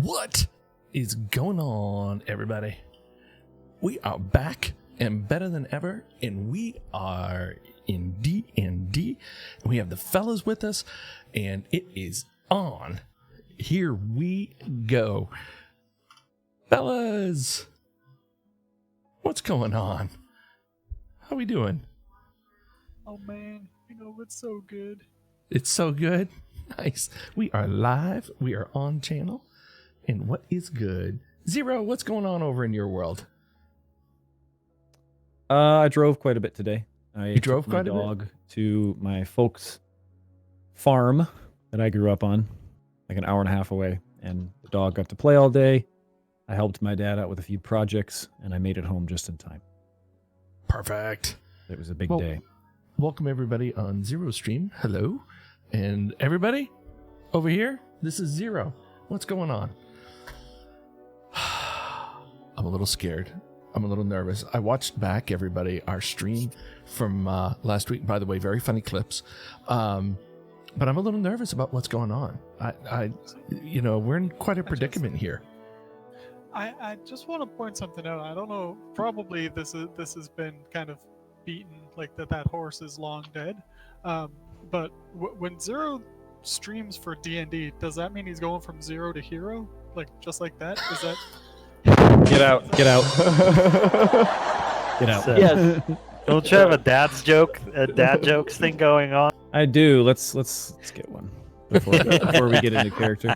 What is going on, everybody? We are back and better than ever, and we are in D&D. We have the fellas with us, and it is on. Here we go. Fellas, what's going on? How we doing? Oh man, it's so good. It's so good. Nice. We are live. We are on channel. And what is good? Zero, what's going on over in your world? I drove quite a bit today. You drove took my quite a bit? dog to my folks' farm that I grew up on, like an hour and a half away. And the dog got to play all day. I helped my dad out with a few projects, and I made it home just in time. Perfect. It was a big day. Welcome everybody on Zero Stream. Hello. And everybody over here, this is Zero. What's going on? I'm a little scared. I'm a little nervous. I watched back, everybody, our stream from last week. By the way, very funny clips. But I'm a little nervous about what's going on. We're in quite a predicament here. I just want to point something out. I don't know. Probably this has been kind of beaten, like that horse is long dead. But when Zero streams for D&D, does that mean he's going from zero to hero, like just like that? Is that? Get out! Get out! Get out! Yes. Don't you have a dad jokes thing going on? I do. Let's get one before we get into character.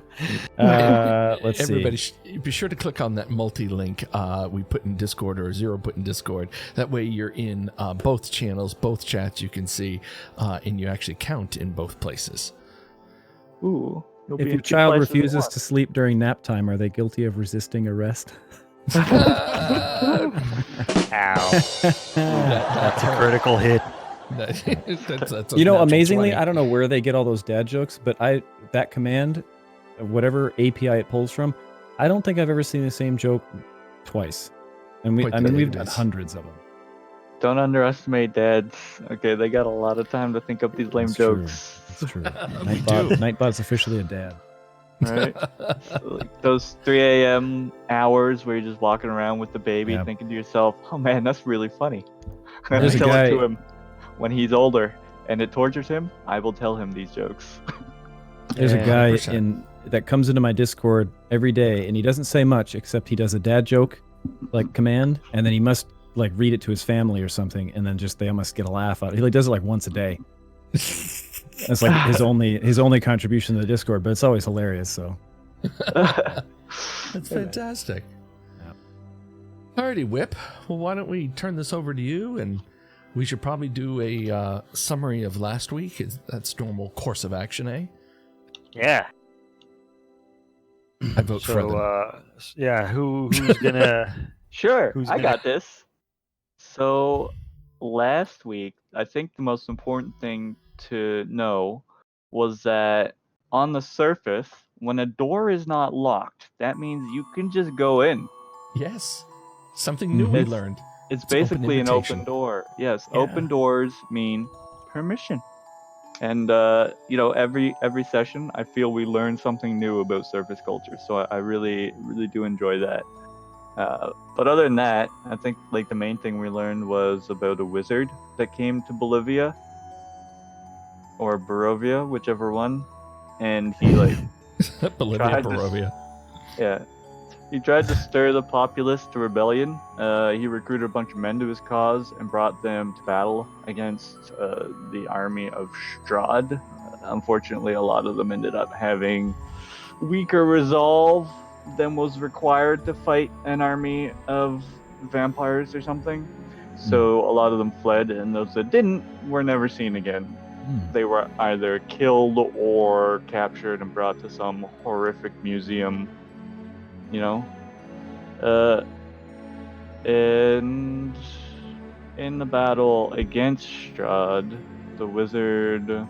Let's Everybody, see. be sure to click on that multi-link we put in Discord, or Zero put in Discord. That way you're in both channels, both chats you can see, and you actually count in both places. Ooh. If your child refuses to sleep during nap time, are they guilty of resisting arrest? Ow. That's a critical hit. That's amazingly, I don't know where they get all those dad jokes, but that command, whatever API it pulls from, I don't think I've ever seen the same joke twice. And we've done hundreds of them. Don't underestimate dads. Okay, they got a lot of time to think up these lame jokes. That's true. Nightbot's officially a dad. Right? So, like those 3 a.m. hours where you're just walking around with the baby, thinking to yourself, "Oh man, that's really funny." And I tell it to him when he's older, and it tortures him. I will tell him these jokes. There's a guy 100%. that comes into my Discord every day, and he doesn't say much except he does a dad joke, like command, and then he must like read it to his family or something, and then they almost get a laugh out. He does it like once a day. That's like his only contribution to the Discord, but it's always hilarious. So That's fantastic. Yeah. Alrighty, Whip. Well, why don't we turn this over to you, and we should probably do a summary of last week. That's normal course of action, eh? Yeah. I vote for them. Who's gonna? Sure, I got this. So, last week, I think the most important thing to know was that on the surface, when a door is not locked, that means you can just go in. Yes. Something new we learned. It's basically an open door. Yes, yeah. Open doors mean permission. And, every session, I feel we learn something new about surface culture. So I really, really do enjoy that. But other than that, I think like the main thing we learned was about a wizard that came to Bolivia or Barovia, whichever one, and he Barovia. He tried to stir the populace to rebellion. He recruited a bunch of men to his cause and brought them to battle against the army of Strahd. Unfortunately, a lot of them ended up having weaker resolve than was required to fight an army of vampires or something. So a lot of them fled, and those that didn't were never seen again. They were either killed or captured and brought to some horrific museum, and in the battle against Strahd, the wizard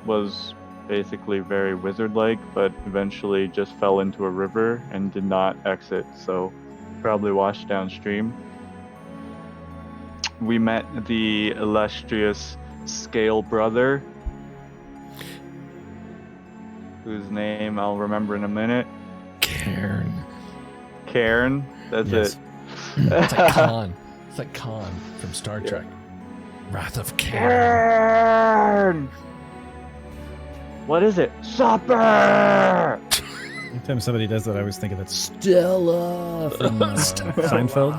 was basically very wizard-like, but eventually just fell into a river and did not exit, so probably washed downstream. We met the illustrious Scale brother, whose name I'll remember in a minute. Cairn. Cairn. That's Yes. it. It's like Khan. It's like Khan from Star Trek. Wrath of Cairn. Cairn. What is it? Supper. Anytime somebody does that, I always think of that Stella from Seinfeld.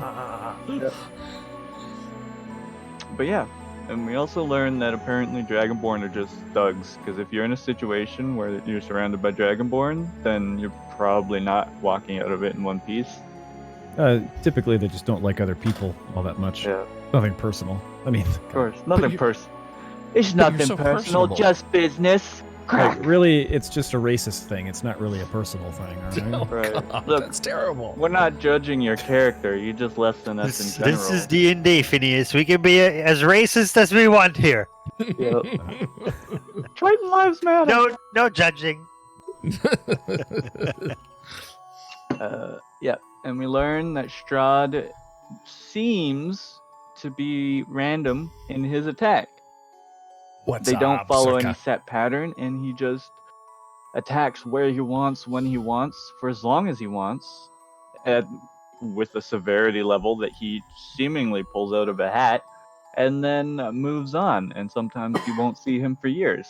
But yeah, and we also learned that apparently Dragonborn are just thugs. Because if you're in a situation where you're surrounded by Dragonborn, then you're probably not walking out of it in one piece. Typically, they just don't like other people all that much. Yeah, Nothing personal. I mean, of course, nothing you- personal. It's but you're nothing so personal, personable. just business. like, really, it's just a racist thing. It's not really a personal thing, all Oh, right? Right. God, Look, that's terrible. We're not judging your character. You just less than us This, in general. this is D&D, Phineas. We can be as racist as we want here. Yep. Triton lives matter. No judging. Yeah, and we learn that Strahd seems to be random in his attack. What's They don't up, follow sucker? any set pattern, and he just attacks where he wants, when he wants, for as long as he wants, with a severity level that he seemingly pulls out of a hat, and then moves on. And sometimes you won't see him for years.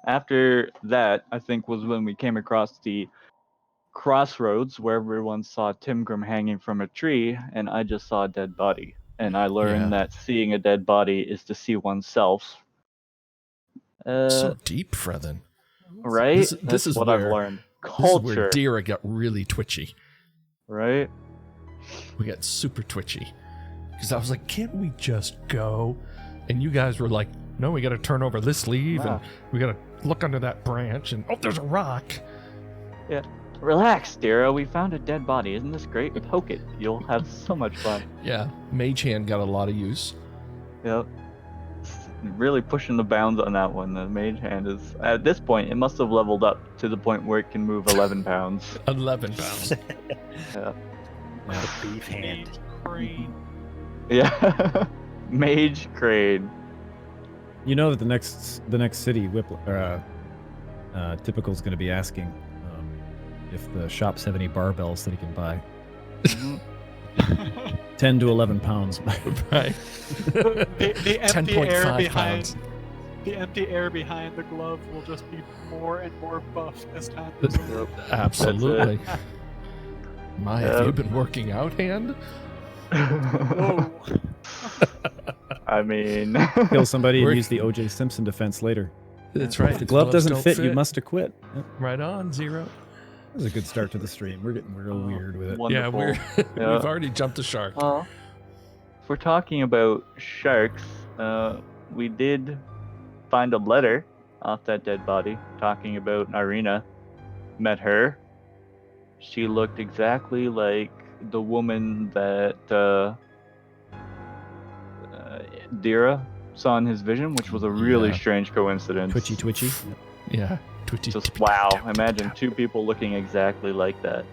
After that, I think was when we came across the crossroads where everyone saw Timgrim hanging from a tree, and I just saw a dead body. And I learned Yeah. that seeing a dead body is to see oneself. So deep, Frethen. Right? This That's is what where- I've learned. This is where Culture, Dira got really twitchy. right? We got super twitchy. Because I was like, can't we just go? And you guys were like, no, we got to turn over this leaf Wow. and we got to look under that branch and, oh, there's a rock. Relax, Dira. We found a dead body. Isn't this great? Poke it. You'll have so much fun. Yeah, Mage Hand got a lot of use. Yep. Really pushing the bounds on that one. The mage hand is, at this point, it must have leveled up to the point where it can move 11 pounds. 11 pounds. The beef hand. Crane. Yeah. Mage Crane. You know that the next city, Typical's going to be asking if the shops have any barbells that he can buy. 10 to 11 pounds. Right. The empty air 10.5 behind pounds. the empty air behind the glove will just be more and more buff as time goes on. Absolutely. My, have Yep. you been working out, Hand? Whoa. I mean, Kill somebody We're- and use the O.J. Simpson defense later. That's right. If the glove gloves doesn't don't fit, you must acquit. Yep. Right on, Zero. That was a good start to the stream. We're getting real weird with it. Yeah, wonderful. we've already jumped the shark. Well, if we're talking about sharks, we did find a letter off that dead body talking about Irina. Met her. She looked exactly like the woman that Dira saw in his vision, which was a really Yeah. strange coincidence. Twitchy. Yeah. Twitchy. Just wow, imagine two people looking exactly like that.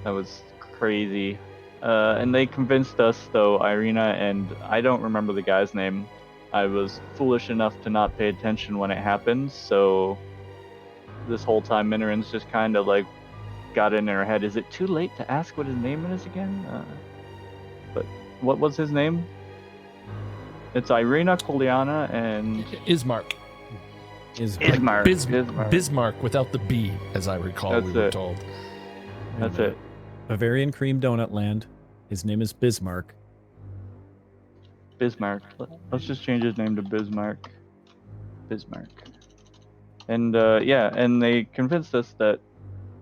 That was crazy. And they convinced us, though, Irina and I don't remember the guy's name. I was foolish enough to not pay attention when it happened, so this whole time Minoran's just kind of like got in her head. Is it too late to ask what his name is again? But what was his name? It's Irina, Koliana, and Ismark. Ismark. Ismark. Bismarck without the B, as I recall, That's we were it. told. That's it. Bavarian cream donut land. His name is Bismarck. Bismarck. Let's just change his name to Bismarck. Bismarck. And yeah, and they convinced us that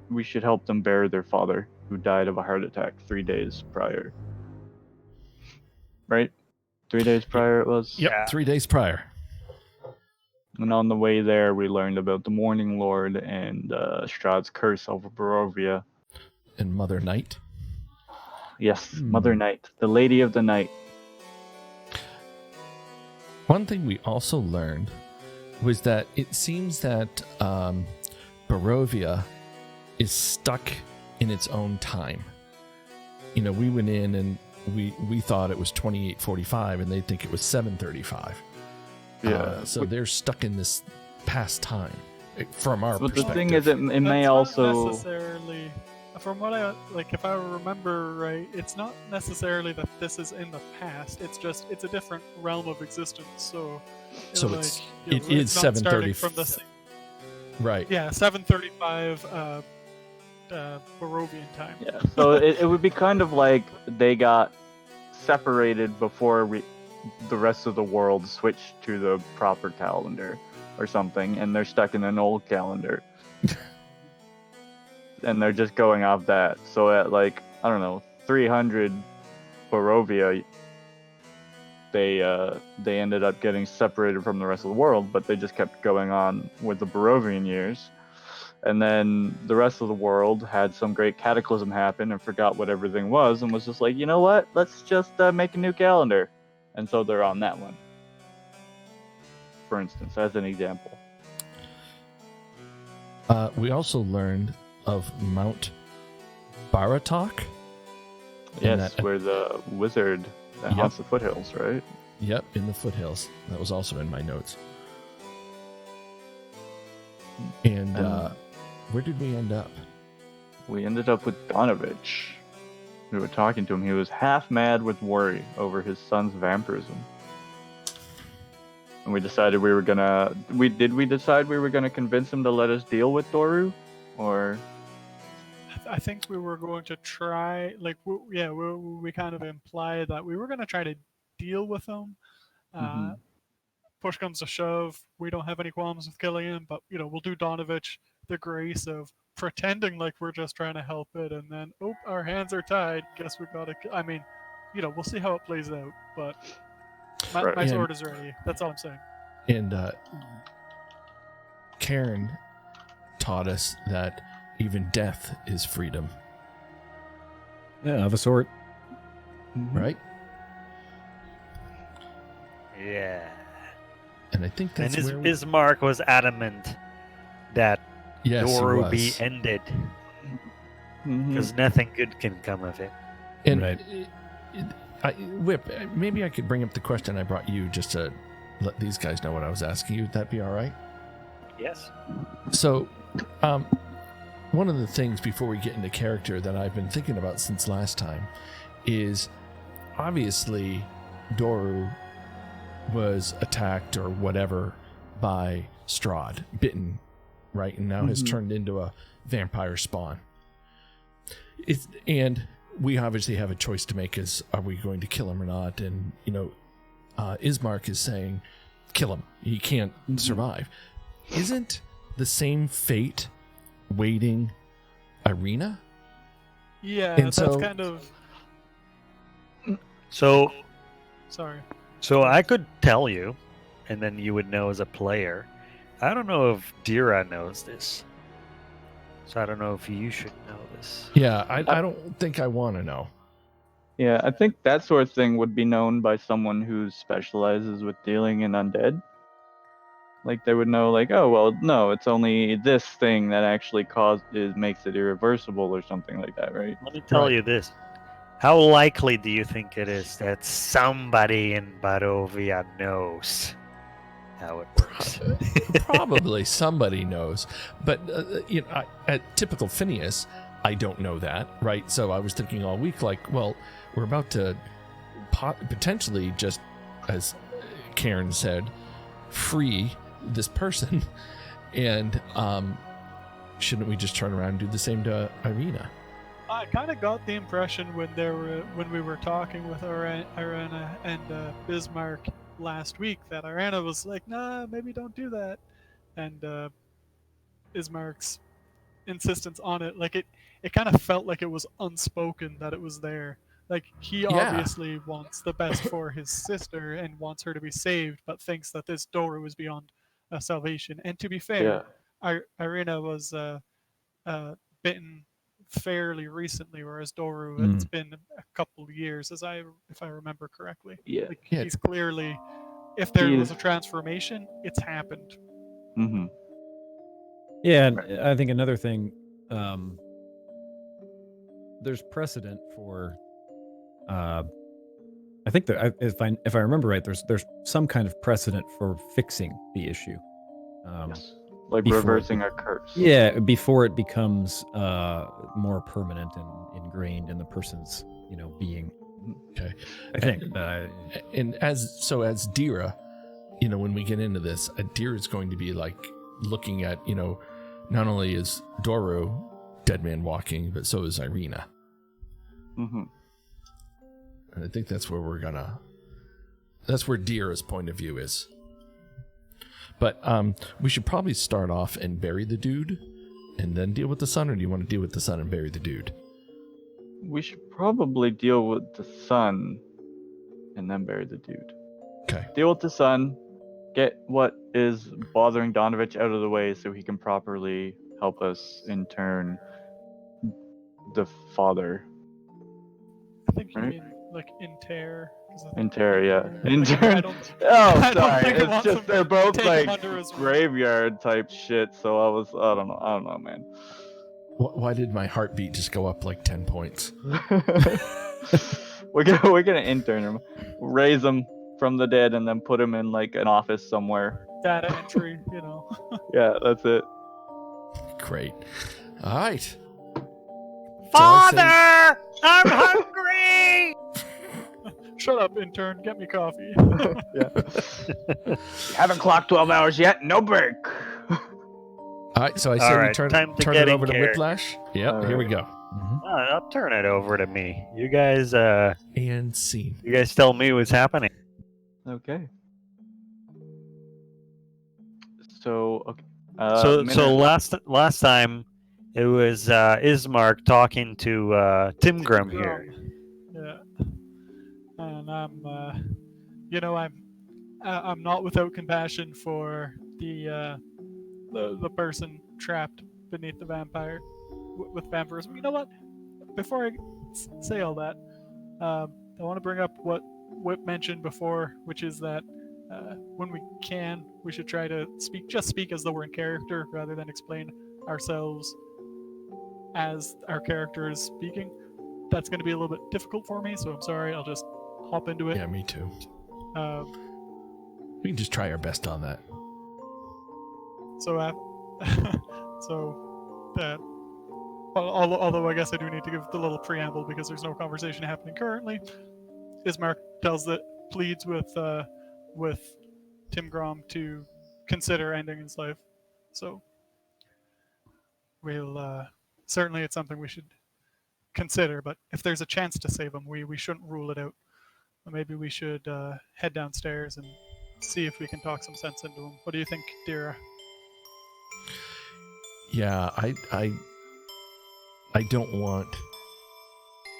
we should help them bury their father, who died of a heart attack 3 days prior. Right? 3 days prior it was? Yep, Yeah. 3 days prior. And on the way there, we learned about the Morning Lord and Strahd's curse over Barovia. And Mother Night. Yes, Mother Night, the Lady of the Night. One thing we also learned was that it seems that Barovia is stuck in its own time. You know, we went in and we thought it was 2845 and they think it was 735. So they're stuck in this past time. from our But the perspective. thing is, it may That's not also. necessarily, from what I like, if I remember right, it's not necessarily that this is in the past. It's just it's a different realm of existence. So it's it's not starting from the same. right. Yeah, 735 Barovian time. Yeah, so it would be kind of like they got separated before the rest of the world switched to the proper calendar or something, and they're stuck in an old calendar. And they're just going off that. So at like, I don't know, 300 Barovia, they ended up getting separated from the rest of the world, but they just kept going on with the Barovian years. And then the rest of the world had some great cataclysm happen and forgot what everything was and was just like, you know what? Let's just make a new calendar. And so they're on that one. For instance, as an example. We also learned of Mount Baratok. Yes, where the wizard that haunts the foothills, right? Yep, in the foothills. That was also in my notes. And where did we end up? We ended up with Donovich. We were talking to him. He was half mad with worry over his son's vampirism. And we decided we were gonna. We decide we were gonna convince him to let us deal with Doru, or I think we were going to try, like, we kind of implied that we were going to try to deal with him. Push comes to shove, we don't have any qualms with killing him, but we'll do Donovich the grace of pretending like we're just trying to help it, and then our hands are tied. Guess we gotta. I mean, we'll see how it plays out, but my sword is ready. That's all I'm saying. And Karen taught us that even death is freedom. Yeah, of a sort. Right? Yeah. And I think that's where Bismarck was adamant that Doru be ended. Because nothing good can come of it. And right. Whip, maybe I could bring up the question I brought you just to let these guys know what I was asking you. Would that be all right? Yes. So, one of the things before we get into character that I've been thinking about since last time is obviously Doru was attacked or whatever by Strahd, bitten, right? And now has turned into a vampire spawn. And we obviously have a choice to make: is are we going to kill him or not? And Ismark is saying, kill him. He can't survive. Isn't the same fate waiting Irina? Yeah, and that's so, kind of. So. Sorry. So I could tell you, and then you would know as a player. I don't know if Dira knows this. So I don't know if you should know this. Yeah, I don't think I want to know. Yeah, I think that sort of thing would be known by someone who specializes with dealing in undead. Like they would know, like, oh well, no, it's only this thing that actually makes it irreversible or something like that, right? Let me tell you this. How likely do you think it is that somebody in Barovia knows how it works? Probably somebody knows. But, at typical Phineas, I don't know that, right? So I was thinking all week, like, well, we're about to potentially just, as Karen said, free this person. And shouldn't we just turn around and do the same to Irina? I kind of got the impression when we were talking with Irina and Bismarck last week that Irina was like, nah, maybe don't do that. And Bismarck's insistence on it, like it kind of felt like it was unspoken that it was there. Like he obviously wants the best for his sister and wants her to be saved, but thinks that this Doru is beyond salvation. And to be fair, Irina was bitten fairly recently, whereas Doru it's been a couple of years, if I remember correctly. He's clearly, if there was a transformation, it's happened. Yeah, and I think another thing, there's precedent for. I think that if I remember right, there's some kind of precedent for fixing the issue. Yes. Like Before- reversing a curse. Yeah, before it becomes more permanent and ingrained in the person's, being. Okay. I think. And as Dira, when we get into this, Dira is going to be like looking at, not only is Doru dead man walking, but so is Irina. Mm-hmm. And I think that's where that's where Dira's point of view is. But we should probably start off and bury the dude and then deal with the son, or do you want to deal with the son and bury the dude? We should probably deal with the son and then bury the dude. Okay. Deal with the son, get what is bothering Donovich out of the way so he can properly help us in turn the father. I think you Right. mean like inter. Inter, yeah. I Intern. don't. Oh, I don't sorry. think it It's wants just him they're to both take him like under his wing. graveyard type shit. So I don't know, man. Why did my heartbeat just go up like 10 points? we're gonna intern him, raise him from the dead, and then put him in like an office somewhere. Data entry, Yeah, that's it. Great. All right. Father, I'm hungry. Shut up, intern. Get me coffee. Yeah. You haven't clocked 12 hours yet. No break. All right, so I say All we right, turn time to it get in over to character. Whiplash. Yep, All here we right. go. I'll turn it over to me. You guys, And scene. tell me what's happening. Okay. So okay. So last time it was Ismark talking to Tim Grum here. Yeah. And I'm not without compassion for the person trapped beneath the vampire with vampirism. You know what? Before I say all that, I want to bring up what Whip mentioned before, which is that when we can, we should try to speak as though we're in character rather than explain ourselves as our character is speaking. That's going to be a little bit difficult for me, so I'm sorry. I'll just hop into it. Yeah, me too. Um, We can just try our best on that. Although I guess I do need to give the little preamble because there's no conversation happening currently. Ismark pleads with Tim Grom to consider ending his life. So we'll certainly it's something we should consider. But if there's a chance to save him, we shouldn't rule it out. Maybe we should head downstairs and see if we can talk some sense into him. What do you think, Dira? Yeah, I don't want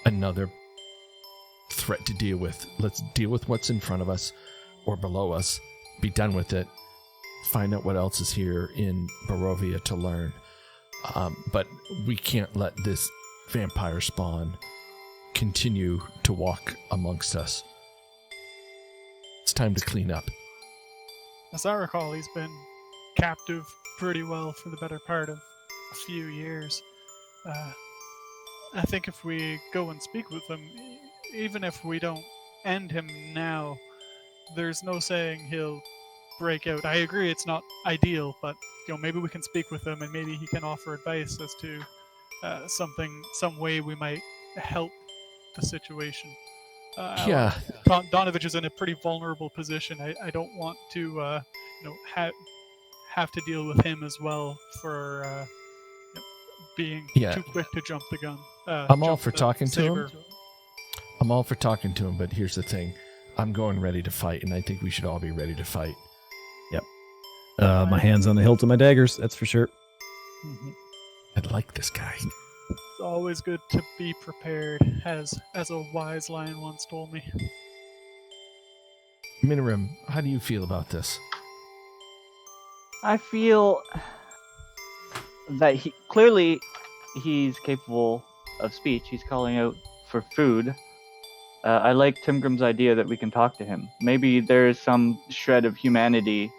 another threat to deal with. Let's deal with what's in front of us or below us, be done with it, find out what else is here in Barovia to learn. But we can't let this vampire spawn continue to walk amongst us. It's time to clean up. As I recall, he's been captive pretty well for the better part of a few years. I think if we go and speak with him, even if we don't end him now, there's no saying he'll break out. I agree it's not ideal, but maybe we can speak with him and maybe he can offer advice as to some way we might help the situation. Yeah. Donovich is in a pretty vulnerable position. I don't want to have to deal with him as well for being too quick to jump the gun. I'm all for talking to him. saber. I'm all for talking to him, but here's the thing. I'm going ready to fight, and I think we should all be ready to fight. My hands on the hilt of my daggers, that's for sure. I like this guy. It's always good to be prepared, as a wise lion once told me. Minirim, how do you feel about this? I feel that he's capable of speech. He's calling out for food. I like Tim Grimm's idea that we can talk to him. Maybe there is some shred of humanity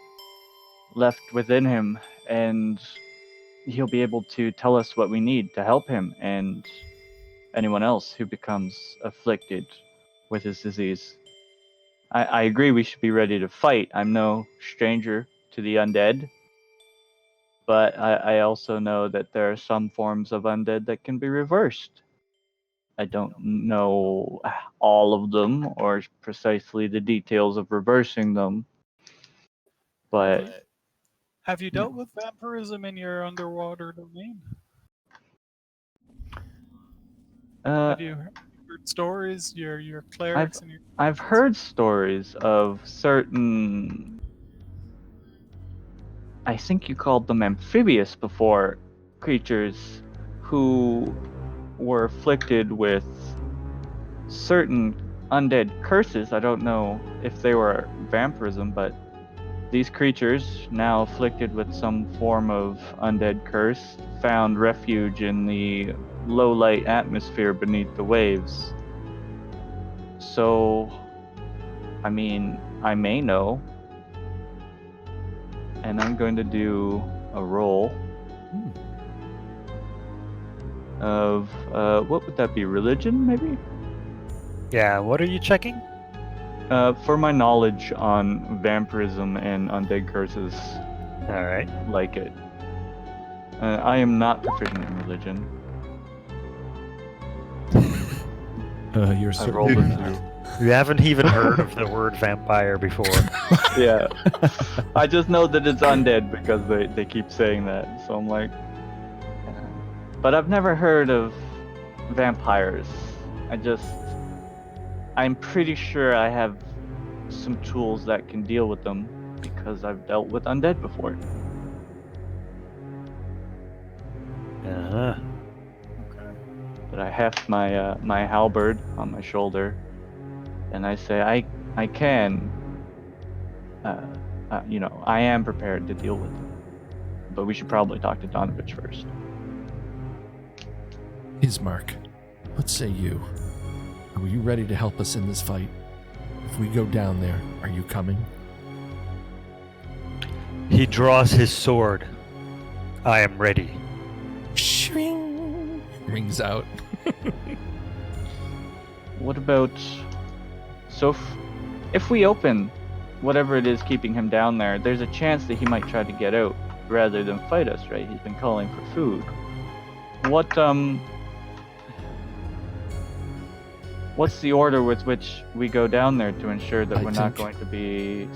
left within him, and he'll be able to tell us what we need to help him and anyone else who becomes afflicted with his disease. I agree we should be ready to fight. I'm no stranger to the undead, But I also know that there are some forms of undead that can be reversed. I don't know all of them or precisely the details of reversing them, but Have you dealt with vampirism in your underwater domain? uh, Have you heard stories? Your I've clerics and your I've heard stories of certain. I think you called them amphibious before, creatures who were afflicted with certain undead curses. I don't know if they were vampirism, but these creatures, now afflicted with some form of undead curse, found refuge in the low light atmosphere beneath the waves. So, I mean, I may know. And I'm going to do a roll of, what would that be? Religion, maybe? Yeah, what are you checking? For my knowledge on vampirism and undead curses, All right. like it. I am not proficient in religion. You're I certainly rolled a not. 2. You haven't even heard of the word vampire before. Yeah. I just know that it's undead because they keep saying that. So I'm like. But I've never heard of vampires. I'm pretty sure I have some tools that can deal with them because I've dealt with undead before. Uh-huh. Okay. But I heft my halberd on my shoulder, and I say I can. I am prepared to deal with them, but we should probably talk to Donovich first. Ismark, what say you? Are you ready to help us in this fight? If we go down there, are you coming? He draws his sword. I am ready. Shring rings out. What about so if we open whatever it is keeping him down there, there's a chance that he might try to get out rather than fight us, right? He's been calling for food. What's the order with which we go down there to ensure that we're not going to be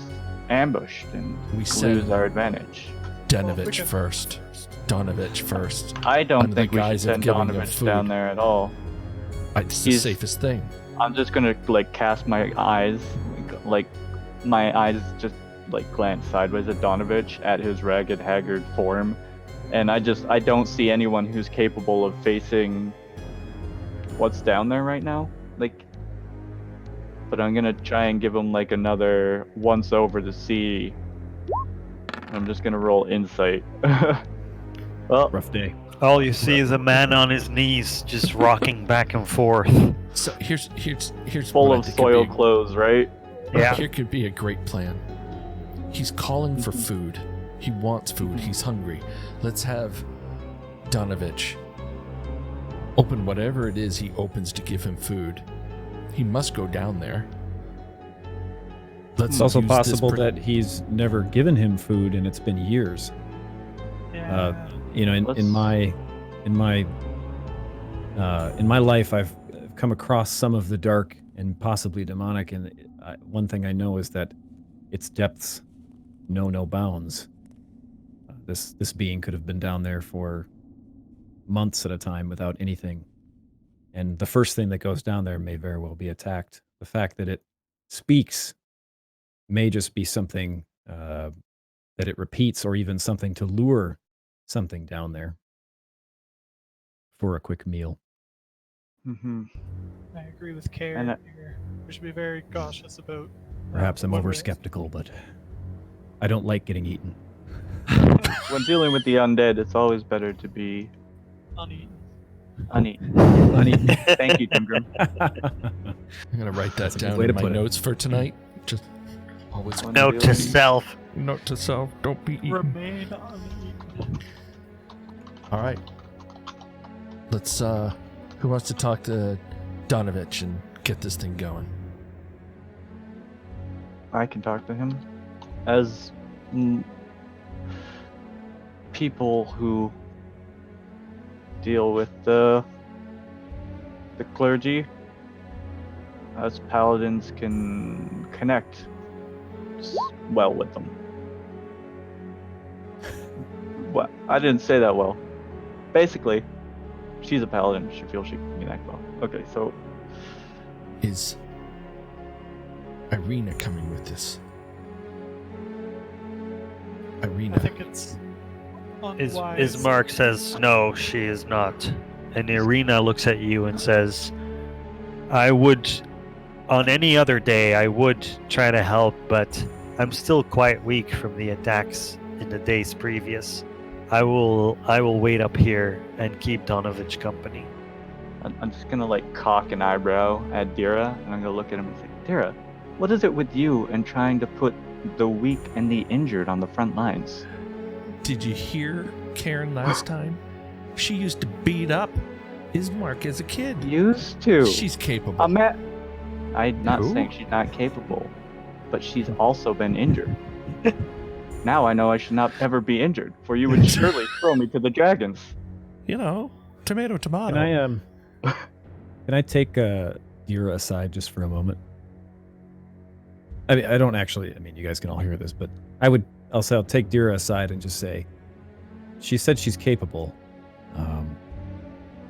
ambushed and lose our advantage? Donovich first. Donovich first. I don't Under think the we should guise of send giving him Donovich down food. there at all. It's the safest thing. I'm just gonna cast my eyes, my eyes just glance sideways at Donovich at his ragged, haggard form, and I don't see anyone who's capable of facing what's down there right now. But I'm gonna try and give him another once over to see. I'm just gonna roll insight. Well, Rough day. All you see is a man on his knees, just rocking back and forth. So here's full what I of think soiled clothes, right? Yeah. Here could be a great plan. He's calling for food. He wants food. He's hungry. Let's have Donovich open whatever it is he opens to give him food. He must go down there. It's also possible that he's never given him food and it's been years. Yeah. In my life, I've come across some of the dark and possibly demonic, and one thing I know is that its depths know no bounds. This being could have been down there for months at a time without anything, and the first thing that goes down there may very well be attacked. The fact that it speaks may just be something that it repeats, or even something to lure something down there for a quick meal. Mm-hmm. I agree with Care And here. We should be very cautious about. Perhaps I'm what over we- skeptical, but I don't like getting eaten. When dealing with the undead, it's always better to be uneaten. uneaten. Uneaten. Thank you, Grimgrim. I'm gonna write that That's a good down way in to my put it. notes for tonight. Just always Note to self. note to self: don't be eaten. Remain uneaten. All right. Let's. Who wants to talk to Donovich and get this thing going? I can talk to him. people who deal with the clergy. Us paladins can connect well with them. Well, I didn't say that well. Basically, she's a paladin. She feels she can connect well. Okay, so Is Irina coming with this? Irina. I think it's unwise. Ismark says, no, she is not. And Irina looks at you and says, I would, on any other day, I would try to help, but I'm still quite weak from the attacks in the days previous. I will wait up here and keep Donovich company. I'm just gonna like cock an eyebrow at Dira, and I'm gonna look at him and say, Dira, what is it with you and trying to put the weak and the injured on the front lines? Did you hear Karen last time? She used to beat up Ismark as a kid. Used to. She's capable. I'm not Who? saying she's not capable, but she's also been injured. Now I know I should not ever be injured, for you would surely throw me to the dragons. You know, tomato. Can I take Dira aside just for a moment? I mean, I don't actually. I mean, you guys can all hear this, but I'll say I'll take Dira aside and just say, she said she's capable,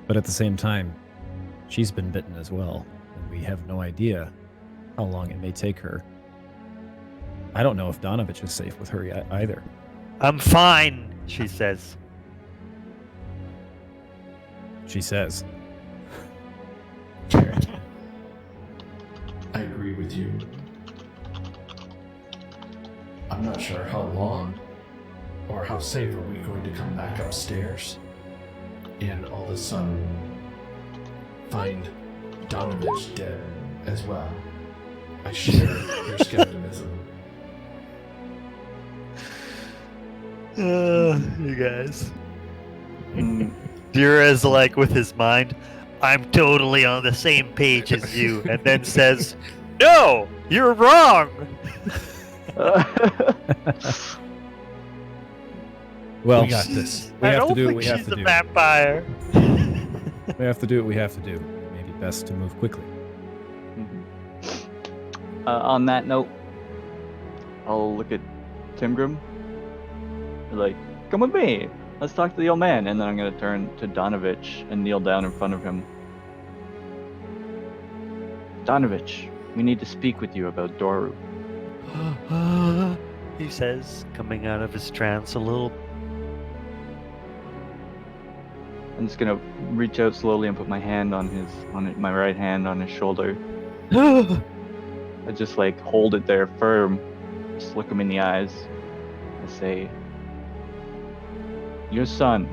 but at the same time, she's been bitten as well, and we have no idea how long it may take her. I don't know if Donovich is safe with her yet either. I'm fine, she says. She says. Karen, I agree with you. I'm not sure how long or how safe are we going to come back upstairs and all of a sudden find Donovich dead as well. I share your skepticism. You guys. Mm, Dira's like with his mind, I'm totally on the same page as you, and then says, no, you're wrong. Well, We got this. We I have to don't do what think we have she's to a do. vampire. We have to do what we have to do. It may be best to move quickly. on that note, I'll look at Timgrim. Like, come with me. Let's talk to the old man. And then I'm gonna turn to Donovich and kneel down in front of him. Donovich, we need to speak with you about Doru. He says, coming out of his trance a little. I'm just gonna reach out slowly and put my hand my right hand on his shoulder. I just like hold it there firm, just look him in the eyes. I say, your son,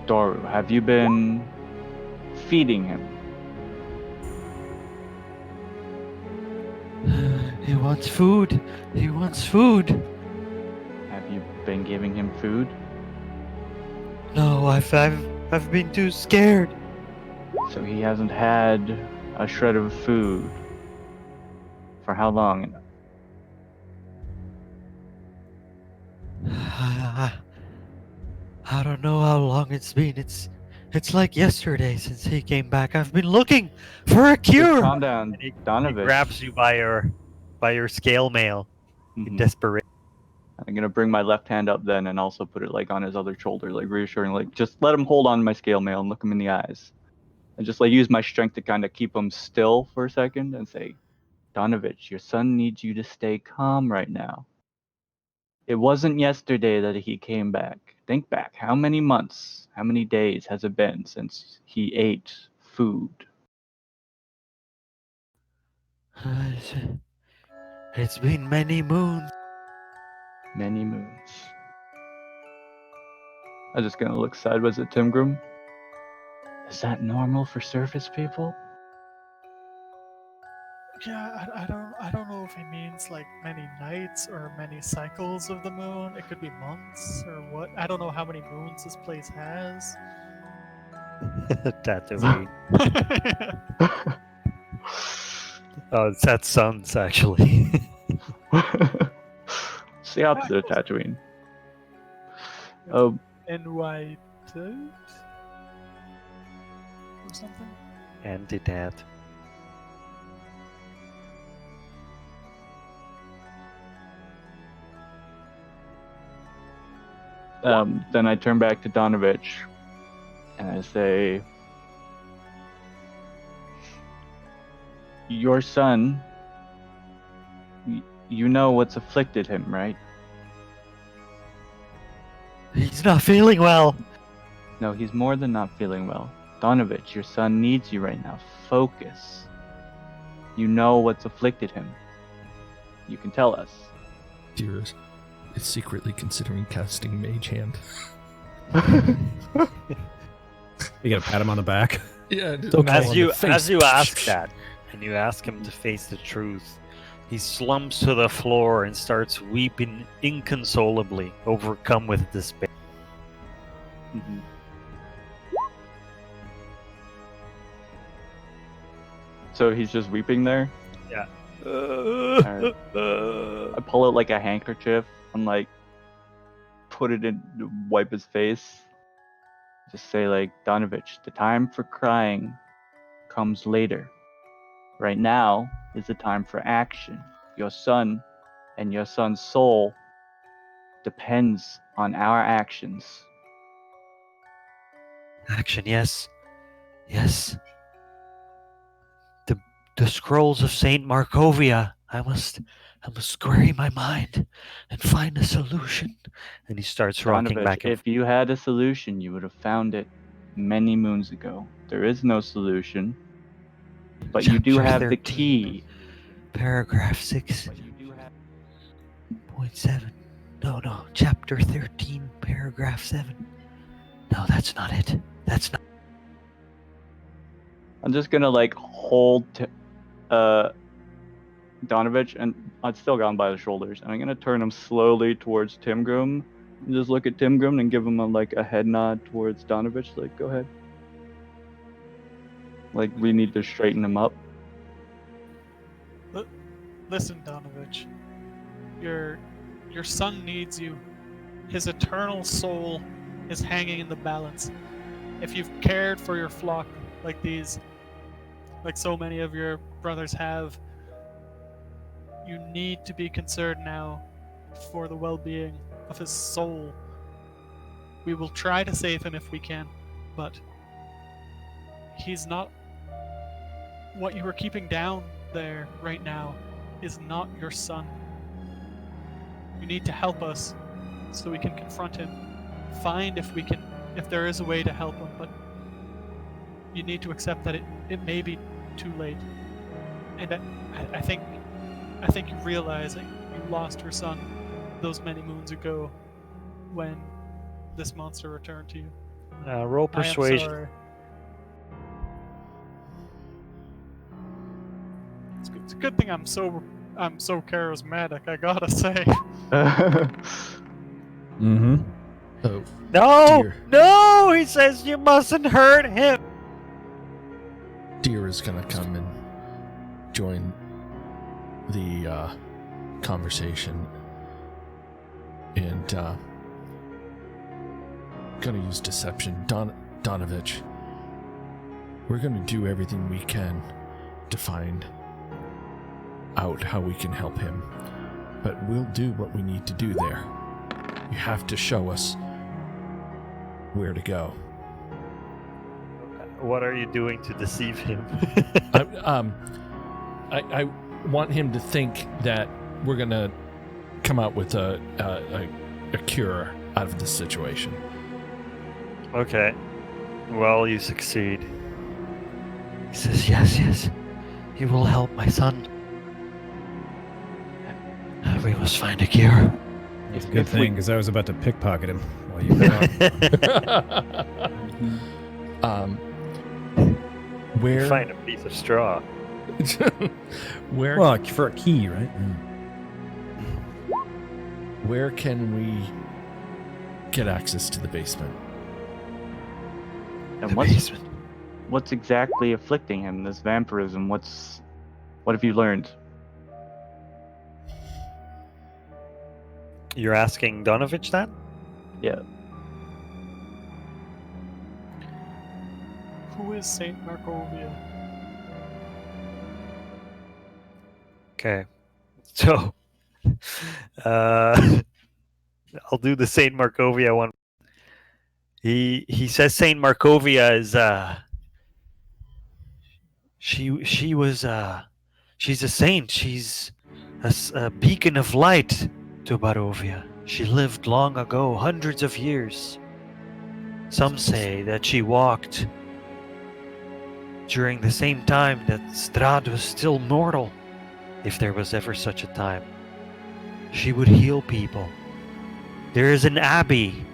Doru, have you been feeding him? He wants food. He wants food. Have you been giving him food? No, I've been too scared. So he hasn't had a shred of food. For how long? I don't know how long it's been. It's like yesterday since he came back. I've been looking for a cure. Calm down, And he Donovich. grabs you by your scale mail in Mhm. desperation. I'm gonna bring my left hand up then and also put it like on his other shoulder, like reassuring, like just let him hold on to my scale mail and look him in the eyes. And just like use my strength to kind of keep him still for a second and say, Donovich, your son needs you to stay calm right now. It wasn't yesterday that he came back. Think back. How many months, how many days has it been since he ate food? It's been many moons. Many moons. I'm just gonna look sideways at Timgrim. Is that normal for surface people? Yeah, I don't know if he means like many nights or many cycles of the moon. It could be months or what. I don't know how many moons this place has. Tatooine. Oh, it's at Suns, actually. It's the opposite of Tatooine. and white out or something. Anti-dad. Then I turn back to Donovich and I say, your son, you know what's afflicted him, right? He's not feeling well. No, he's more than not feeling well. Donovich, your son needs you right now. Focus. You know what's afflicted him. You can tell us. Dearest is secretly considering casting Mage Hand. You gotta pat him on the back. Yeah, As you ask that, and you ask him to face the truth, he slumps to the floor and starts weeping inconsolably, overcome with despair. Mhm. So he's just weeping there? Alright. I pull out like a handkerchief and like put it in to wipe his face. Just say like, Donovich, the time for crying comes later. Right now is the time for action. Your son and your son's soul depends on our actions. Action, yes. Yes. The scrolls of Saint Markovia. I must query my mind and find a solution. And he starts rocking Donovich, back and if you had a solution, you would have found it many moons ago. There is no solution, but you do Chapter have the 13, key. Paragraph 6.7. No, chapter 13, paragraph 7. No, that's not it. That's not. I'm just gonna like hold Donovich, and I've still got him by the shoulders, and I'm gonna turn him slowly towards Timgrim and just look at Timgrim and give him a head nod towards Donovich, like, go ahead. Like, we need to straighten him up. Listen, Donovich. Your son needs you. His eternal soul is hanging in the balance. If you've cared for your flock like so many of your brothers have, you need to be concerned now for the well-being of his soul. We will try to save him if we can, but he's not. What you are keeping down there right now is not your son. You need to help us so we can confront him, find if there is a way to help him, but you need to accept that it may be too late. And I think you realize that you lost your son those many moons ago when this monster returned to you. Roll persuasion. I am sorry. It's a good thing I'm so charismatic, I gotta say. Mm-hmm. Oh, No! dear. No! He says you mustn't hurt him! Deer is gonna come and join the conversation, and gonna use deception. Donovich, we're gonna do everything we can to find out how we can help him, but we'll do what we need to do there. You have to show us where to go. What are you doing to deceive him? I want him to think that we're gonna come out with a cure out of this situation. Okay. Well, you succeed. He says, yes. He will help my son. We must find a cure. It's a good thing, because I was about to pickpocket him while you were gone. Where? Find a piece of straw. Where? Well, for a key, right? Where can we get access to the basement? And The what's basement. what's exactly afflicting him? This vampirism. What have you learned? You're asking Donovich that? Yeah. is Saint Markovia? Okay. So, I'll do the Saint Markovia one. He says Saint Markovia is she was she's a saint. She's a beacon of light to Barovia. She lived long ago, hundreds of years. Some say that she walked during the same time that Strahd was still mortal, if there was ever such a time. She would heal people. There is an abbey,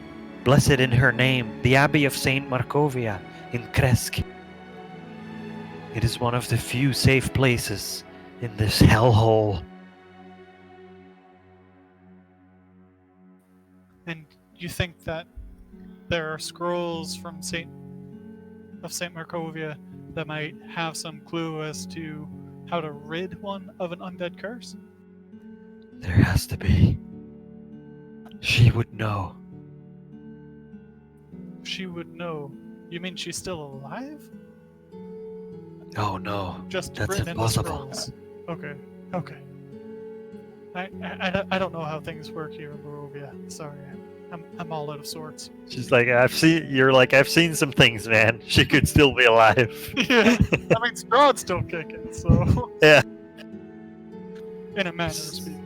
blessed in her name, the Abbey of Saint Markovia in Kresk. It is one of the few safe places in this hellhole. And you think that there are scrolls from Saint Markovia that might have some clue as to how to rid one of an undead curse? There has to be. She would know. She would know. You mean she's still alive? Oh no, Just that's written impossible. in the scrolls. Okay. I don't know how things work here in Barovia. Sorry, I'm all out of sorts. She's like, I've seen some things, man. She could still be alive. Yeah, I mean Strahd's still kicking, so Yeah. in a manner of speaking.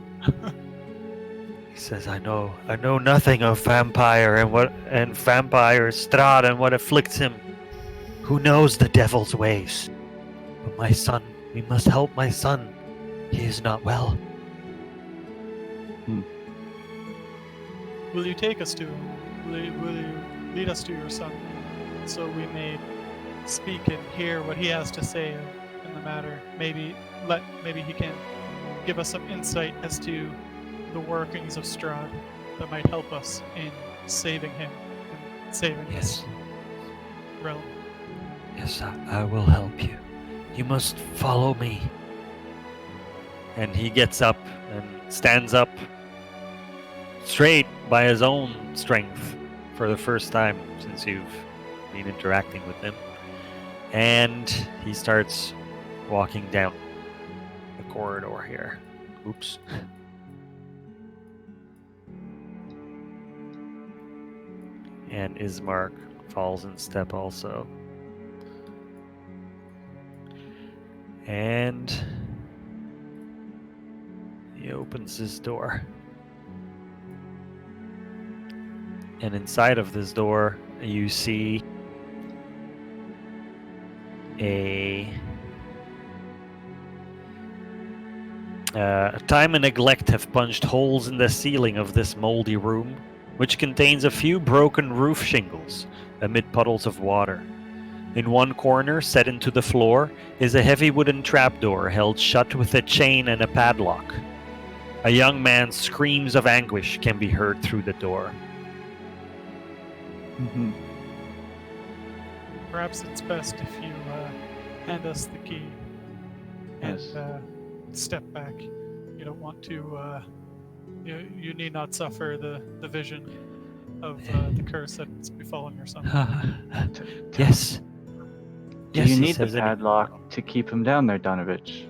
He says, I know nothing of vampire and vampire Strahd and what afflicts him. Who knows the devil's ways? But my son, we must help my son. He is not well. Will you take us to him? Will you lead us to your son, so we may speak and hear what he has to say in the matter? Maybe he can give us some insight as to the workings of Strahd that might help us in saving him and saving Yes, this realm. yes, I will help you. You must follow me. And he gets up and stands up straight by his own strength for the first time since you've been interacting with him. And he starts walking down the corridor here. Oops. And Ismark falls in step also. And he opens his door. And inside of this door, you see time and neglect have punched holes in the ceiling of this moldy room, which contains a few broken roof shingles amid puddles of water. In one corner, set into the floor, is a heavy wooden trapdoor held shut with a chain and a padlock. A young man's screams of anguish can be heard through the door. Mhm. Perhaps it's best if you hand us the key and Yes. step back. You don't want to. You need not suffer the vision of the curse that's befallen your son. Yes. Do Yes, you he need the says, and padlock to keep him down there, Donovich?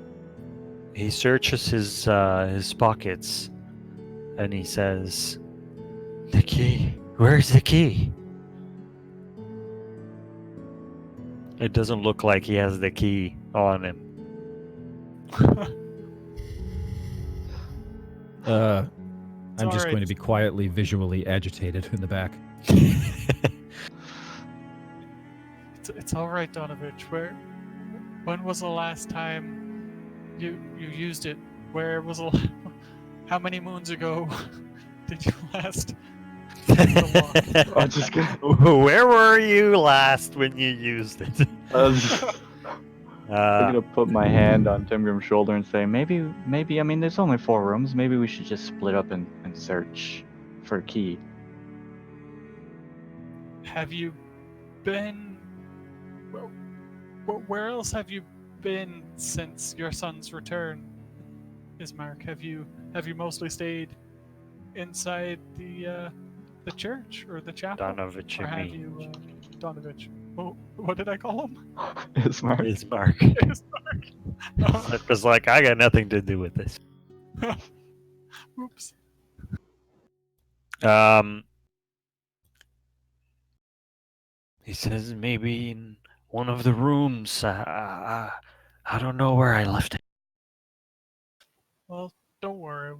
he searches his pockets, and he says, "The key. Where's the key?" It doesn't look like he has the key on him. I'm just alright. going to be quietly, visually agitated in the back. It's all right, Donovich. When was the last time you used it? Where was how many moons ago did you last? I was just gonna, Where were you last when you used it? I'm gonna put my hand on Timgrim's shoulder and say, maybe, I mean, there's only 4 rooms. Maybe we should just split up and search for a key. Have you been? Where else have you been since your son's return, Ismark? Have you mostly stayed inside the church or the chapel? Donovich, Or you have mean? you, Donovich? What did I call him? Ismark. Is Mark. Oh, It was like, I got nothing to do with this. oops. He says maybe in one of the rooms. I don't know where I left it. Well, don't worry.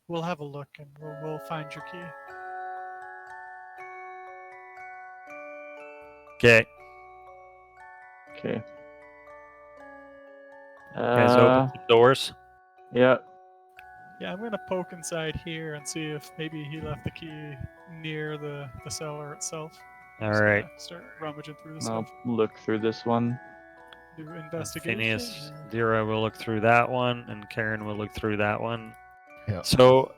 We'll have a look and we'll find your key. Okay, Okay. guys, open some doors. Yeah. Yeah, I'm gonna poke inside here and see if maybe he left the key near the cellar itself. All Just right. gonna start rummaging through the I'll stuff. look through this one. Do investigation. Phineas, or- Dira will look through that one, and Karen will look through that one. Yeah. So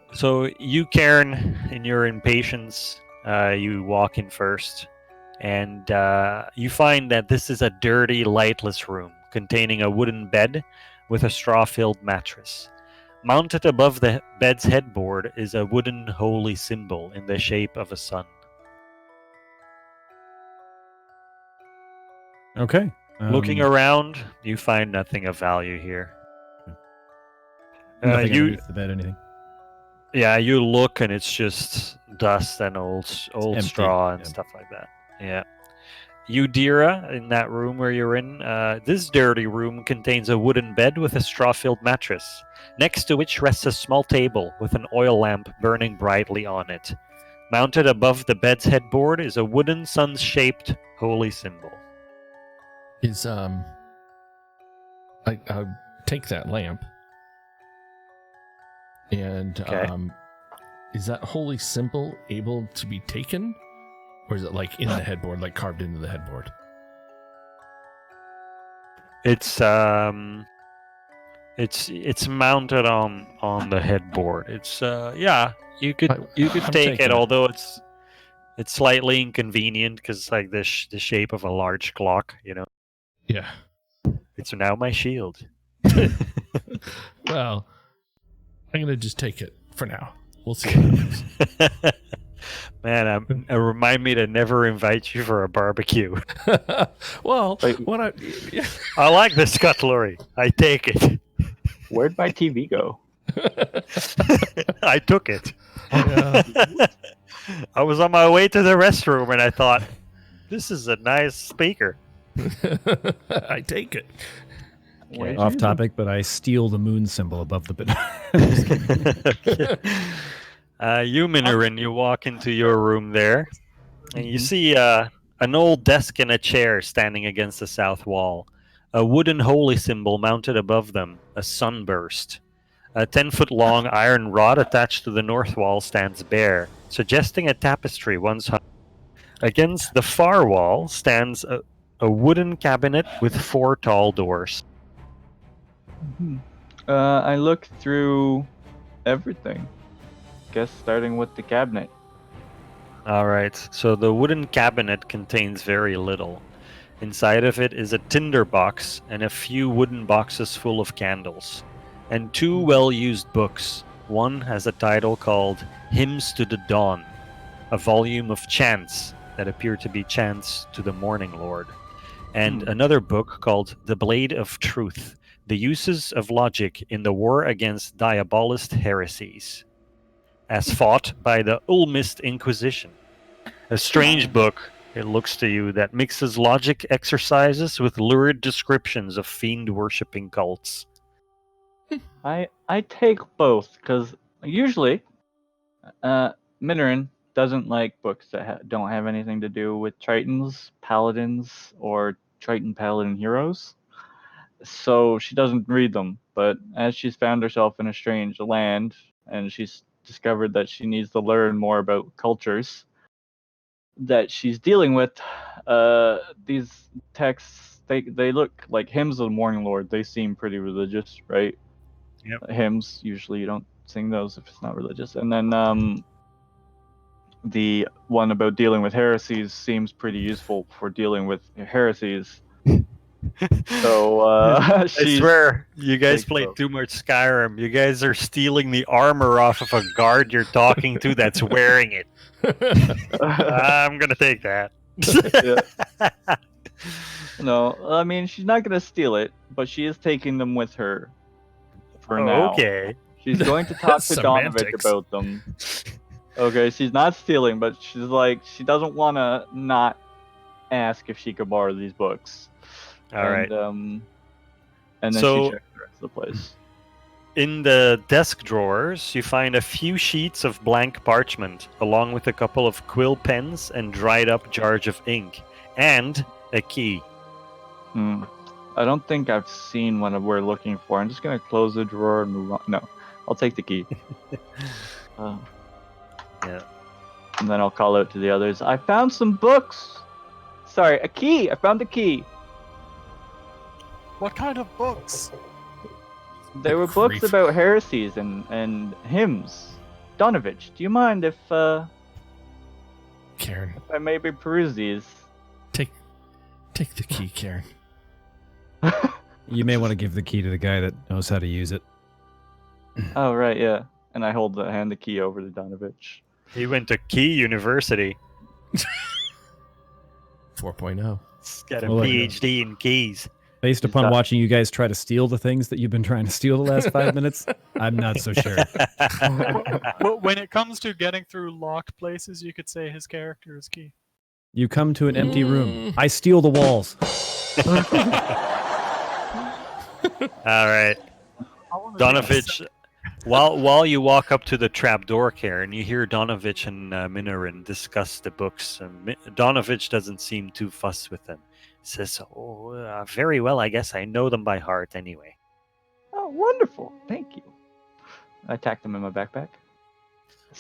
you, Karen, in your impatience, you walk in first, and you find that this is a dirty, lightless room containing a wooden bed with a straw-filled mattress. Mounted above the bed's headboard is a wooden holy symbol in the shape of a sun. Okay. Looking around, you find nothing of value here. Nothing You underneath the bed, anything. Yeah, you look and it's just dust and old empty, straw and yeah. stuff like that. Yeah. You, Dira, in that room where you're in, this dirty room contains a wooden bed with a straw-filled mattress, next to which rests a small table with an oil lamp burning brightly on it. Mounted above the bed's headboard is a wooden sun-shaped holy symbol. Is I'll take that lamp. And Okay. is that holy symbol able to be taken? Or is it like in the headboard, like carved into the headboard? It's mounted on the headboard. It's you could I'm take taking it, it. although it's slightly inconvenient because it's like the shape of a large clock. Yeah. It's now my shield. Well, I'm gonna just take it for now. We'll see what happens. Man, remind me to never invite you for a barbecue. Well, Wait. what I I like this cutlery. I take it. Where'd my TV go? I took it. Yeah. I was on my way to the restroom and I thought, this is a nice speaker. I take it. Where'd Off you- topic, but I steal the moon symbol above the bed. You, Minorin, you walk into your room there, and you Mhm. see an old desk and a chair standing against the south wall. A wooden holy symbol mounted above them, a sunburst. A 10-foot-long iron rod attached to the north wall stands bare, suggesting a tapestry once hung. Against the far wall stands a wooden cabinet with 4 tall doors. I look through everything. Guess starting with the cabinet. Alright, so the wooden cabinet contains very little. Inside of it is a tinder box and a few wooden boxes full of candles. And 2 well-used books. One has a title called Hymns to the Dawn, a volume of chants that appear to be chants to the Morning Lord. And another book called The Blade of Truth, the uses of logic in the war against diabolist heresies, as fought by the Ulmist Inquisition. A strange book, it looks to you, that mixes logic exercises with lurid descriptions of fiend-worshipping cults. I take both because usually, Minorin doesn't like books that don't have anything to do with Tritons, Paladins, or Triton Paladin heroes. So she doesn't read them. But as she's found herself in a strange land and she's discovered that she needs to learn more about cultures that she's dealing with, these texts they look like hymns of the Morning Lord. They seem pretty religious, right? Yep. Hymns, usually you don't sing those if it's not religious. And then the one about dealing with heresies seems pretty useful for dealing with heresies. So I she's swear, you guys Take played both. too much Skyrim. You guys are stealing the armor off of a guard you're talking to that's wearing it. I'm gonna take that. No, I mean she's not gonna steal it, but she is taking them with her for Oh, now. okay. She's going to talk to Donovich Semantics. about them. Okay, she's not stealing, but she's like she doesn't want to not ask if she could borrow these books. All right. And then So- she checks the rest of the place. In the desk drawers, you find a few sheets of blank parchment, along with a couple of quill pens and dried up jars of ink, and a key. I don't think I've seen what we're looking for. I'm just gonna close the drawer and move on. No, I'll take the key. Yeah. And then I'll call out to the others. I found some books. Sorry, a key. I found a key. What kind of books? There were books Grief. about heresies and hymns. Donovich, do you mind if Karen, I maybe peruse these? take the key, Karen. You may want to give the key to the guy that knows how to use it. Oh right, yeah. And I hand the key over to Donovich. He went to Key University. 4.0. Got a Well, PhD in keys. Based Is upon that- watching you guys try to steal the things that you've been trying to steal the last 5 minutes, I'm not so sure. Well, when it comes to getting through locked places, you could say his character is key. You come to an empty room. I steal the walls. All right. I wanna do Donovich, while you walk up to the trapdoor, Karen, you hear Donovich and Minorin discuss the books. And Donovich doesn't seem too fussed with them. He says, very well, I guess I know them by heart anyway. Oh, wonderful. Thank you. I tacked them in my backpack.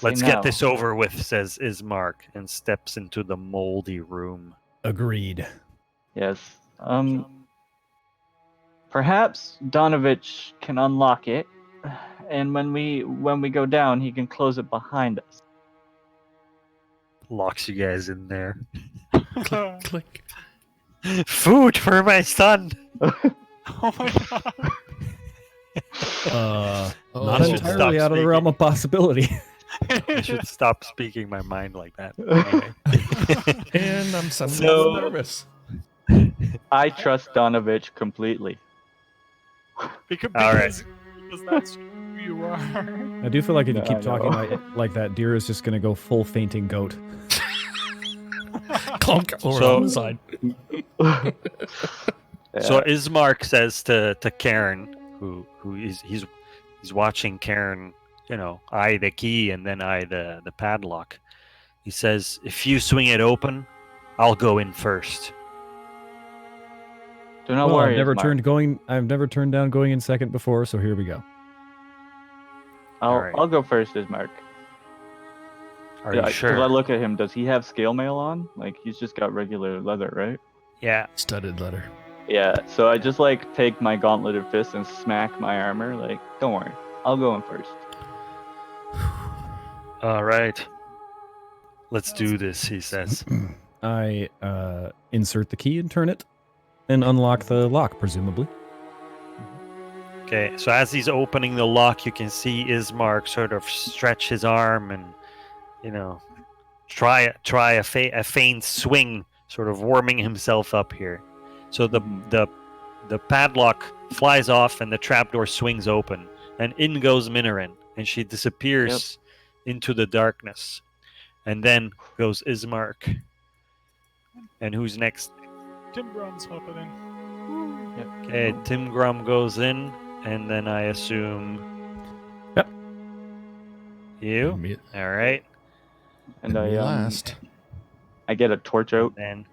Let's Say get now. this over with, says Ismark, and steps into the moldy room. Agreed. Yes. John. Perhaps Donovich can unlock it, and when we go down, he can close it behind us. Locks you guys in there. Click. Food for my son! Oh my god. Not Oh, should entirely stop out of the realm of possibility. I should stop speaking my mind like that. Anyway. And I'm suddenly So- nervous. I trust Donovich completely. Because, All right. because that's who you are. I do feel like if you No, keep I talking know. like that, Deer is just going to go full fainting goat. Clunk or So- on the side. Yeah. So Ismark says to Karen, who he's watching Karen, eye the key and then eye the padlock. He says, "If you swing it open, I'll go in first." Do not Well, worry. I've never turned down going in second before, so here we go. Alright. I'll go first, Ismark. Are Yeah, you 'cause sure? I look at him. Does he have scale mail on? Like he's just got regular leather, right? Yeah. Studded letter. Yeah. So I just like take my gauntleted fist and smack my armor. Like, don't worry, I'll go in first. All right. Let's do this, he says. I insert the key and turn it, and unlock the lock, presumably. Okay, so as he's opening the lock, you can see Ismark sort of stretch his arm and, try a faint swing, sort of warming himself up here. So the padlock flies off and the trapdoor swings open, and in goes Minorin, and she disappears into the darkness. And then goes Ismark. And who's next? Tim Brum's hopping in. Okay, Tim Grum goes in, and then I assume. Yep. You? Me- All right. And me I last. I get a torch out. Then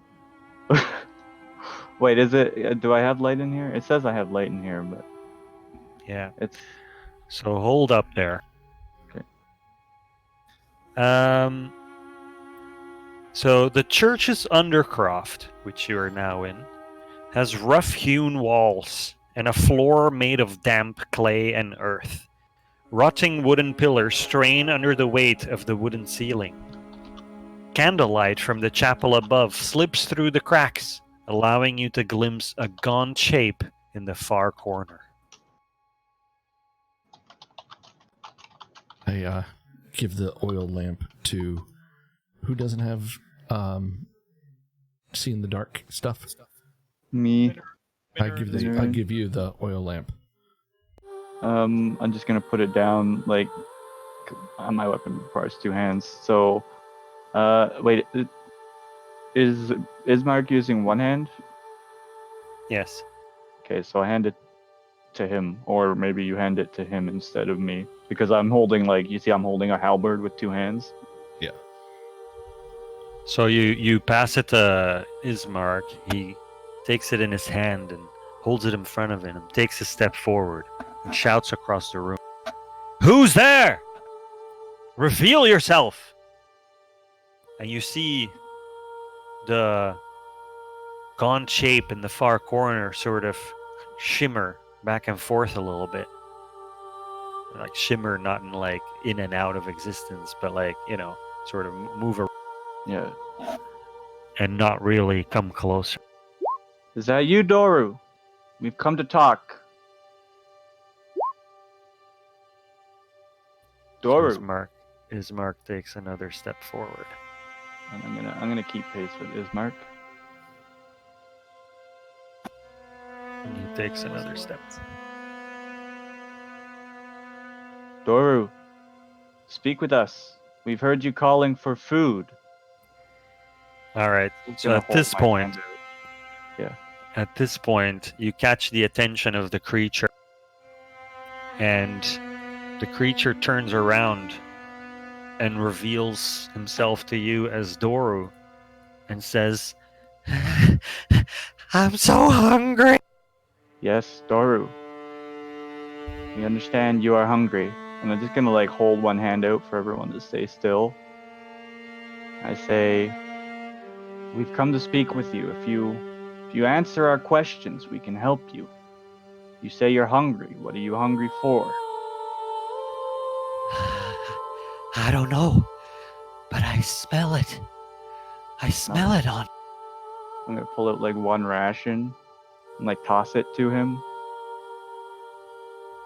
Wait, is it? Do I have light in here? It says I have light in here, but yeah. it's So hold up there. Okay. So the church's undercroft, which you are now in, has rough-hewn walls and a floor made of damp clay and earth. Rotting wooden pillars strain under the weight of the wooden ceiling. Candlelight from the chapel above slips through the cracks, allowing you to glimpse a gaunt shape in the far corner. I give the oil lamp to who doesn't have see in the dark stuff. Me. I give you the oil lamp. I'm just gonna put it down like my weapon requires 2 hands. So, wait, is Ismark using 1 hand? Yes. Okay, so I hand it to him, or maybe you hand it to him instead of me, because I'm holding I'm holding a halberd with 2 hands. Yeah. So you pass it to Ismark. He takes it in his hand and holds it in front of him, takes a step forward, and shouts across the room, "Who's there? Reveal yourself!" And you see the gaunt shape in the far corner sort of shimmer back and forth a little bit. Like shimmer, not in like in and out of existence, but like, sort of move around Yeah. and not really come closer. Is that you, Doru? We've come to talk. Doru. Ismark takes another step forward. And I'm gonna keep pace with Ismark. And he takes another step. Doru, speak with us. We've heard you calling for food. All right. Just So gonna at hold this my point, hand out. at this point, you catch the attention of the creature, and the creature turns around and reveals himself to you as Doru and says, "I'm so hungry." Yes, Doru. We understand you are hungry. And I'm just gonna hold one hand out for everyone to stay still. I say, we've come to speak with you. If you answer our questions, we can help you. You say you're hungry. What are you hungry for? I don't know, but I smell it. I smell it on. I'm gonna pull out one ration and toss it to him.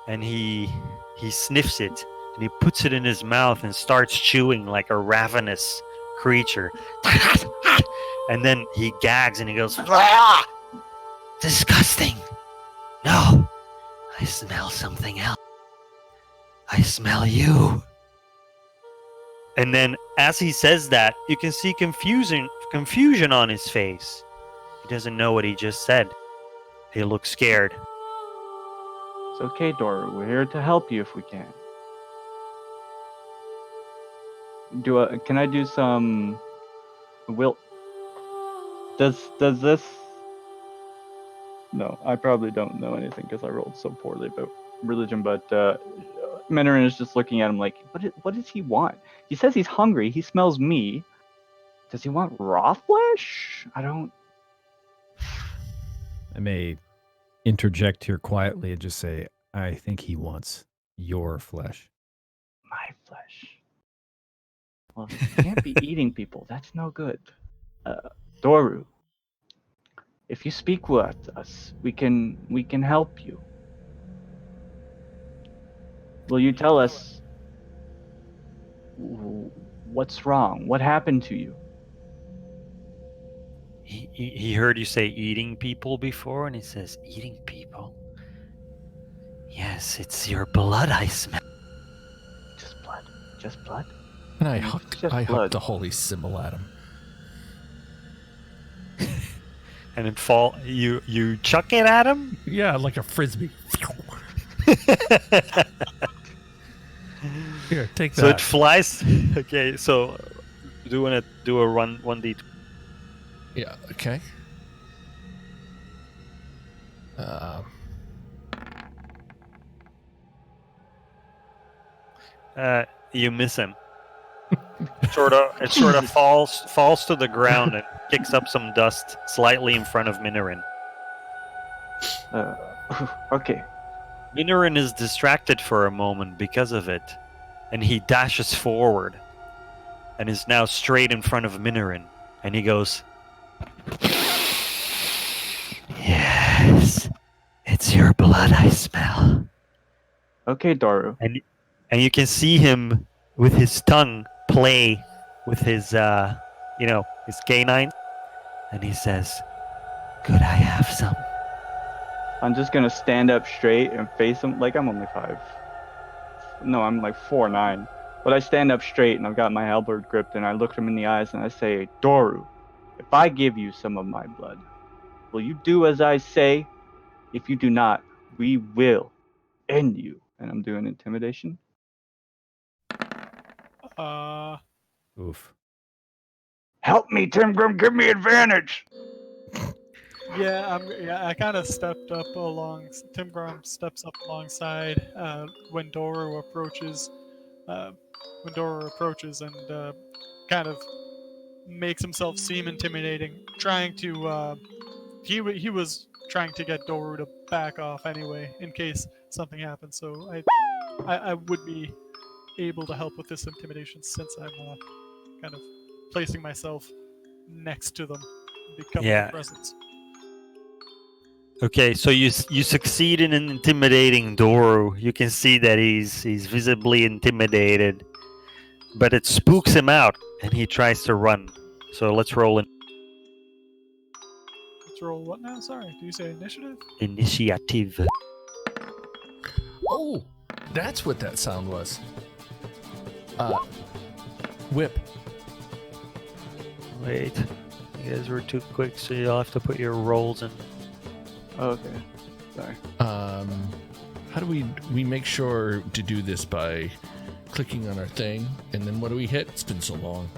And he sniffs it and he puts it in his mouth and starts chewing like a ravenous creature. And then he gags and he goes, "Ah! Disgusting. No, I smell something else. I smell you." And then as he says that, you can see confusion on his face. He doesn't know what he just said. He looks scared. It's okay, Doru. We're here to help you if we can. Can I do some will? Does this? No, I probably don't know anything because I rolled so poorly about religion. But Menarin is just looking at him like, what does he want? He says he's hungry. He smells me. Does he want raw flesh? I don't. I may interject here quietly and just say, I think he wants your flesh. My flesh. Well, he can't be eating people. That's no good. Doru, if you speak with us, we can help you. Will you tell us what's wrong? What happened to you? He heard you say eating people before, and he says, "Eating people? Yes, it's your blood I smell." Just blood. Just blood? And I Just hucked blood. the holy symbol at him. And it you chuck it at him? Yeah, like a frisbee. Here, take that. So it flies. Okay, so do you want to do a 1d? Yeah, okay. You miss him. It sort of falls to the ground and kicks up some dust slightly in front of Minorin. Okay. Minorin is distracted for a moment because of it, and he dashes forward and is now straight in front of Minorin, and he goes, "Yes, it's your blood I smell." Okay, Doru. And you can see him with his tongue play with his his canine, and he says, Could I have some? I'm just gonna stand up straight and face him. Like, I'm only 5. No, I'm like 4'9". But I stand up straight and I've got my halberd gripped and I look him in the eyes and I say, Doru, if I give you some of my blood, will you do as I say? If you do not, we will end you. And I'm doing intimidation. Oof. Help me, Tim Grim, give me advantage. Yeah, I kind of stepped up along. Tim Grom steps up alongside when Doru approaches. When Doru approaches and kind of makes himself seem intimidating, trying to. He was trying to get Doru to back off anyway, in case something happens. So I would be able to help with this intimidation since I'm kind of placing myself next to them, becoming Yeah. a presence. Okay, so you succeed in intimidating Doru. You can see that he's visibly intimidated, but it spooks him out, and he tries to run. So let's roll an Let's roll what now? Sorry, do you say initiative? initiative. Oh, that's what that sound was. Whip. Wait, you guys were too quick, so you'll have to put your rolls in. Okay, sorry. How do we make sure to do this by clicking on our thing, and then what do we hit? It's been so long.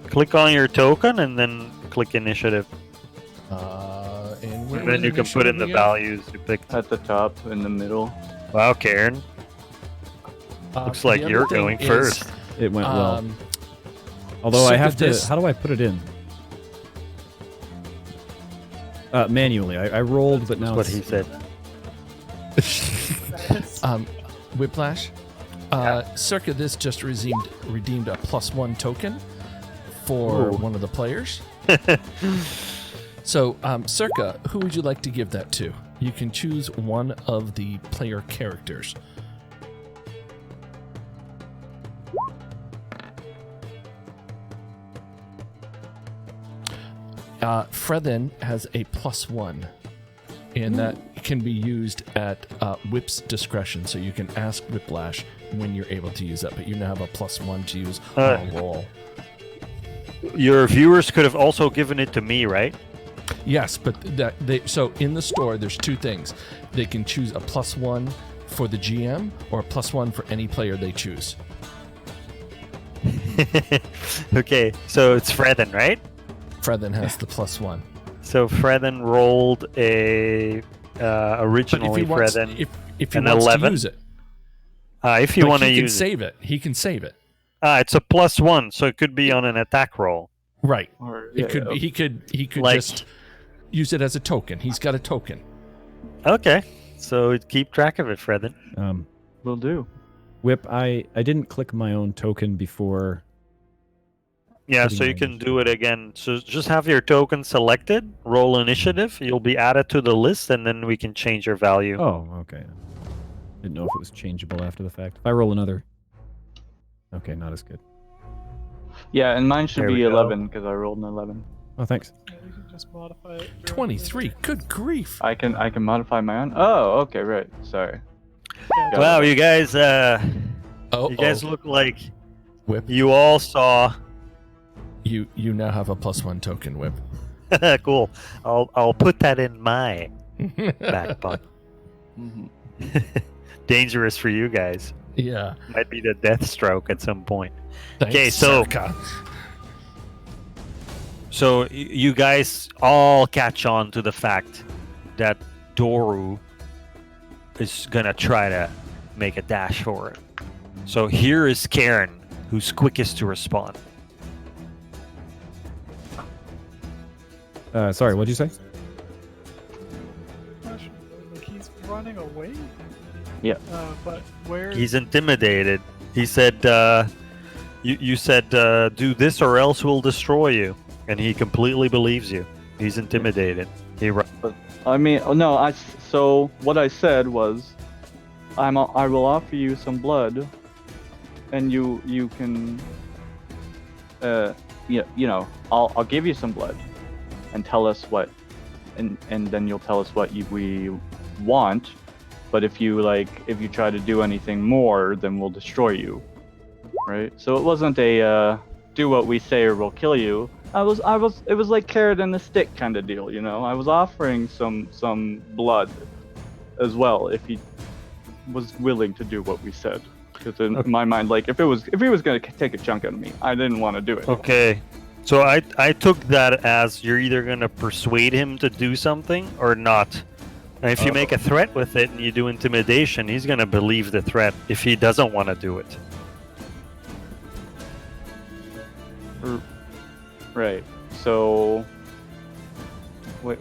Click on your token and then click initiative. And And then you can put in the values you picked. At the top, in the middle. Wow, Karen. Looks like you're going first. It went well. Although I sick have of to. this- How do I put it in? Manually. I rolled, but now That's what it's, he said. Whiplash. Circa this just redeemed a +1 token for Ooh. one of the players. So, Circa, who would you like to give that to? You can choose one of the player characters. Frethen has a +1, and that can be used at Whip's discretion. So you can ask Whiplash when you're able to use that, but you now have a +1 to use on a roll. Your viewers could have also given it to me, right? Yes, but so in the store, there's two things. They can choose a +1 for the GM or a +1 for any player they choose. Okay, so it's Fredden, right? Frethen has the +1. So Fredden rolled a But originally if he wants, Fredden. if he an wants 11? to use it, If you like, want to he can use it. save it. He can save it. It's a +1, so it could be on an attack roll. Right. Or, It could be. He could Like- just use it as a token. He's got a token. Okay, so keep track of it, Fredden. Will do. Whip. I didn't click my own token before. Yeah, Putting so you my can initiative. do it again. So just have your token selected, roll initiative, you'll be added to the list, and then we can change your value. Oh, okay. Didn't know if it was changeable after the fact. If I roll another. Okay, not as good. Yeah, and mine should There be we go. 11 because I rolled an 11. Oh, thanks. Yeah, you can just modify it. 23. Good grief. I can modify my own. Oh, okay, right. Sorry. Yeah, Wow, you guys, Oh, you guys look like Whip. you all saw. You now have a +1 token, Whip. Cool. I'll put that in my back pocket. Mhm. Dangerous for you guys. Yeah. Might be the death stroke at some point. Thanks, Okay, so- Circa. So you guys all catch on to the fact that Doru is gonna try to make a dash for it. So here is Karen, who's quickest to respond. Sorry, what'd you say? question. Like he's running away. Yeah. But where? He's intimidated. He said, "You said do this or else we'll destroy you," and he completely believes you. He's intimidated. He I mean, no. So what I said was, I will offer you some blood, and you can, you know, I'll give you some blood, and tell us what and then you'll tell us what we want. But if you try to do anything more, then we'll destroy you, right? So it wasn't a do what we say or we'll kill you. It was like carrot and a stick kind of deal, you know. I was offering some blood as well if he was willing to do what we said. Because in my mind, like if he was gonna take a chunk out of me, I didn't want to do it. Okay. So I took that as you're either gonna persuade him to do something or not. And if you make a threat with it and you do intimidation, he's gonna believe the threat if he doesn't want to do it. Right. So, wait.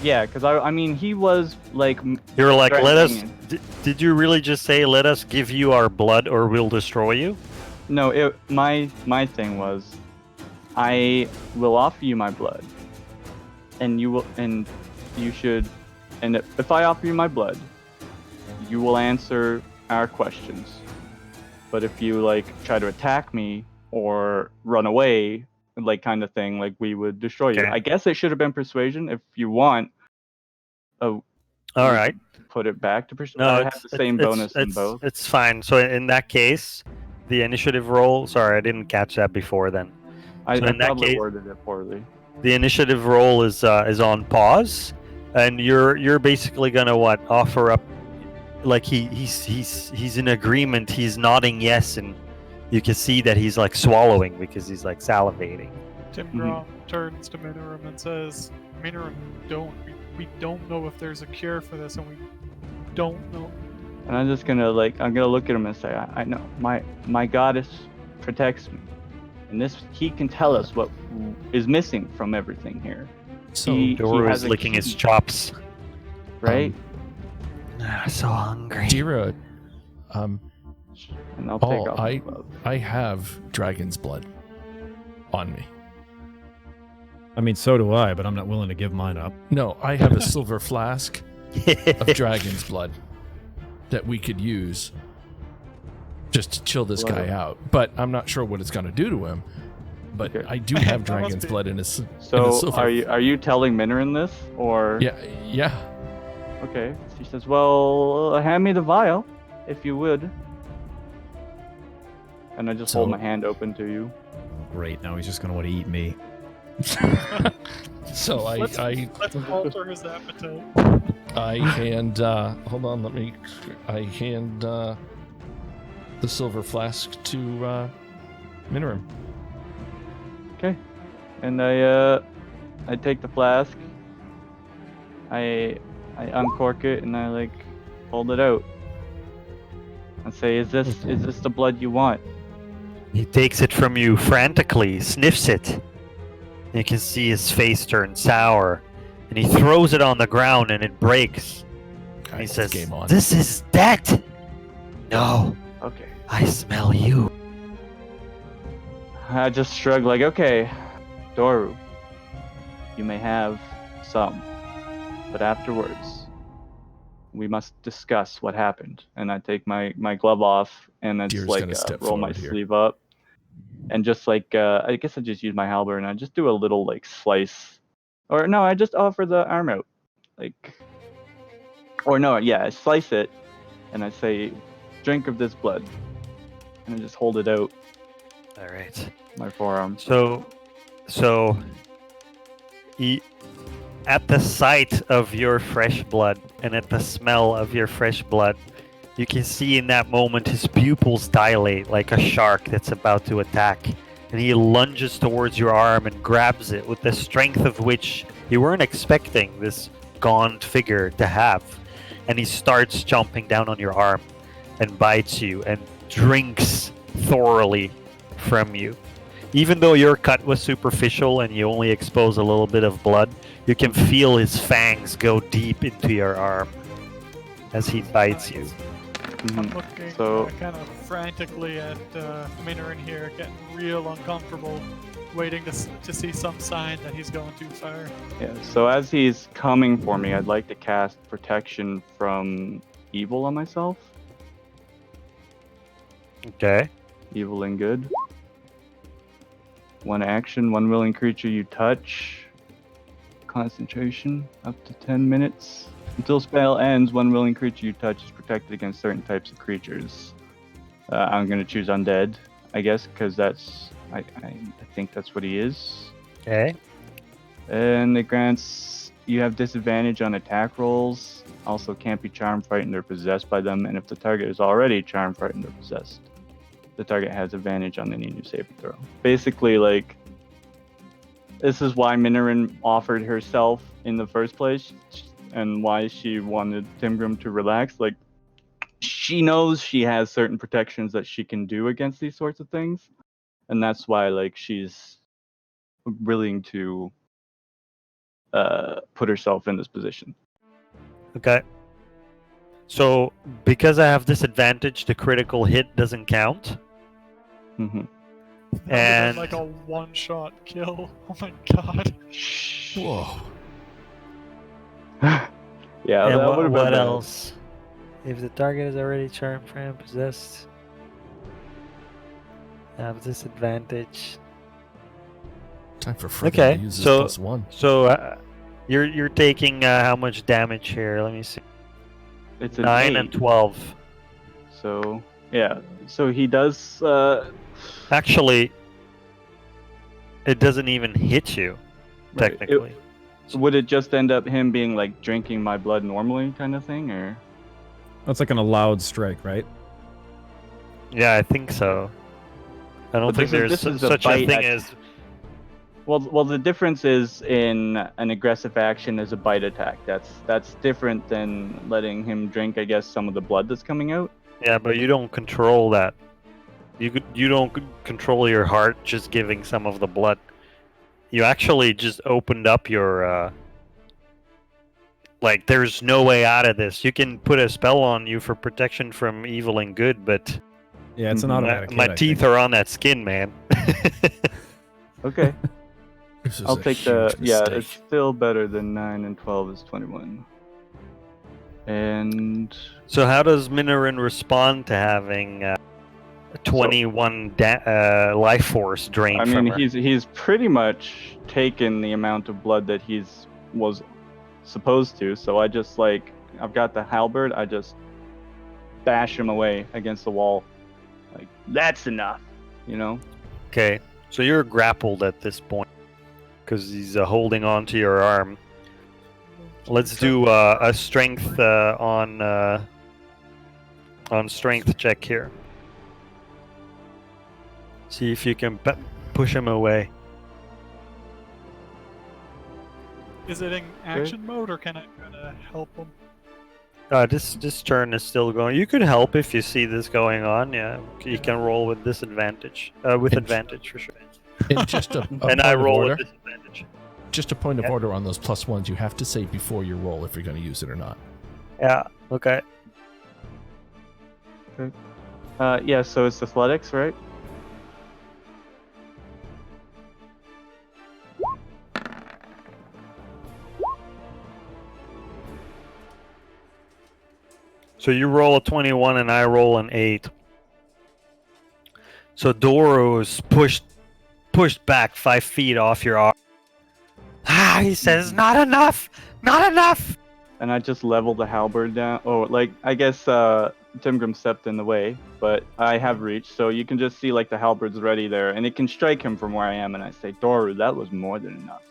Yeah, because I mean, he was like. You're like, let us. threatening Did you really just say, let us give you our blood or we'll destroy you? No, my thing was, I will offer you my blood, and you should, and if I offer you my blood, you will answer our questions. But if you like try to attack me or run away, like kind of thing, like we would destroy you. Okay. I guess it should have been persuasion. If you want, All right. put it back to persuasion. No, I have the same bonus in it's, both. It's fine. So in that case, the initiative roll. Sorry, I didn't catch that before. Then I in that probably case- worded it poorly. the initiative roll is on pause, and you're basically gonna offer up, like he's in agreement. He's nodding yes, and you can see that he's like swallowing because he's like salivating. Tim Grom turns to Minorum and says, Minorum, we don't know if there's a cure for this, and we don't know. And I'm just gonna look at him and say, I know my goddess protects me, and he can tell us what is missing from everything here, So Doru has is a licking his key. chops. right? So hungry. Dira, And I'll take off my I glove. I have dragon's blood on me. I mean, so do I, but I'm not willing to give mine up. No, I have a silver flask of dragon's blood that we could use just to chill this guy out. But I'm not sure what it's going to do to him. But Okay. I do have That must dragon's be- blood in his. So silver. are you telling Minoran this, or Yeah. Okay. She says, "Well, hand me the vial, if you would." And I just hold So- my hand open to you. Great, now he's just going to want to eat me. So Let's I alter his appetite. hand. Hold on, I hand the silver flask to Minorum. Okay. And I take the flask. I uncork it and I hold it out. I say, "Is this the blood you want?" He takes it from you frantically, sniffs it. You can see his face turn sour, and he throws it on the ground and it breaks. Okay, He says, "Game on." "This is death." No, Okay. I smell you. I just shrug okay, Doru, you may have some, but afterwards, we must discuss what happened. And I take my glove off and I Deer's just gonna step roll my forward here. sleeve up. And just I guess I just use my halberd and I just do a little slice. Or no, I just offer the arm out. I slice it and I say, "Drink of this blood." And I just hold it out, All right. my forearm. So, at the sight of your fresh blood and at the smell of your fresh blood, you can see in that moment his pupils dilate like a shark that's about to attack. And he lunges towards your arm and grabs it with the strength of which you weren't expecting this gaunt figure to have. And he starts chomping down on your arm and bites you and drinks thoroughly from you. Even though your cut was superficial and you only expose a little bit of blood, you can feel his fangs go deep into your arm as he bites you. I'm Mhm. looking So- kind of frantically at Minoran here, getting real uncomfortable, waiting to see some sign that he's going too far. Yeah, so as he's coming for me, I'd like to cast protection from evil on myself. Okay. Evil and good. One action, one willing creature you touch concentration up to 10 minutes. Until spell ends, one willing creature you touch is protected against certain types of creatures. I'm gonna choose undead, I guess, because that's I think that's what he is. Okay. And it grants you have disadvantage on attack rolls. Also can't be charmed, frightened, or possessed by them. And if the target is already charmed, frightened, or possessed, the target has advantage on any new saving throw. Basically, like, this is why Minoran offered herself in the first place, and why she wanted Timgrim to relax. Like, she knows she has certain protections that she can do against these sorts of things, and that's why, like, she's willing to put herself in this position. Okay. So because I have disadvantage, the critical hit doesn't count. Mm-hmm. That would've And- been like a one-shot kill. Oh my god. Whoa. Yeah, And that would have been what bad. else? If the target is already charmed, frightened, possessed, I have disadvantage. Time for Freddy Okay, to use his so- +1. So you're taking how much damage here? Let me see. It's an 9 8, and 12. so yeah. So he does. Actually, it doesn't even hit you, Right, technically. would it just end up him being like drinking my blood normally, kind of thing, or? That's like an allowed strike, right? Yeah, I think so. I don't But think this is- there's this is a such a bite thing at- as. Well, the difference is in an aggressive action is a bite attack. That's different than letting him drink, I guess, some of the blood that's coming out. Yeah, but you don't control that. You don't control your heart just giving some of the blood. You actually just opened up your. Like, there's no way out of this. You can put a spell on you for protection from evil and good, but Yeah, it's an Mhm. automatic. my hit, I teeth think. are on that skin, man. Okay, This is I'll a take the. huge Yeah, mistake. it's still better than 9 and 12 is 21. And So how does Minoran respond to having 21 life force drained I mean, from her? he's pretty much taken the amount of blood that was supposed to. So I just, like, I've got the halberd. I just bash him away against the wall. Like, that's enough, you know. Okay, so you're grappled at this point because he's holding on to your arm. Let's do a strength on strength check here. See if you can push him away. Is it in action mode, or can I try to help him? This turn is still going. You could help if you see this going on. Yeah, you can roll with disadvantage. With advantage for sure. And just a And point I of roll order. with disadvantage. Just a point of Yeah. order on those +1s. You have to say before you roll if you're going to use it or not. Yeah. Okay. Yeah. So it's athletics, right? So you roll a 21 and I roll an 8. So Doro's pushed back 5 feet off your arm. He says, "Not enough, not enough." And I just level the halberd down. Oh, like, I guess Timgrim stepped in the way, but I have reached, so you can just see, like, the halberd's ready there, and it can strike him from where I am. And I say, Doru, that was more than enough.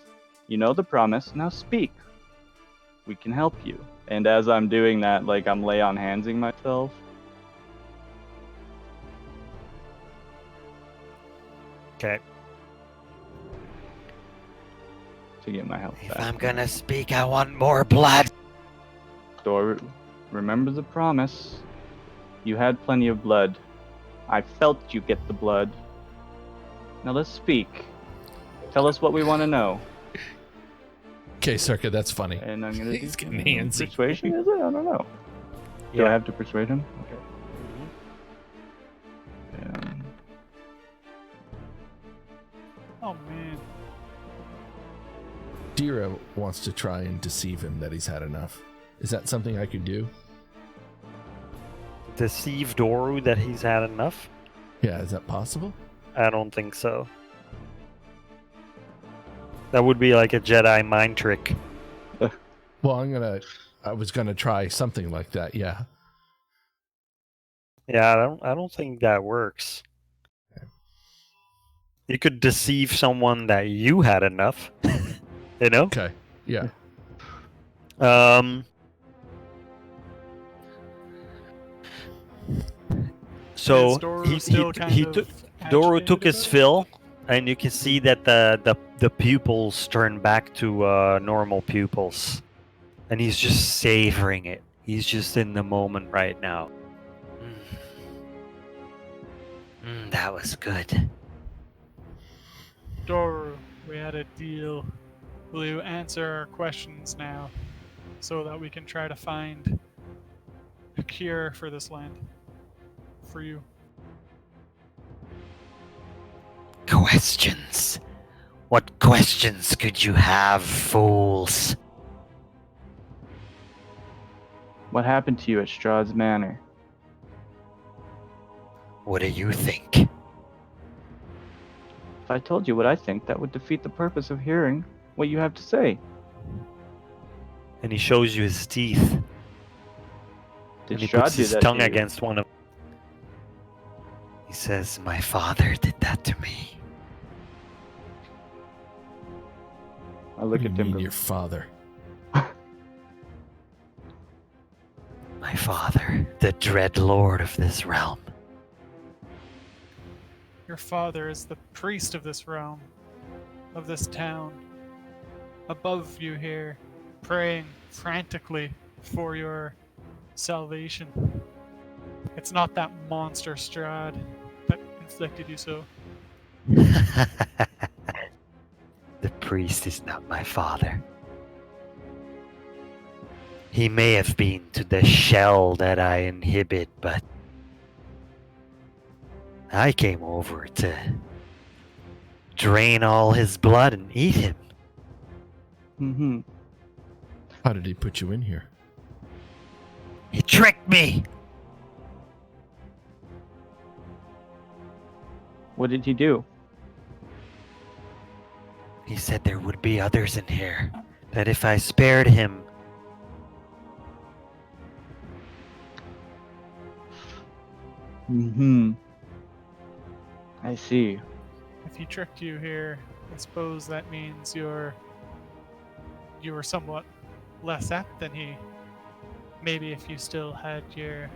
You know the promise. Now speak. We can help you. And as I'm doing that, like, I'm lay on handsing myself. Okay. To get my health If back. I'm gonna speak, I want more blood. Doru, remember the promise. You had plenty of blood. I felt you get the blood. Now let's speak. Tell us what we want to know. Okay, Circa, that's funny. And I'm gonna He's do getting handsy. persuasion. Is it? I don't know. Do I have to persuade him? Okay. Oh man. Dira wants to try and deceive him that he's had enough. Is that something I could do? Deceive Doru that he's had enough? Yeah, is that possible? I don't think so. That would be like a Jedi mind trick. Well, I was gonna try something like that. Yeah. Yeah, I don't think that works. You could deceive someone that you had enough. You know? Okay. Yeah. So Is Doru still kind of Doru agitated took his about it? fill, and you can see that the pupils turn back to normal pupils, and he's just savoring it. He's just in the moment right now. That was good. Doru, we had a deal. Will you answer our questions now so that we can try to find a cure for this land? For you. Questions? What questions could you have, fools? What happened to you at Strahd's Manor? What do you think? If I told you what I think, that would defeat the purpose of hearing what you have to say. And he shows you his teeth. Did And he Strahd puts do his that tongue to you? against one of. He says, "My father did that to me." I look What at do you him. mean, your father? My father, the dread lord of this realm. Your father is the priest of this realm, of this town. Above you here, praying frantically for your salvation. It's not that monster Strahd that inflicted you so. The priest is not my father. He may have been to the shell that I inhibit, but I came over to drain all his blood and eat him. Mm-hmm. How did he put you in here? He tricked me! What did he do? He said there would be others in here, that if I spared him, Mm-hmm. I see. If he tricked you here, I suppose that means you were somewhat less apt than he. Maybe if you still had your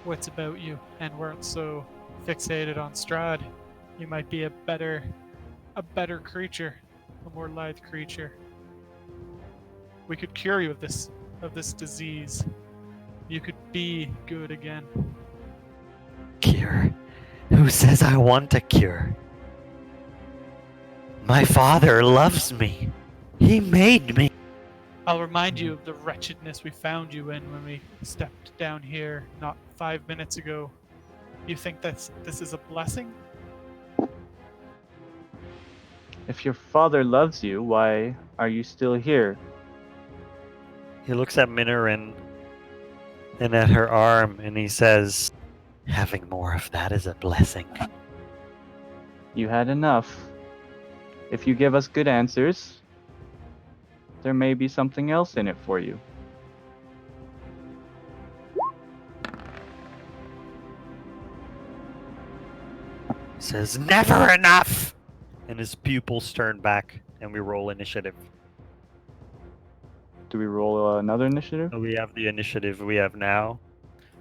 wits about you and weren't so fixated on Strahd, you might be a better creature, a more lithe creature. We could cure you of this disease. You could be good again. cure. Who says I want a cure? My father loves me. He made me. I'll remind you of the wretchedness we found you in when we stepped down here not 5 minutes ago. You think this is a blessing? If your father loves you, why are you still here? He looks at Minorin and at her arm and he says, having more of that is a blessing. You had enough. If you give us good answers, there may be something else in it for you. He says, never enough! And his pupils turn back and we roll initiative. Do we roll another initiative? So we have the initiative we have now.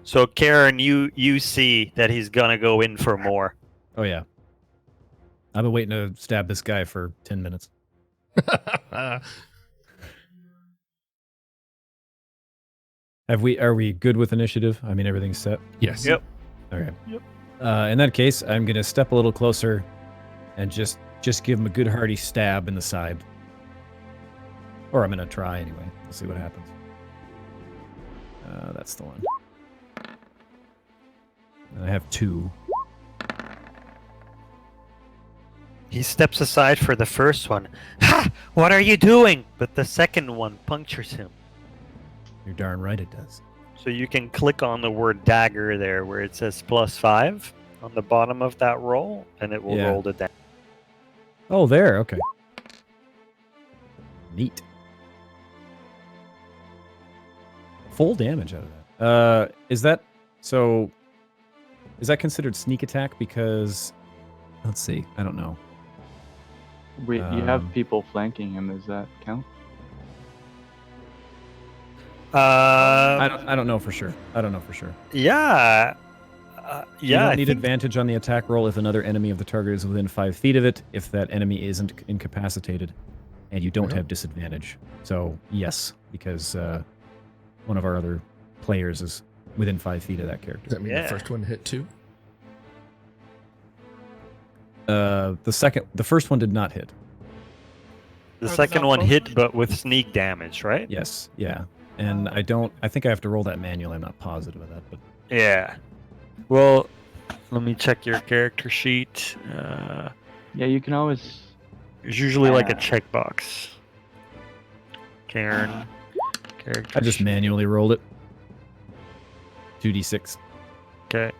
So Karen, you see that he's gonna go in for more. Oh yeah. I've been waiting to stab this guy for 10 minutes. Are we good with initiative? I mean, everything's set. Yes. Yep. Okay. Yep. In that case, I'm gonna step a little closer and just give him a good hearty stab in the side. Or I'm gonna try anyway. We'll see what happens. That's the one. And I have 2. He steps aside for the first one. Ha! What are you doing? But the second one punctures him. You're darn right it does. So you can click on the word dagger there where it says +5 on the bottom of that roll, and it will Yeah. roll the damage. Oh, there. Okay. Neat. Full damage out of that. Is that considered sneak attack? Because let's see, I don't know. You have people flanking him. Does that count? I don't know for sure. Yeah. You don't need advantage on the attack roll if another enemy of the target is within 5 feet of it, if that enemy isn't incapacitated, and you don't have disadvantage. So, yes, because one of our other players is within 5 feet of that character. Does that mean the first one hit too? The first one did not hit. The second one hit, but with sneak damage, right? Yes, yeah. And I think I have to roll that manually. I'm not positive of that, but Yeah. Well, let me check your character sheet. Yeah, you can always. There's usually like a checkbox. Karen. Character I just sheet. manually rolled it. 2d6. Okay.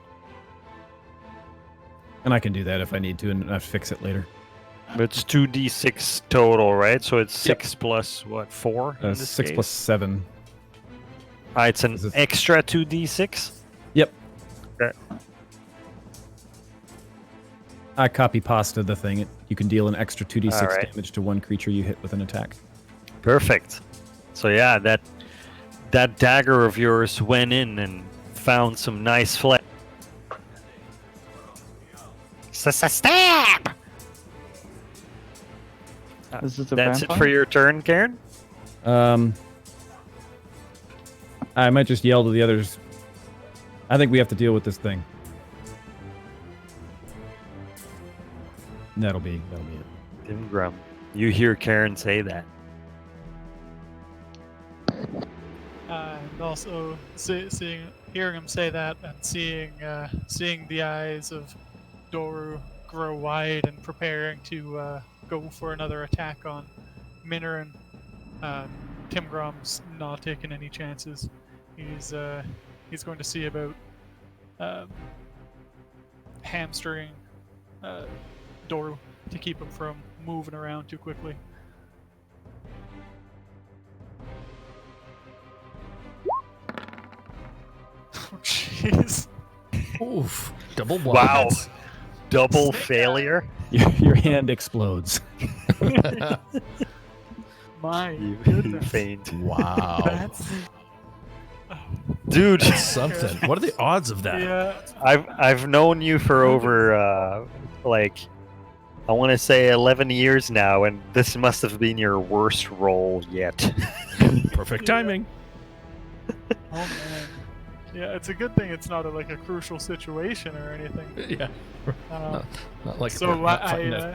And I can do that if I need to, and I fix it later. It's 2d6 total, right? So it's 6 plus what? 4? In this 6 case? plus 7. It's an Is it- extra 2d6. Yep. Okay. I copy pasta the thing. You can deal an extra 2d6 All right. damage to one creature you hit with an attack. Perfect. So yeah, that dagger of yours went in and found some nice flesh. Stab! This is a That's vampire? it for your turn, Karen? I might just yell to the others. I think we have to deal with this thing. That'll be it. Ingram, you hear Karen say that. And also hearing him say that, and seeing the eyes of Doru grow wide and preparing to go for another attack on Minoran, Timgrom's not taking any chances. He's going to see about hamstringing Doru to keep him from moving around too quickly. Oh, jeez. Oof. Double Wow. blinds. Double failure? Your hand explodes. My You goodness. faint. Wow. That's Dude, That's something. What are the odds of that? yeah. I've known you for over like I want to say 11 years now, and this must have been your worst roll yet. Perfect timing. Oh man. Yeah, it's a good thing it's not like a crucial situation or anything. Yeah. Not like So we're not fighting I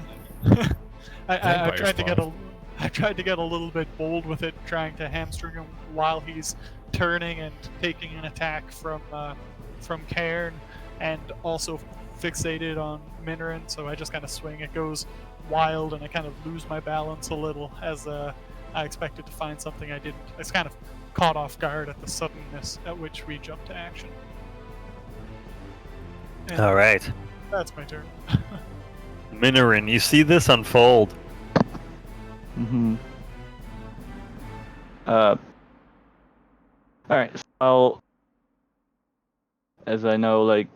vampire tried to spawn. I tried to get a little bit bold with it, trying to hamstring him while he's turning and taking an attack from Cairn, and also fixated on Minoran. So I just kind of swing. It goes wild, and I kind of lose my balance a little as I expected to find something I didn't. I was kind of caught off guard at the suddenness at which we jumped to action. And All right. that's my turn. Minoran, you see this unfold. Mm-hmm. Alright, so as I know, like,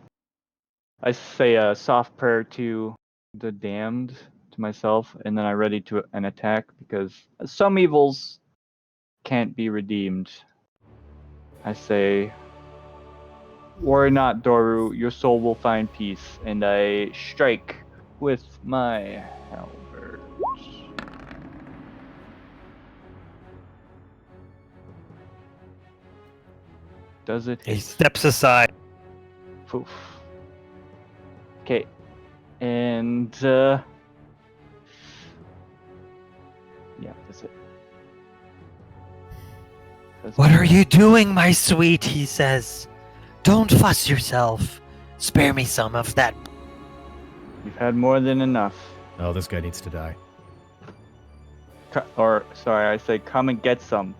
I say a soft prayer to the damned to myself, and then I ready to an attack because some evils can't be redeemed. I say, worry not, Doru, your soul will find peace, and I strike with my halberd. Does it He hit? steps aside. Poof. Okay. And yeah, that's it. What are you doing, my sweet? He says. Don't fuss yourself. Spare me some of that. You've had more than enough. Oh, this guy needs to die. Sorry, I say come and get some.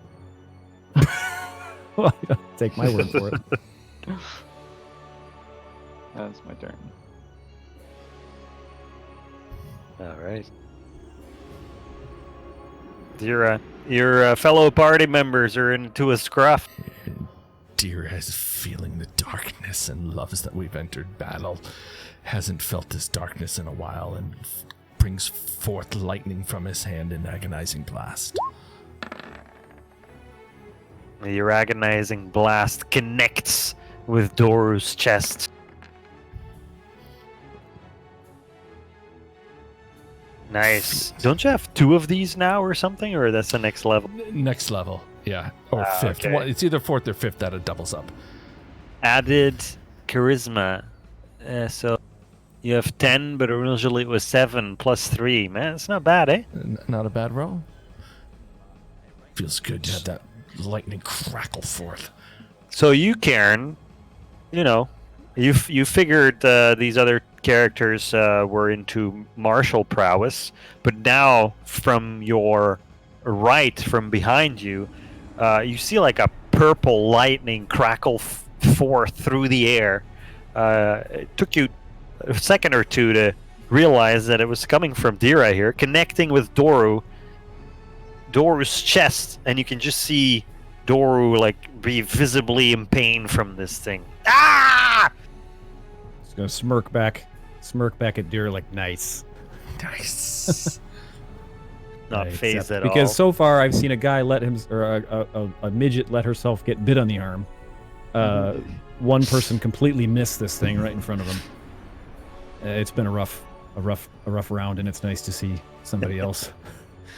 Take my word for it. That's my turn. All right. Your fellow party members are into a scruff. Dira is feeling the darkness and loves that we've entered battle. Hasn't felt this darkness in a while and brings forth lightning from his hand in agonizing blast. Your agonizing blast connects with Doru's chest. Nice. Don't you have 2 of these now or something? Or that's the next level? Next level, yeah. Or fifth. okay. Well, it's either fourth or fifth that it doubles up. Added charisma. So you have 10, but originally it was 7 plus 3. Man, it's not bad, eh? Not a bad roll. Feels good to have that lightning crackle forth. So you, Karen, you figured these other characters were into martial prowess, but now from your right, from behind you, you see like a purple lightning crackle forth through the air. It took you a second or two to realize that it was coming from Dira here, connecting with Doru's chest, and you can just see Doru like be visibly in pain from this thing. Ah! He's gonna smirk back at Deer like nice. Nice. Not phased at because all. so far I've seen a guy a midget let herself get bit on the arm. One person completely missed this thing right in front of him. It's been a rough round, and it's nice to see somebody else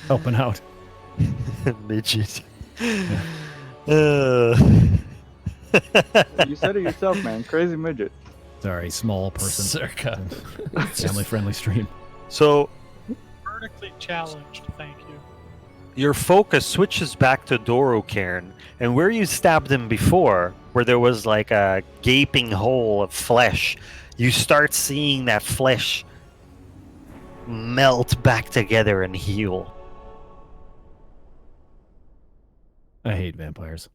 helping out. Midget. You said it yourself, man. Crazy midget. Sorry, small person. Circa. Family-friendly stream. So Vertically challenged, thank you. your focus switches back to Doru, Karen, and where you stabbed him before, where there was like a gaping hole of flesh, you start seeing that flesh melt back together and heal. I hate vampires.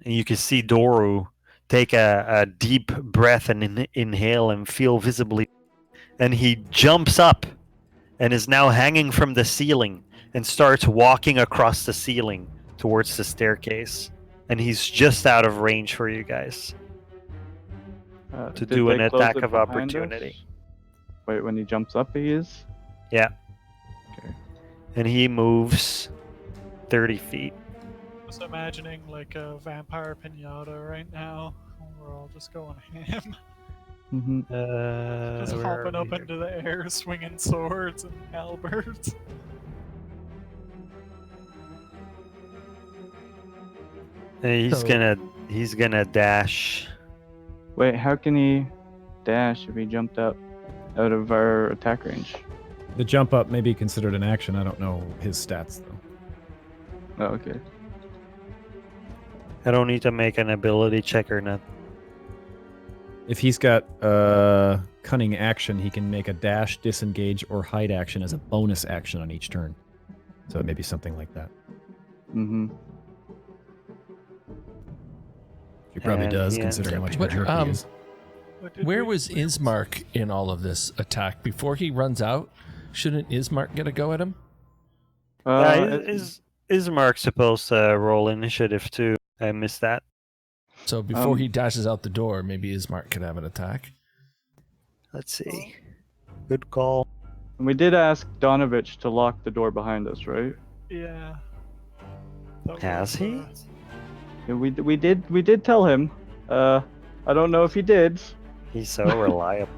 And you can see Doru take a deep breath and inhale and feel visibly. And he jumps up and is now hanging from the ceiling and starts walking across the ceiling towards the staircase. And he's just out of range for you guys to Did do an they close attack it of behind us? opportunity. Wait, when he jumps up, he is? Yeah. Okay. And he moves 30 feet. Just imagining like a vampire pinata right now. We're all just going ham. Mm-hmm. Just Where hopping are up we into the air, swinging swords and halberds. here? He's gonna dash. Wait, how can he dash if he jumped up out of our attack range? The jump up may be considered an action. I don't know his stats though. Oh, okay. I don't need to make an ability check or not. If he's got cunning action, he can make a dash, disengage, or hide action as a bonus action on each turn. So it may be something like that. Mm-hmm. He probably And does, he considering how ends much of a up- jerk he is. Where was Ismark in all of this attack? Before he runs out, shouldn't Ismark get a go at him? Is Mark supposed to roll initiative too? I missed that. So before he dashes out the door, maybe Ismark could have an attack. Let's see. Good call. And we did ask Donovich to lock the door behind us, right? Yeah. That Has was, he? Yeah, we did tell him. I don't know if he did. He's so reliable.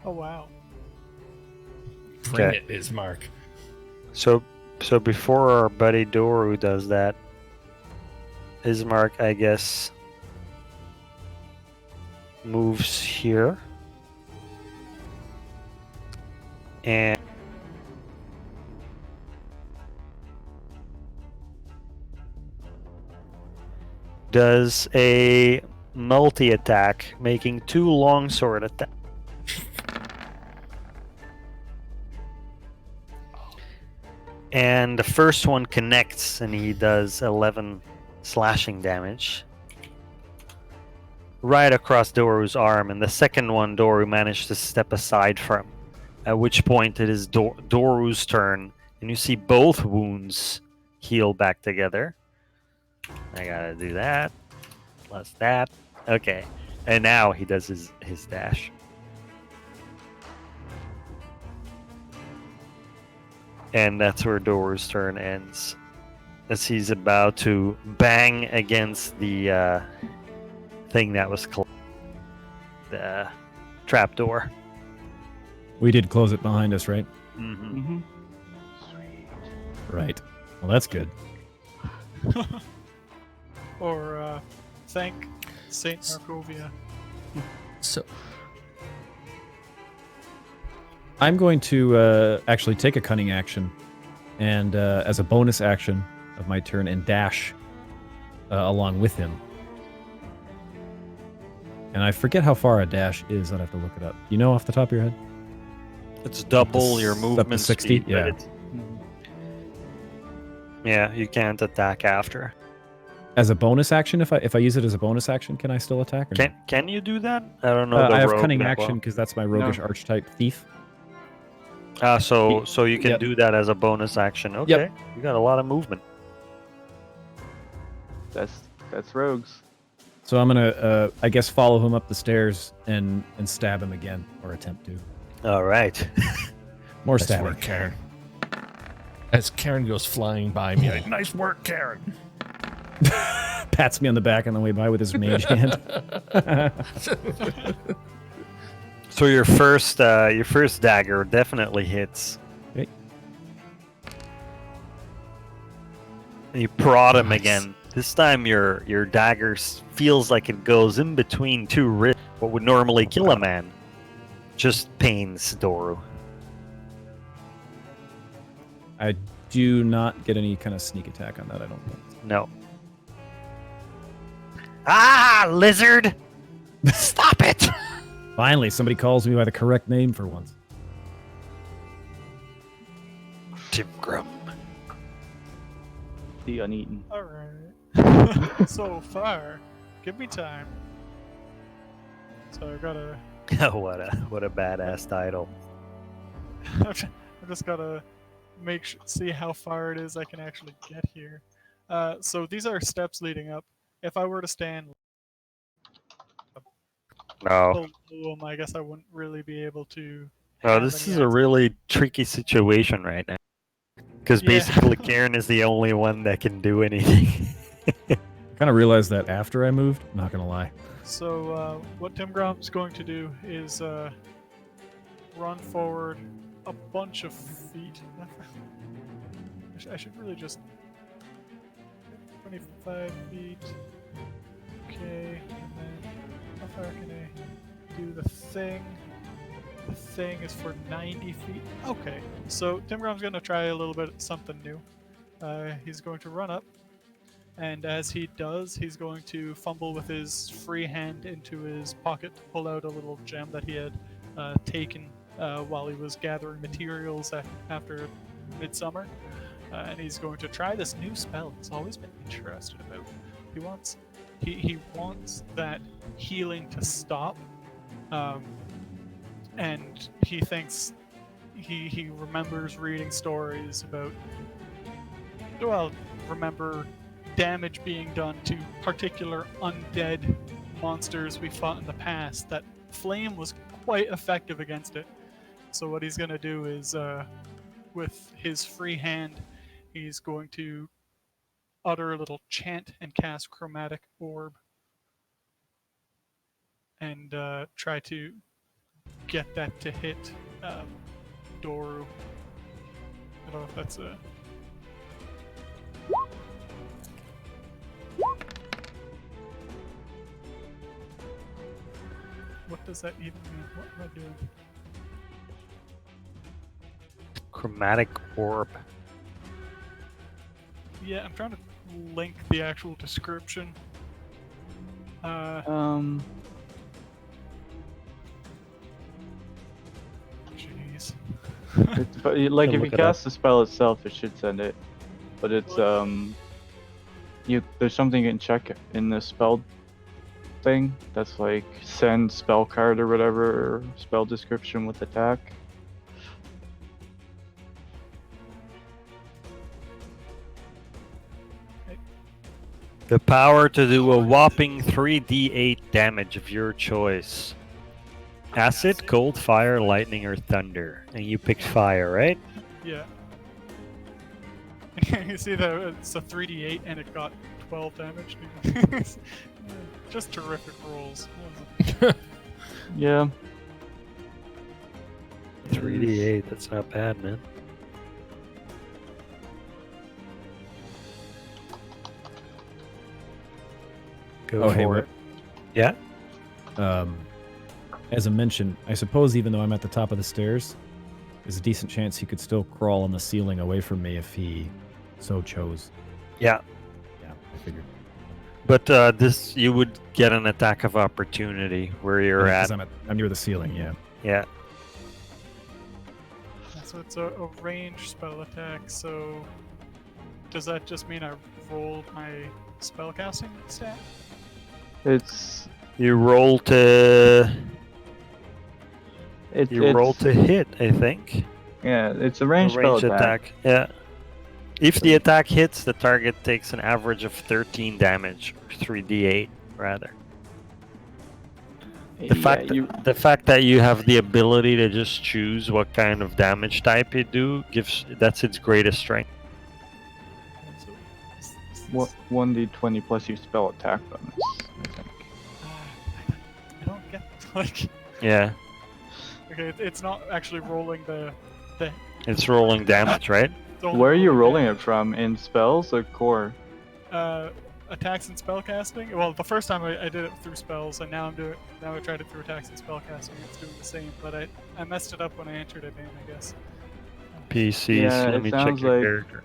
Oh wow. Bring Okay. it, Ismark. So before our buddy Doru does that, Ismark, I guess, moves here. And does a multi-attack, making 2 longsword attacks. And the first one connects, and he does 11 slashing damage right across Doru's arm. And the second one, Doru managed to step aside from. At which point, it is Doru's turn, and you see both wounds heal back together. I gotta do that. Plus that. Okay. And now he does his dash. And that's where Doru's turn ends. As he's about to bang against the thing that was the trapdoor. We did close it behind us, right? Mm-hmm. Mm-hmm. Right. Well, that's good. Or thank Saint Markovia. So I'm going to actually take a cunning action, and as a bonus action of my turn, and dash along with him. And I forget how far a dash is. I'd have to look it up. You know off the top of your head? It's double your Up to movement 60? speed. Yeah. But yeah, you can't attack after. As a bonus action, if I use it as a bonus action, can I still attack? Or Can you do that? I don't know. no? The I have rogue cunning that action well. because that's my roguish No. archetype thief. So you can Yep. do that as a bonus action. Okay, you got a lot of movement. That's rogues. So I'm gonna, I guess, follow him up the stairs and stab him again, or attempt to. All right. More nice stabbing. work, Karen. As Karen goes flying by me, like, nice work, Karen. Pats me on the back on the way by with his mage hand. So your first dagger definitely hits. Okay. And you prod him Nice. again. This time your dagger feels like it goes in between two wrists. What would normally kill a man just pains Doru. I do not get any kind of sneak attack on that, I don't think. No. Ah, lizard! Stop it! Finally, somebody calls me by the correct name for once. Tim Grum. The uneaten. All right. So far, give me time. So I gotta. what a badass title. I just gotta see how far it is I can actually get here. So these are steps leading up. If I were to stand No. below them, I guess I wouldn't really be able to. No, have this any is a really tricky situation right now. Because Yeah. basically Karen is the only one that can do anything. Kind of realized that after I moved, not gonna lie. So what Tim Grom's going to do is run forward a bunch of feet. I should really just 25 feet. Okay, and then how far can I do the thing? The thing is for 90 feet. Okay, so Tim Grom's going to try a little bit something new. He's going to run up, and as he does, he's going to fumble with his free hand into his pocket to pull out a little gem that he had taken while he was gathering materials after Midsummer. And he's going to try this new spell he's always been interested about. He wants that healing to stop, and he thinks he remembers reading stories about. Well, remember damage being done to particular undead monsters we fought in the past. That flame was quite effective against it. So what he's gonna do is, with his free hand, he's going to utter a little chant and cast Chromatic Orb, and try to get that to hit Doru. I don't know if that's a. What does that even mean? What am I doing? Chromatic orb. Yeah, I'm trying to link the actual description. Jeez. But like Can if you look it up. cast the spell itself, it should send it. But it's there's something you can check in the spell thing that's like send spell card or whatever, or spell description with attack. The power to do a whopping 3d8 damage of your choice. Acid, cold, fire, lightning, or thunder. And you picked fire, right? Yeah. You see that it's a 3d8 and it got 12 damage. Just terrific rolls. Yeah. 3d8, that's not bad, man. Go hey, for Rick. it. Yeah? As I mentioned, I suppose even though I'm at the top of the stairs, there's a decent chance he could still crawl on the ceiling away from me if he so chose. Yeah. Yeah, I figured. But this, you would get an attack of opportunity where you're Yeah, 'cause at. I'm near the ceiling, yeah. Yeah. So it's a range spell attack, so does that just mean I rolled my spellcasting stat? It's You roll to it's roll to hit, I think. yeah, it's a A ranged spell range attack. Yeah. If the attack hits, the target takes an average of 13 damage, or 3d8 rather. The fact that you have the ability to just choose what kind of damage type you do that's its greatest strength. So, What 1d20 plus your spell attack bonus, I think. I don't get like. Yeah, Okay, it's not actually rolling the. it's rolling damage, right? it's only Where are you rolling damage. it from? In spells or core? Attacks and spellcasting. Well, the first time I did it through spells, and now I tried it through attacks and spellcasting. It's doing the same, but I messed it up when I entered it in, I guess. PCs. Yeah, Let it me check sounds your like- character.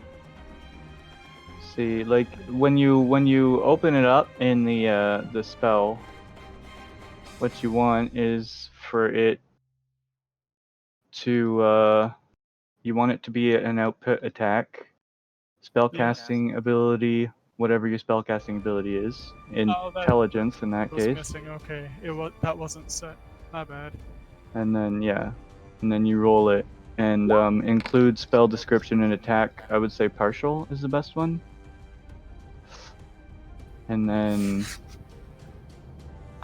See, like when you open it up in the spell, what you want is for it to you want it to be an output attack, spellcasting ability, whatever your spellcasting ability is, Oh, that intelligence in that was case, missing. Okay, that wasn't set. My bad. and then you roll it and include spell description and attack. I would say partial is the best one. And then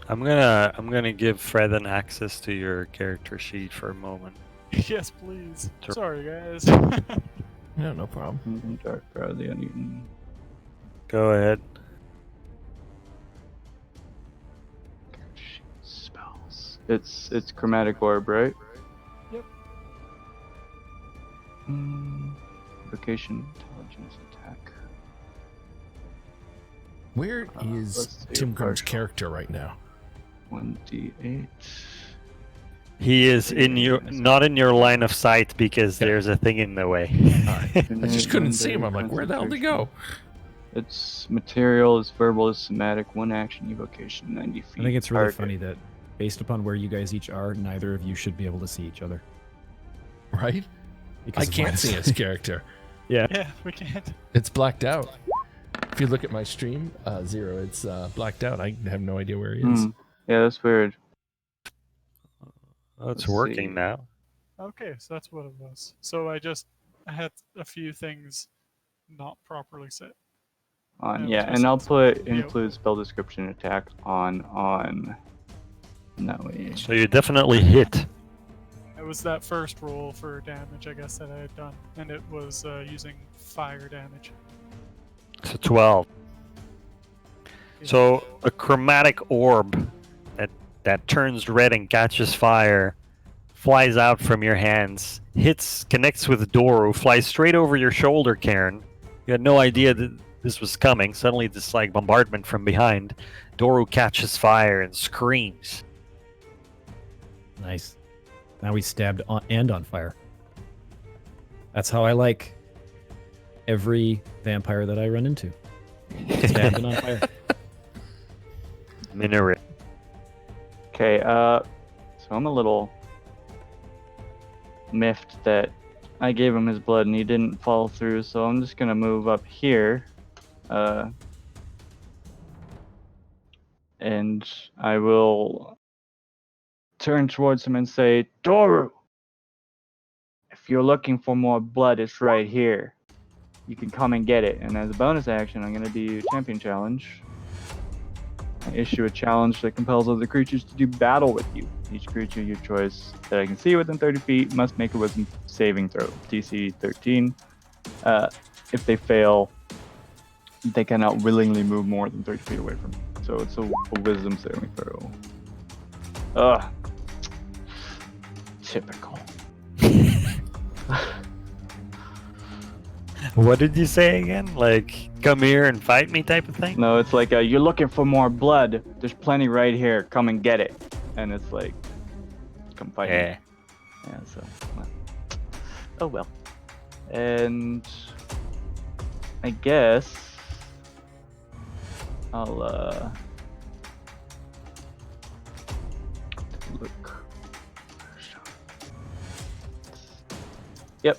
I'm gonna give Fred an access to your character sheet for a moment. Yes, please. Sure. Sorry, guys. Yeah, no problem. Dark Brow the Uneaten. Go ahead. Spells. It's chromatic orb, right? Yep. Vocation, intelligence, attack. Where is let's see, Tim Grunt's partial. character right now? 1d8. He is not in your line of sight because Yeah. there's a thing in the way. I just couldn't see him. I'm like, where the hell did he go? It's material, it's verbal, it's somatic, one action, evocation, 90 feet. I think it's really target. funny that based upon where you guys each are, neither of you should be able to see each other. Right? Because I of can't my- see his character. Yeah. Yeah, we can't. It's blacked out. If you look at my stream, Zero, it's blacked out. I have no idea where he is. Hmm. Yeah, that's weird. Oh, it's Let's working see. now. Okay, so that's what it was. So I had a few things not properly set. On Yeah, yeah, just- and I'll put yeah. include spell description attack on. That way. So you definitely hit. It was that first roll for damage, I guess, that I had done, and it was using fire damage. So 12. So a chromatic orb that turns red and catches fire flies out from your hands, connects with Doru, flies straight over your shoulder, Karen. You had no idea that this was coming. Suddenly this like bombardment from behind. Doru catches fire and screams. Nice. Now he's stabbed on fire. That's how I like every vampire that I run into. Stabbed and on fire. miffed that I gave him his blood and he didn't follow through, so I'm just gonna move up here. And I will turn towards him and say, Doru, if you're looking for more blood, it's right here. You can come and get it. And as a bonus action, I'm going to do Champion Challenge. I issue a challenge that compels other creatures to do battle with you. Each creature of your choice that I can see within 30 feet must make a wisdom saving throw, DC 13. If they fail, they cannot willingly move more than 30 feet away from me. So it's a wisdom saving throw. Ugh. Typical. What did you say again? Like, come here and fight me type of thing? No, it's like, you're looking for more blood. There's plenty right here. Come and get it. And it's like, come fight me. Yeah. Yeah, so, well. Oh well. And I guess I'll look. Yep.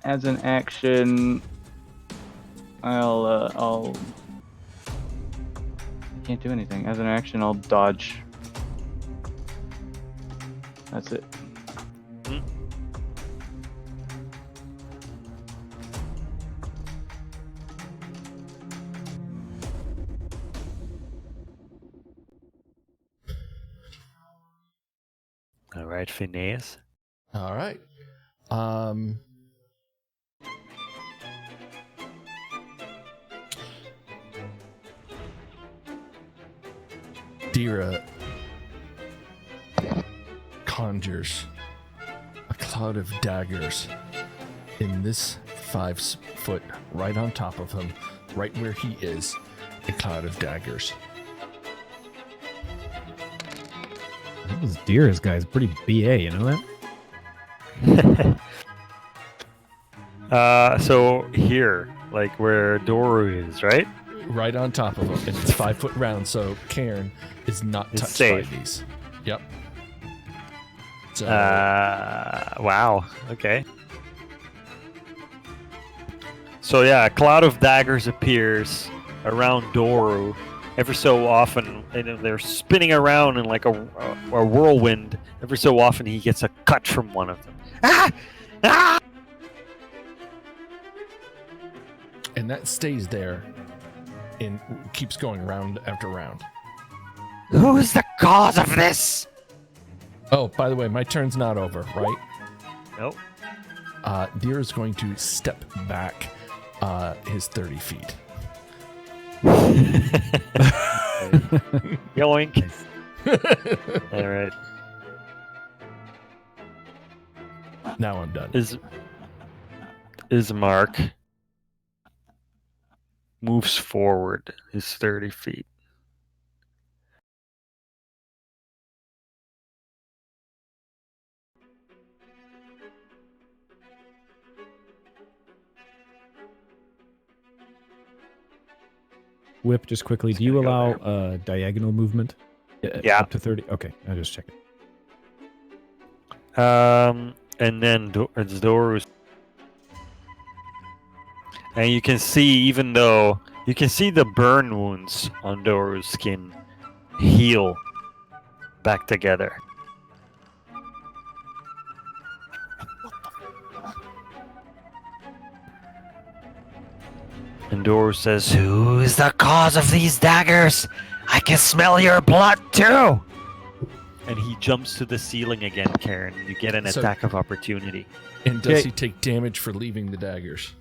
As an action, I'll I can't do anything. As an action, I'll dodge. That's it. All right, Phineas. All right. Dira conjures a cloud of daggers in this 5 foot right on top of him, right where he is, a cloud of daggers. This Deer's guy's pretty BA, you know that? So here, like where Doru is, right? Right on top of him, and it's 5 foot round, so Cairn is not It's touched safe. by these. Yep. So, Wow. Okay. So yeah, a cloud of daggers appears around Doru. Every so often, and they're spinning around in like a whirlwind. Every so often, he gets a cut from one of them. Ah! Ah! and that stays there and keeps going round after round. Who is the cause of this? Oh, by the way, my turn's not over, right? Nope. Deer is going to step back his 30 feet. Yoink. All right. Now I'm done. Ismark moves forward his 30 feet. Whip, just quickly, do you allow diagonal movement? Yeah. Up to 30? Okay, I'll just check it. And then it's Doru's. And you can see, even though you can see the burn wounds on Doru's skin heal back together. And Doru says, Who is the cause of these daggers? I can smell your blood too. and he jumps to the ceiling again, Karen. You get an So- attack of opportunity. And does Okay. he take damage for leaving the daggers?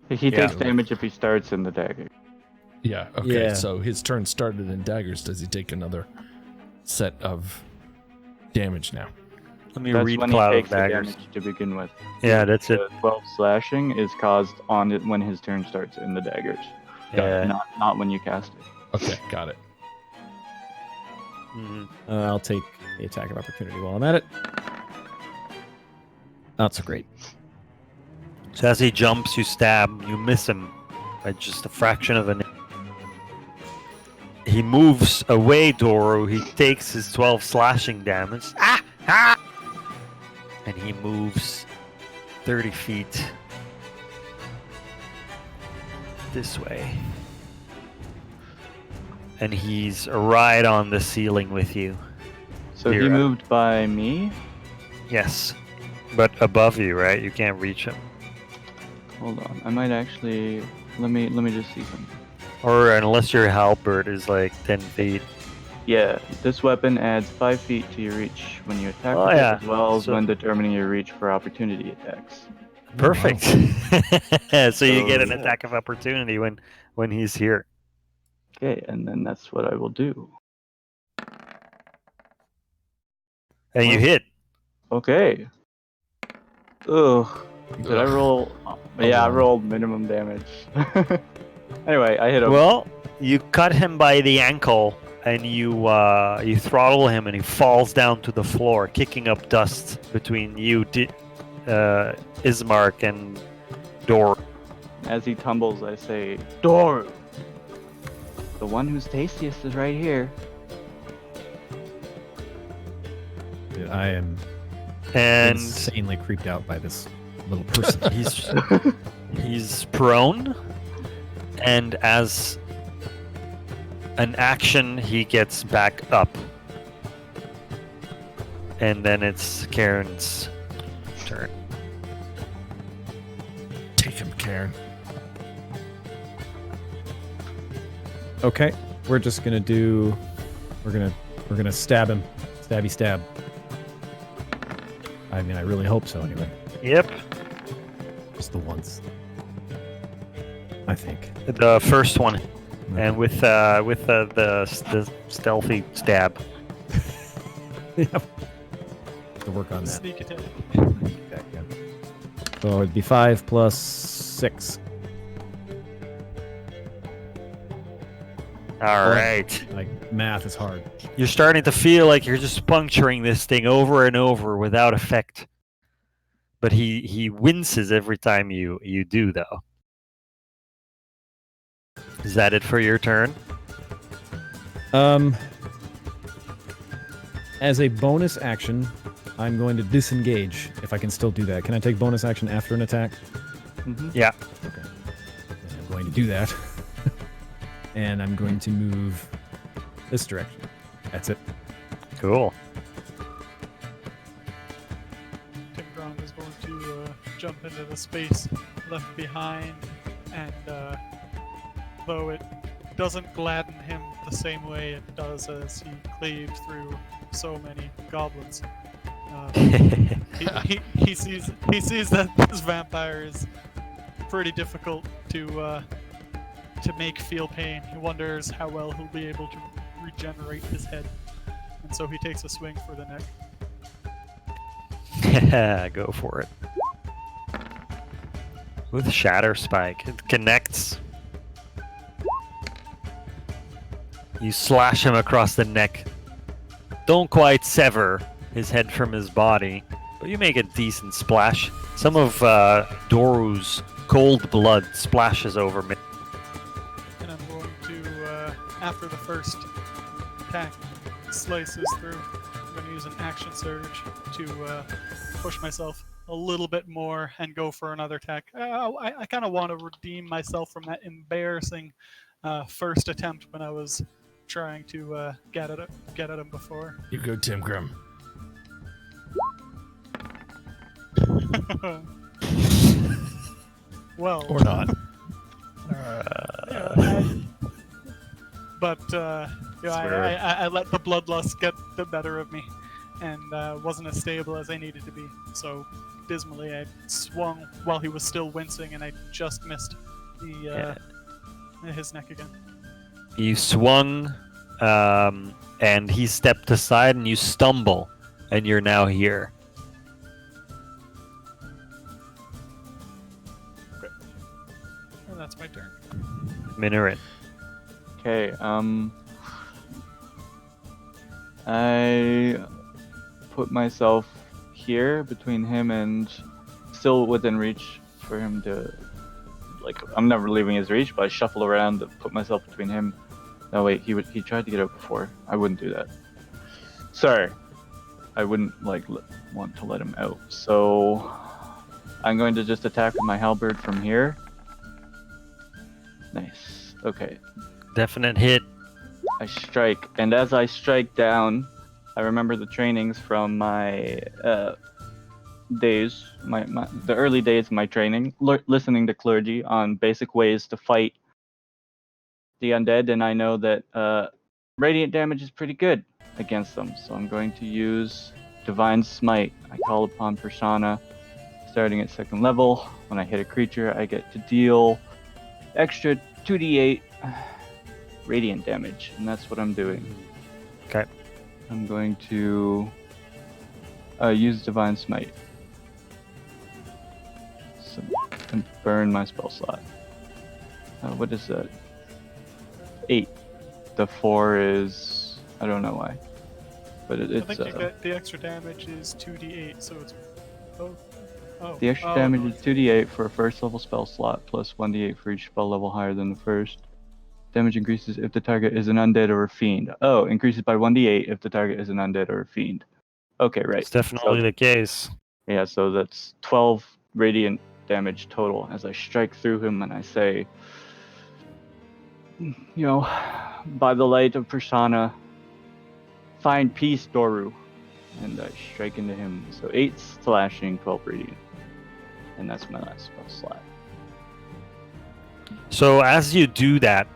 He Yeah. takes damage if he starts in the dagger. Yeah, okay. Yeah. So his turn started in daggers. Does he take another set of damage now? Let me That's read when Cloud he of takes the Daggers. damage to begin with. Yeah, that's it. The 12 slashing is caused on it when his turn starts in the daggers, Yeah. not when you cast it. Okay, got it. Mhm. I'll take the attack of opportunity while I'm at it. Not so great. So as he jumps, you stab, you miss him by just a fraction of an inch. He moves away, Doru. He takes his 12 slashing damage. Ah! Ah! and he moves 30 feet this way. And he's right on the ceiling with you. So he Zero. moved by me? Yes, but above you, right? You can't reach him. Hold on. I might actually... Let me just see something. Or unless your halberd is like 10 feet. Yeah, this weapon adds 5 feet to your reach when you attack Oh, with yeah. it, as well as So- when determining your reach for opportunity attacks. Perfect. So you get an yeah. attack of opportunity when he's here. Okay, and then that's what I will do. And you hit. Okay. Ugh. Did I Ugh. roll? A Yeah, I one. rolled minimum damage. Anyway, I hit him. Well, you cut him by the ankle, and you throttle him, and he falls down to the floor, kicking up dust between you, Ismark, and Dor. As he tumbles, I say, Doru! The one who's tastiest is right here. Dude, I am And insanely creeped out by this little person. he's prone, and as an action, he gets back up. And then it's Karen's turn. Take him, Karen. Okay, we're just gonna do. We're gonna stab him. Stabby stab. I mean, I really hope so. Anyway, Yep. just the once. I think. The first one, Okay. and with the stealthy stab. Yep. To work on that. Sneak attack. Yeah. So it'd be 5 plus 6. All right. Like math is hard. You're starting to feel like you're just puncturing this thing over and over without effect. But he winces every time you do, though. Is that it for your turn? As a bonus action, I'm going to disengage. If I can still do that, can I take bonus action after an attack? Mm-hmm. Yeah. Okay. Then I'm going to do that. And I'm going to move this direction. That's it. Cool. Tim Brown is going to jump into the space left behind, and though it doesn't gladden him the same way it does as he cleaved through so many goblins, he sees that this vampire is pretty difficult to make feel pain. He wonders how well he'll be able to regenerate his head, and so he takes a swing for the neck. Go for it. With Shatter Spike. It connects. You slash him across the neck. Don't quite sever his head from his body, but you make a decent splash. Some of Doru's cold blood splashes over me. And I'm going to, after the first attack slices through, I'm going to use an action surge to push myself a little bit more and go for another attack. I kind of want to redeem myself from that embarrassing first attempt when I was trying to get at him before. You go, Tim Grim. Well, Or not. but I let the bloodlust get the better of me, and wasn't as stable as I needed to be. So dismally, I swung while he was still wincing, and I just missed his neck again. You swung, and he stepped aside, and you stumble, and you're now here. And that's my turn. Minaret. Okay, I put myself here between him and still within reach for him to, like, I'm never leaving his reach, but I shuffle around to put myself between him. No, wait, he tried to get out before. I wouldn't do that. Sir, I wouldn't want to let him out. So I'm going to just attack with my halberd from here. Nice. Okay. Definite hit. I strike, and as I strike down, I remember the trainings from my days, the early days of my training, listening to clergy on basic ways to fight the undead, and I know that radiant damage is pretty good against them. So I'm going to use Divine Smite. I call upon Persona, starting at 2nd level. When I hit a creature, I get to deal extra 2d8 radiant damage, and that's what I'm doing. Okay. I'm going to use Divine Smite. So, and burn my spell slot. What is that? 8. The 4 is... I don't know why. But I it's... think you get the extra damage is 2d8, so it's... Oh. The extra damage is 2d8 for a 1st level spell slot, plus 1d8 for each spell level higher than the first. Damage increases if the target is an undead or a fiend. Oh, increases by 1d8 if the target is an undead or a fiend. Okay, right. It's definitely the case. Yeah, so that's 12 radiant damage total as I strike through him and I say, by the light of Persona, find peace, Doru. And I strike into him. So 8 slashing, 12 radiant. And that's my last spell slot. So as you do that,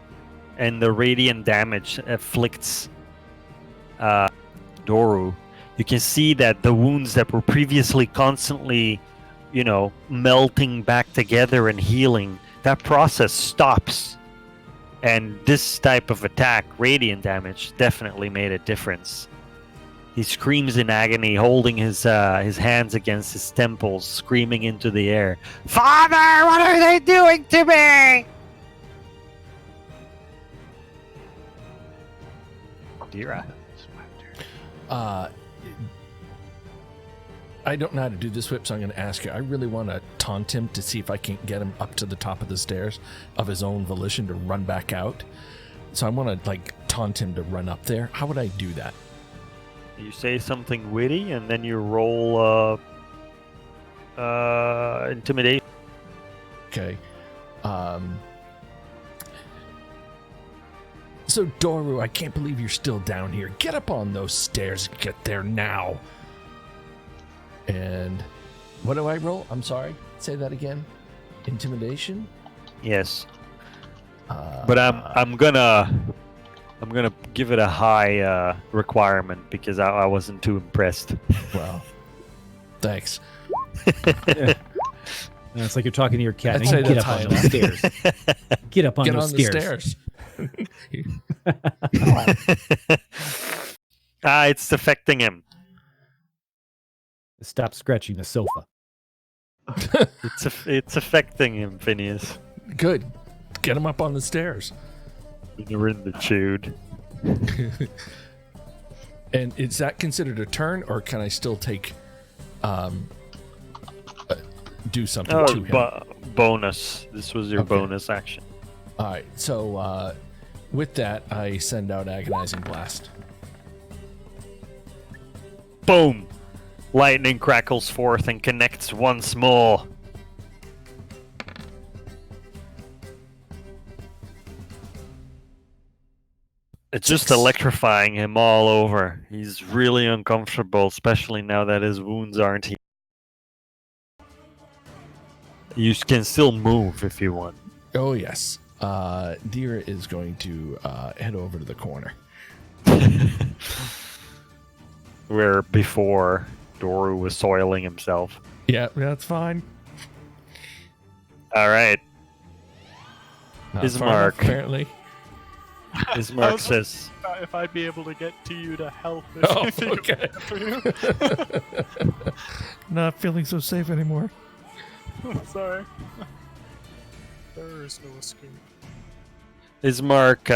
and the radiant damage afflicts Doru, you can see that the wounds that were previously constantly, melting back together and healing, that process stops. And this type of attack, radiant damage, definitely made a difference. He screams in agony, holding his hands against his temples, screaming into the air, "Father, what are they doing to me?" Dira. I don't know how to do this whip, so I'm going to ask you. I really want to taunt him to see if I can get him up to the top of the stairs of his own volition to run back out. So I want to taunt him to run up there. How would I do that? You say something witty, and then you roll intimidation. Okay. So Doru, I can't believe you're still down here. Get up on those stairs and get there now. And what do I roll? I'm sorry. Say that again. Intimidation? Yes. But I'm gonna give it a high requirement because I wasn't too impressed. Well, thanks. Yeah. It's like you're talking to your cat. I'd say Get that's up on high those stairs. Get up on Get those on the stairs. It's affecting him. Stop scratching the sofa. It's affecting him, Phineas. Good. Get him up on the stairs. You're in the chewed. And is that considered a turn, or can I still take, do something to him? Bonus. This was your Okay. bonus action. All right. So with that, I send out Agonizing Blast. Boom! Lightning crackles forth and connects once more. It's just electrifying him all over. He's really uncomfortable, especially now that his wounds aren't healed. You can still move if you want. Oh, yes. Deer is going to head over to the corner. Where before Doru was soiling himself. Yeah, that's fine. All right. Not His far mark. enough, apparently. His mark says, If I'd be able to get to you to help. Oh, if you okay. for you. Not feeling so safe anymore. Sorry. There is no escape. his mark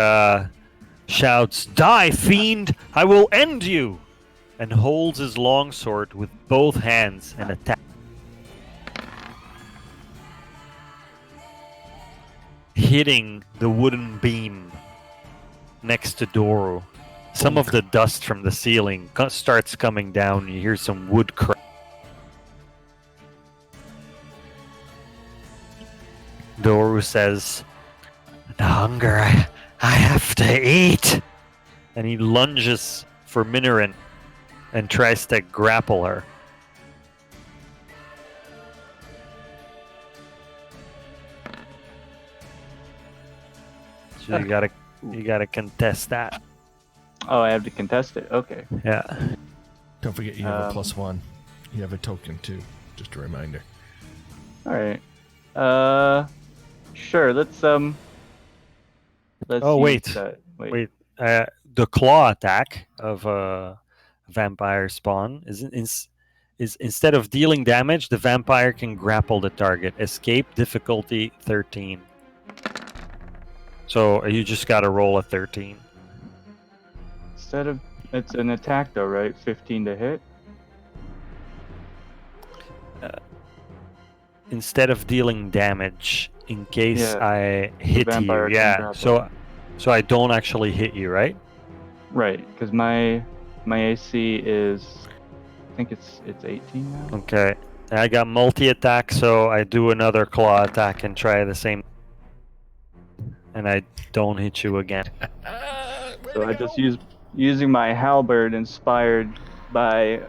shouts, "Die, fiend! I will end you!" and holds his longsword with both hands and attacks. Hitting the wooden beam next to Doru. Some of the dust from the ceiling starts coming down. You hear some wood crack. Doru says, "The hunger, I have to eat." And he lunges for Minoran and tries to grapple her. So you gotta contest that. Oh, I have to contest it. Okay. Yeah. Don't forget you have a +1. You have a token too. Just a reminder. All right. Sure. Let's Oh, use wait. that. Wait. The claw attack of vampire spawn is instead of dealing damage, the vampire can grapple the target. Escape difficulty 13. So you just gotta roll a 13. Instead of it's an attack though, right? 15 to hit. Instead of dealing damage, in case Yeah, I hit you, vampire can yeah. grapple. So I don't actually hit you, right? Right, because my AC is, I think it's 18 now. Okay. I got multi-attack, so I do another claw attack and try the same. And I don't hit you again. So I just using my halberd inspired by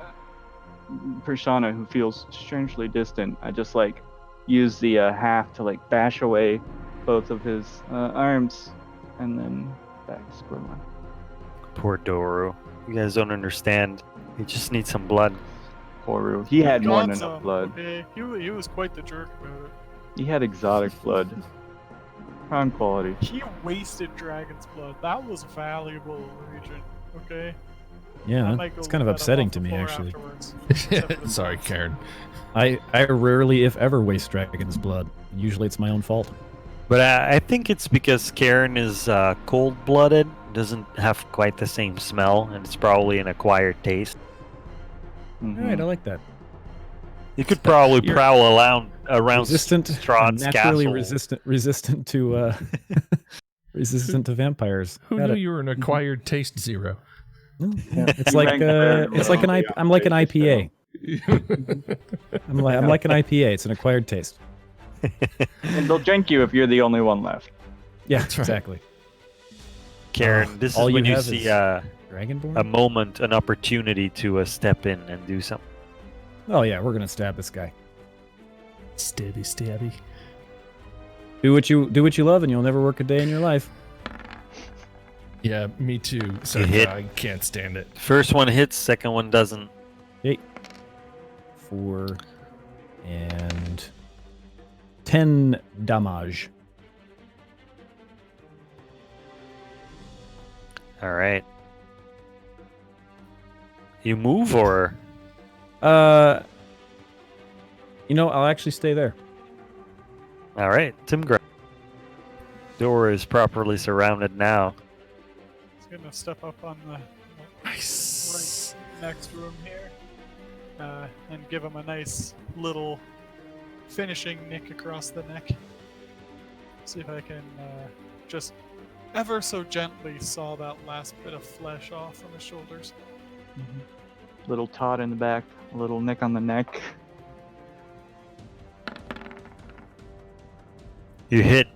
Persona, who feels strangely distant. I just like use the half to like bash away both of his arms, and then back to square one. Poor Doru. You guys don't understand. He just needs some blood. Poru. He had more than Got enough some, blood. Okay, he was quite the jerk about it. He had exotic blood. Prime quality. He wasted dragon's blood. That was valuable, Regent. Okay. I Yeah, might go it's kind of look that up upsetting off to the me, floor actually. afterwards. Except for the Sorry, box. Karen. I rarely, if ever, waste dragon's blood. Usually it's my own fault. But I think it's because Karen is cold-blooded, doesn't have quite the same smell, and it's probably an acquired taste. Mhm. All right, I like that. You could probably You're- prowl around Resistant, Strahd's naturally castle. resistant to resistant to vampires. Who Got knew it. you were an acquired taste 0? Yeah, it's You like ranked very it's like an well I'm like an on the IPA. I'm like an IPA. It's an acquired taste. And they'll drink you if you're the only one left. Yeah, That's right. exactly. Karen, this is all you when you have see is- Dragonborn. a moment, an opportunity to step in and do something. Oh yeah, we're gonna stab this guy. Stabby, stabby. Do what you love, and you'll never work a day in your life. Yeah, me too. Sorry, hit. I can't stand it. First one hits, second one doesn't. 4 and 10 damage. All right. You move or I'll actually stay there. all right, Tim Gra. Door is properly surrounded now. He's gonna step up on the Nice. next room here, and give him a nice little finishing nick across the neck. See if I can just ever so gently saw that last bit of flesh off from his shoulders. Little tot in the back, a little nick on the neck. You hit.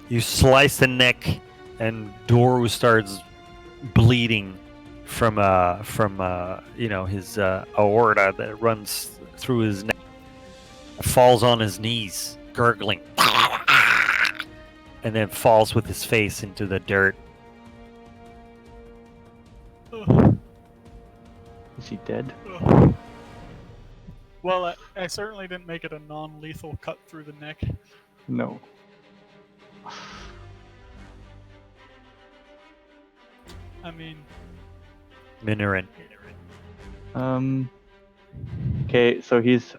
You slice the neck, and Doru starts bleeding from his aorta that runs through his neck. Falls on his knees, gurgling, and then falls with his face into the dirt. Ugh, Is he dead? ugh. Well, I certainly didn't make it a non-lethal cut through the neck. No. I mean, Minoran. Okay, so he's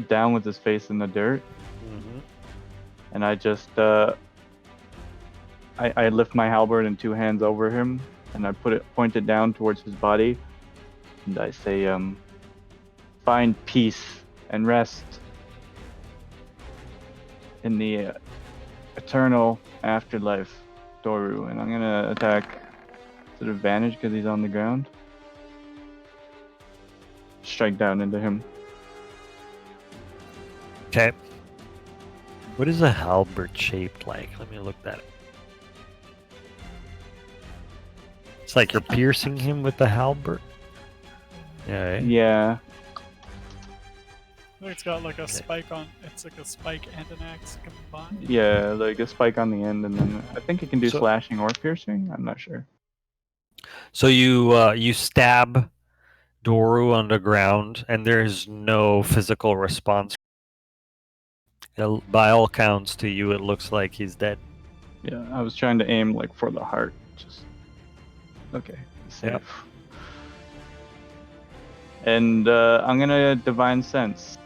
down with his face in the dirt, and I just I lift my halberd in two hands over him, and I point it down towards his body, and I say, find peace and rest in the eternal afterlife Doru, and I'm gonna attack at advantage because he's on the ground. Strike down into him. Okay. What is a halberd shaped like? Let me look that up. It's like you're piercing him with the halberd. Yeah. Yeah. I think it's got like a spike on. It's like a spike and an axe combined. Yeah, like a spike on the end, and then I think it can do So- slashing or piercing. I'm not sure. So you stab Doru on the ground, and there's no physical response. By all counts, to you, it looks like he's dead. Yeah, I was trying to aim like for the heart. Just okay. Safe. Yep. And I'm gonna divine sense.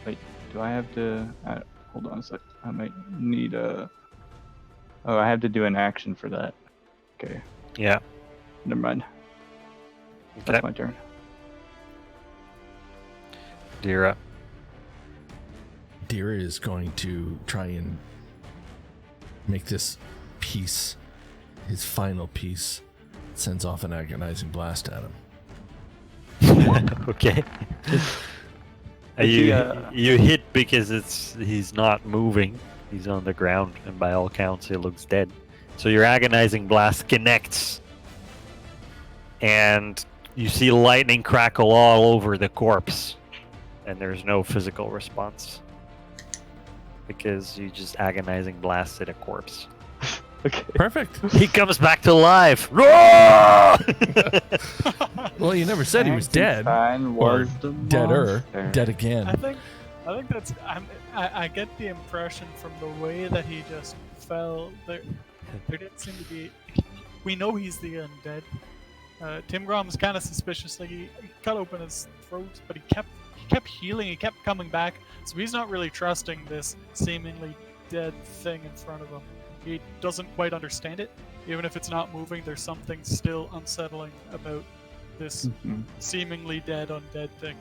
Wait, do I have to? Hold on a sec. I might need a. Oh, I have to do an action for that. Okay, Yeah. never mind. Okay. That's my turn. Dira. Dira is going to try and make this piece his final piece. Sends off an agonizing blast at him. Okay. You hit because he's not moving. He's on the ground, and by all counts, he looks dead. So your agonizing blast connects, and you see lightning crackle all over the corpse, and there's no physical response because you just agonizing blasted a corpse. Okay. Perfect. He comes back to life. Well, you never said he was dead. Fine, Or was the deader. monster. Dead I again. think that's. I get the impression from the way that he just fell. There didn't seem to be. We know he's the undead. Tim Grom's kind of suspicious. Like he cut open his throat, but he kept healing. He kept coming back. So he's not really trusting this seemingly dead thing in front of him. He doesn't quite understand it. Even if it's not moving, there's something still unsettling about this seemingly dead undead thing.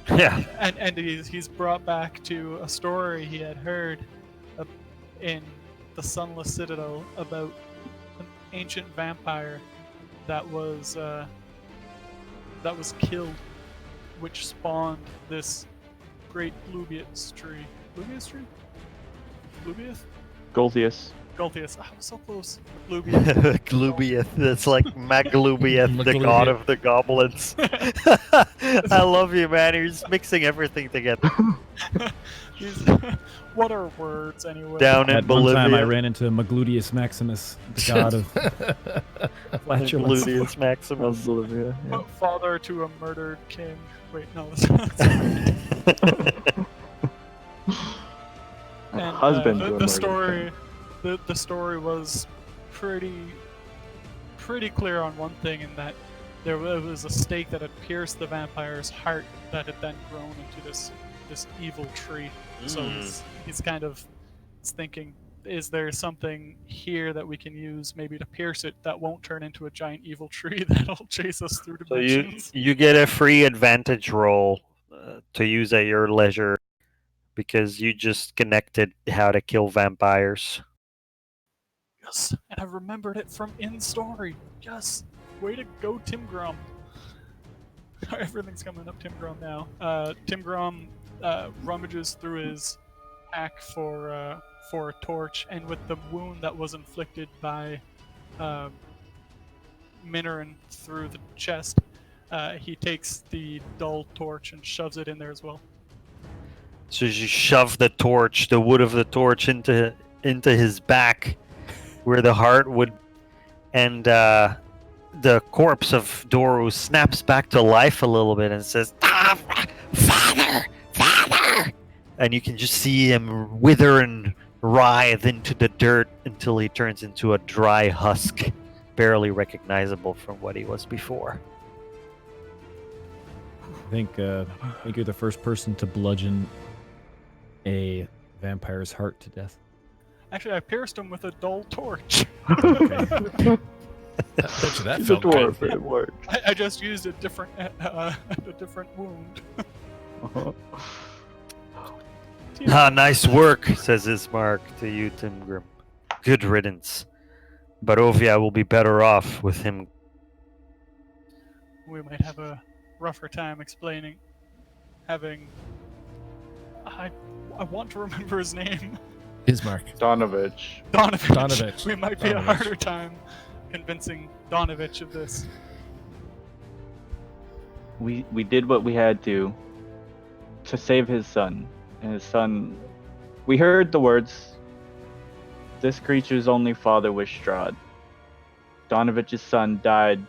Yeah. And he's brought back to a story he had heard in the Sunless Citadel about an ancient vampire that was killed, which spawned this great Glubius tree. Glubius tree? Glubius? Golthius. Golthius. I was so close. Glubius. Glubieth. That's like Maglubieth, the god of the goblins. I love you, man. You're just mixing everything together. What are words anyway? Down in At one time, I Bolivia. ran into Magludius Maximus, the god of flatulence. Gludius Maximus. Bolivia. Yeah. Father to a murdered king. Wait, no. That's and, Husband to a the murdered story, the story was pretty clear on one thing, in that there was a stake that had pierced the vampire's heart that had then grown into this evil tree. So he's kind of thinking, is there something here that we can use maybe to pierce it that won't turn into a giant evil tree that'll chase us through So dimensions? you get a free advantage roll to use at your leisure because you just connected how to kill vampires. Yes, and I remembered it from in story. Yes, way to go, Tim Grom. Everything's coming up Tim Grom now. Tim Grom rummages through his pack for a torch, and with the wound that was inflicted by Minoran through the chest, he takes the dull torch and shoves it in there as well. So you shove the torch, the wood of the torch, into his back, where the heart would, and the corpse of Doru snaps back to life a little bit and says, "Ah, Father! Father!" And you can just see him wither and writhe into the dirt until he turns into a dry husk, barely recognizable from what he was before. I think you're the first person to bludgeon a vampire's heart to death. Actually, I pierced him with a dull torch. That He's a felt good. dwarf, it worked. I just used a different wound. Ah, nice work, says Ismark to you, Timgrim. Good riddance. Barovia will be better off with him. We might have a rougher time explaining. I want to remember his name. Ismark. Donovich. Donovich. Donovich. We might be a Donovich. harder time convincing Donovich of this. We did what we had to save his son. And his son, we heard the words, this creature's only father was Strahd. Donovich's son died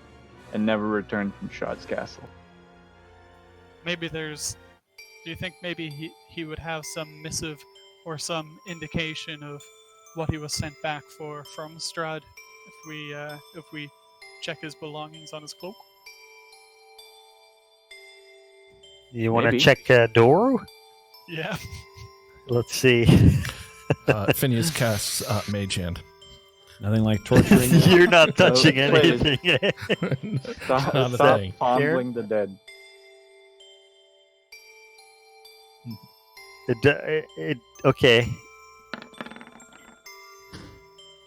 and never returned from Strahd's castle. Maybe there's. Do you think maybe he would have some missive or some indication of what he was sent back for from Strahd if we check his belongings on his cloak? You want to Maybe. check Doru? Yeah. Let's see. Phineas casts Mage Hand. Nothing like torturing. You're not touching Wait. anything. Stop, Not a stop thing. fondling the dead. Okay.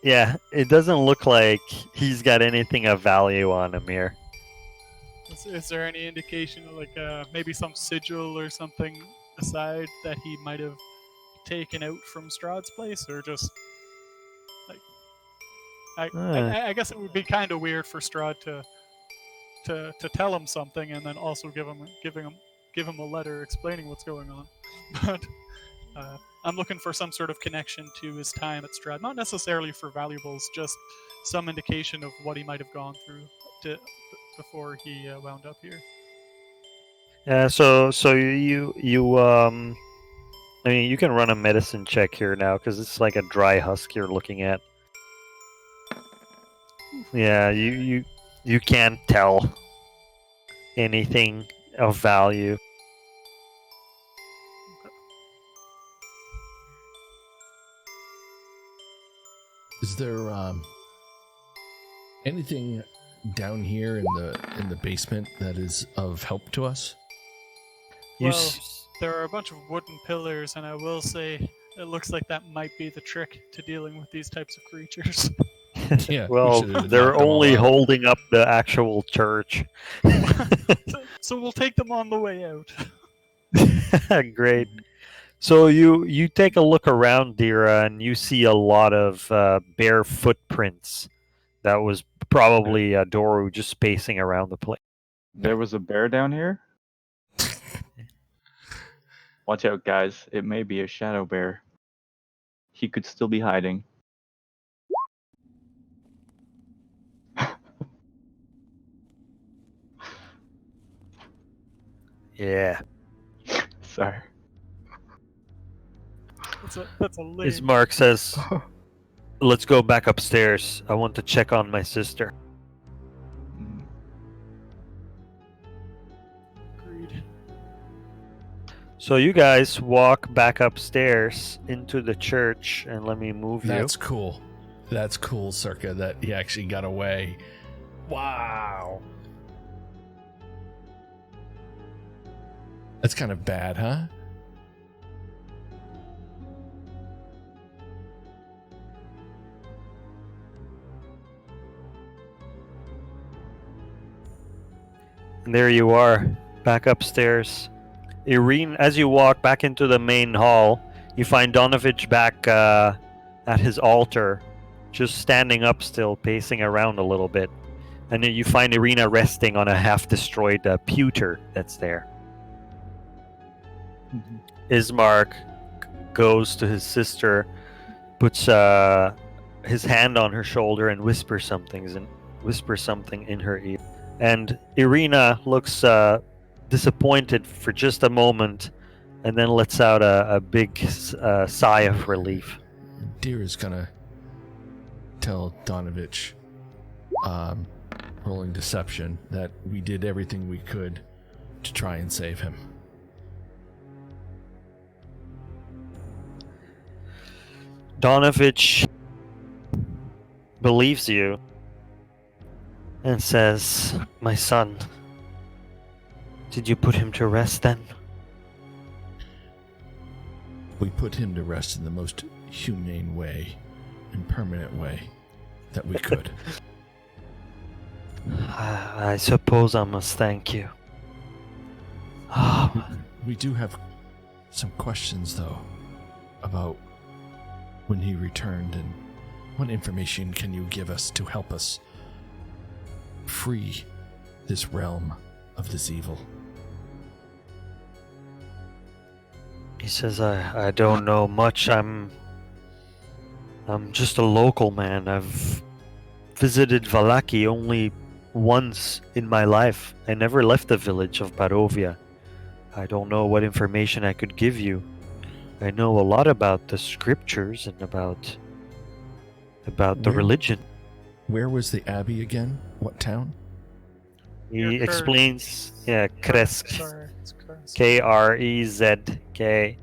Yeah, it doesn't look like he's got anything of value on him here. Is there any indication of maybe some sigil or something aside that he might have taken out from Strahd's place, or just like I guess it would be kind of weird for Strahd to tell him something and then also give him a letter explaining what's going on. But I'm looking for some sort of connection to his time at Strahd, not necessarily for valuables, just some indication of what he might have gone through before he wound up here. Yeah, so you I mean, you can run a medicine check here now because it's like a dry husk you're looking at. Yeah, you can't tell anything of value. Is there anything down here in the basement that is of help to us? You Well, s- there are a bunch of wooden pillars, and I will say it looks like that might be the trick to dealing with these types of creatures. Yeah. we well, should've they're knocked them all only out. holding up the actual church. So we'll take them on the way out. Great. So you take a look around, Dira, and you see a lot of bare footprints. That was probably Doru just pacing around the place. There was a bear down here? Watch out, guys. It may be a shadow bear. He could still be hiding. Yeah. Sorry. That's a lame. Ismark says, "Let's go back upstairs. I want to check on my sister." Agreed. So you guys walk back upstairs into the church, and let me move you. That's cool. That's cool, Circa, that he actually got away. Wow. That's kind of bad, huh? And there you are, back upstairs. Irene, as you walk back into the main hall, you find Donovich back at his altar, just standing up still, pacing around a little bit. And then you find Irina resting on a half-destroyed pewter that's there. Ismark goes to his sister, puts his hand on her shoulder and whispers something in her ear. And Irina looks disappointed for just a moment, and then lets out a big sigh of relief. Deer is gonna tell Donovich, rolling deception, that we did everything we could to try and save him. Donovich believes you and says, "My son, did you put him to rest then?" we put him to rest in the most humane way and permanent way that we could. I suppose I must thank you. Oh, We do have some questions, though, about when he returned, and what information can you give us to help us free this realm of this evil? he says, I don't know much. I'm just a local man. I've visited Valaki only once in my life. I never left the village of Barovia. I don't know what information I could give you. I know a lot about the scriptures and about the Where- religion. Where was the abbey again? What town? He Your explains, yeah, Kresk, Sorry, it's Kresk. Krezk.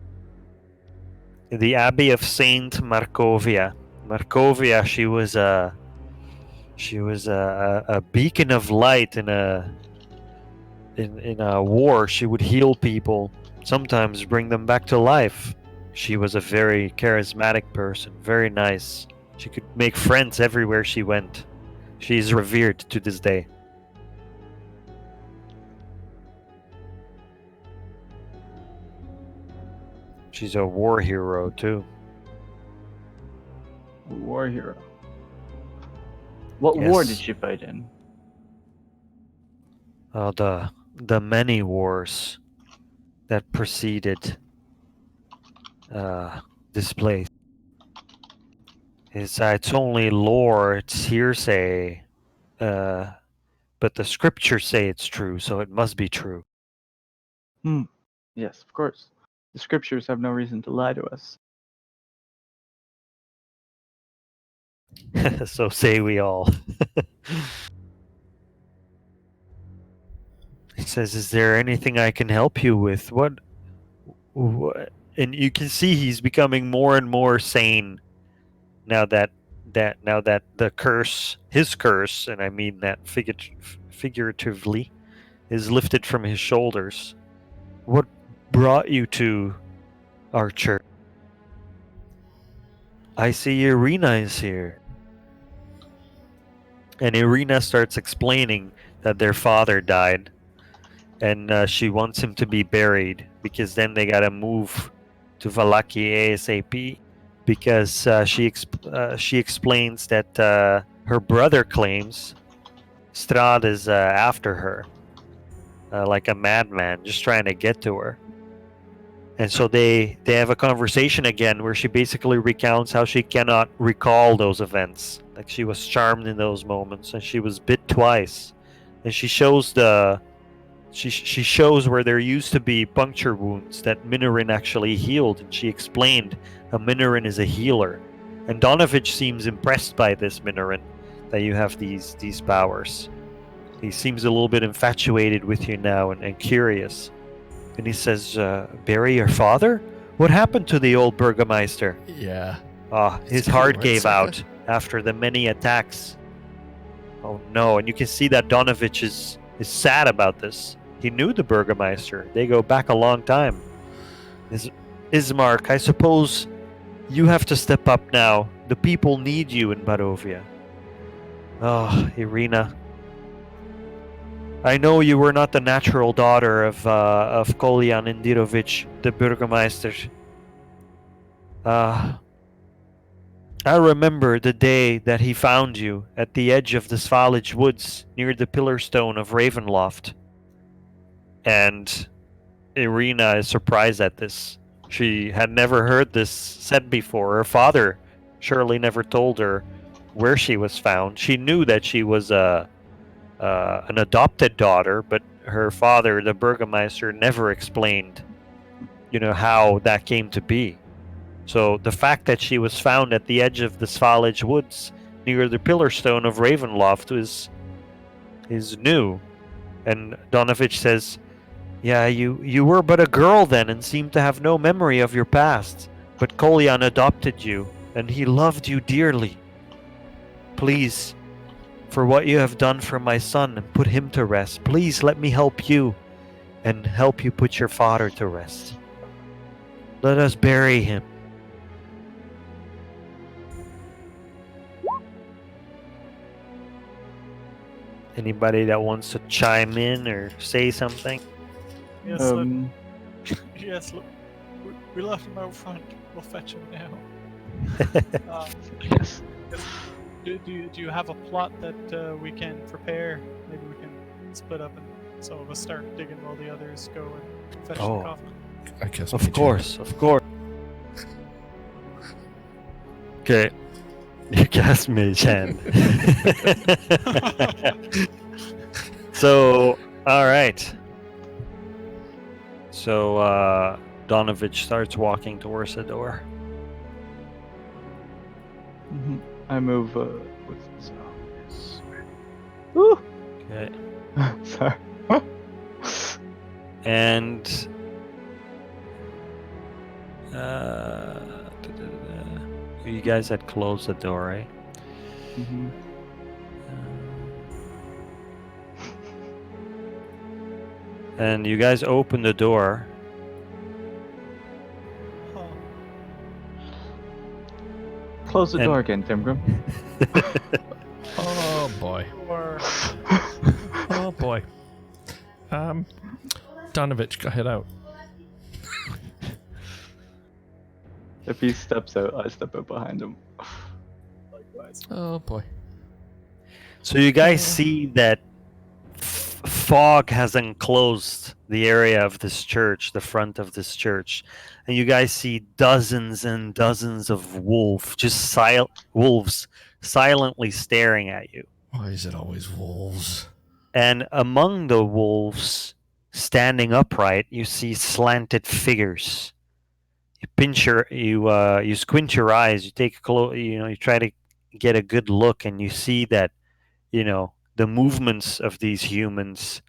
The Abbey of Saint Markovia. Markovia, she was a beacon of light in a war. She would heal people, sometimes bring them back to life. She was a very charismatic person, very nice. She could make friends everywhere she went. She is revered to this day. She's a war hero too. War hero. What war Yes. did she fight in? The many wars that preceded this place. It's only lore, it's hearsay, but the scriptures say it's true, so it must be true. Yes, of course. The scriptures have no reason to lie to us. So say we all. He says, "Is there anything I can help you with? What?" And you can see he's becoming more and more sane now that the curse, his curse, and I mean that figuratively, is lifted from his shoulders. What brought you to our church? I see Irina is here. And Irina starts explaining that their father died, and she wants him to be buried because then they gotta move to Valaki ASAP. Because she explains that her brother claims Strahd is after her, like a madman, just trying to get to her. And so they have a conversation again where she basically recounts how she cannot recall those events. Like she was charmed in those moments, and she was bit twice. And she shows she shows where there used to be puncture wounds that Minorin actually healed, and she explained how Minorin is a healer. And Donovich seems impressed by this, Minorin, that you have these powers. He seems a little bit infatuated with you now and curious. And he says, bury your father? What happened to the old Burgermeister? Yeah. His It's cool, heart right, gave sucker? out after the many attacks. Oh no, and you can see that Donovich is sad about this. He knew the Burgermeister. They go back a long time. Ismark, I suppose you have to step up now. The people need you in Barovia. Oh, Irina. I know you were not the natural daughter of Kolyan Indirovich, the Burgermeister. I remember the day that he found you at the edge of the Svalage woods near the pillar stone of Ravenloft. And Irina is surprised at this. She had never heard this said before. Her father surely never told her where she was found. She knew that she was an adopted daughter, but her father, the Burgermeister, never explained, how that came to be. So the fact that she was found at the edge of the Svalage woods near the pillar stone of Ravenloft is new. And Donovich says, yeah, you were but a girl then and seemed to have no memory of your past. But Kolyan adopted you, and he loved you dearly. Please, for what you have done for my son and put him to rest, please let me help you and help you put your father to rest. Let us bury him. Anybody that wants to chime in or say something? Yes, Um, yes. Look, we left him out front. We'll fetch him now. yes. Do you have a plot that we can prepare? Maybe we can split up and some of us start digging while the others go and fetch Oh. the coffin. I guess. Of course. Okay. You cast Mage Hand. So, alright. So, Donovich starts walking towards the door. I move with this. Woo! Okay. Sorry. And you guys had closed the door, right? Mhm. And you guys open the door. Huh. Close the And- door again, Timgrim. Oh boy. Or Oh boy. Donovich, go head out. If he steps out, I step out behind him. likewise. Oh boy. So you guys see that fog has enclosed the area of this church, the front of this church, and you guys see dozens and dozens of wolves silently staring at you. Why is it always wolves? And among the wolves, standing upright, you see slanted figures. You squint your eyes. You take you try to get a good look, and you see that, the movements of these humans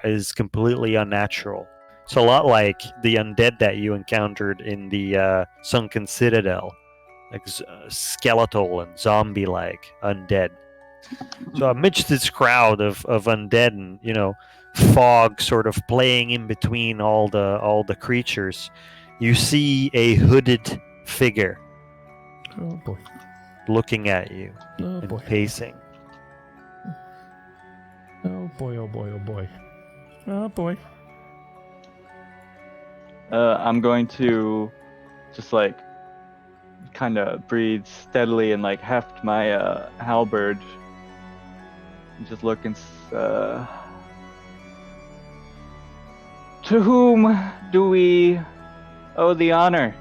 is completely unnatural. It's a lot like the undead that you encountered in the sunken citadel, like skeletal and zombie-like undead. So amidst this crowd of undead and fog sort of playing in between all the creatures, you see a hooded figure Oh boy. looking at you Oh and boy. pacing. Oh boy. Oh boy. Oh boy. Oh boy. I'm going to just kind of breathe steadily and heft my halberd. And just look and to whom do we owe the honor?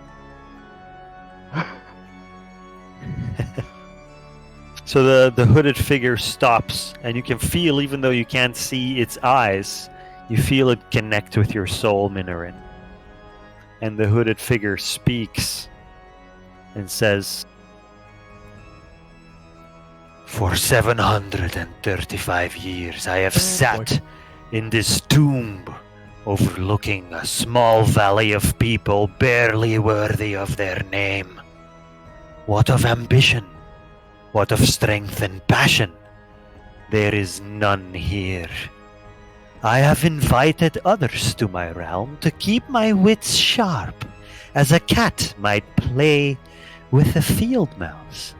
So the hooded figure stops, and you can feel, even though you can't see its eyes, you feel it connect with your soul, Minorin. And the hooded figure speaks and says, "For 735 years I have sat in this tomb, overlooking a small valley of people barely worthy of their name. What of ambition? What of strength and passion? There is none here. I have invited others to my realm to keep my wits sharp, as a cat might play with a field mouse.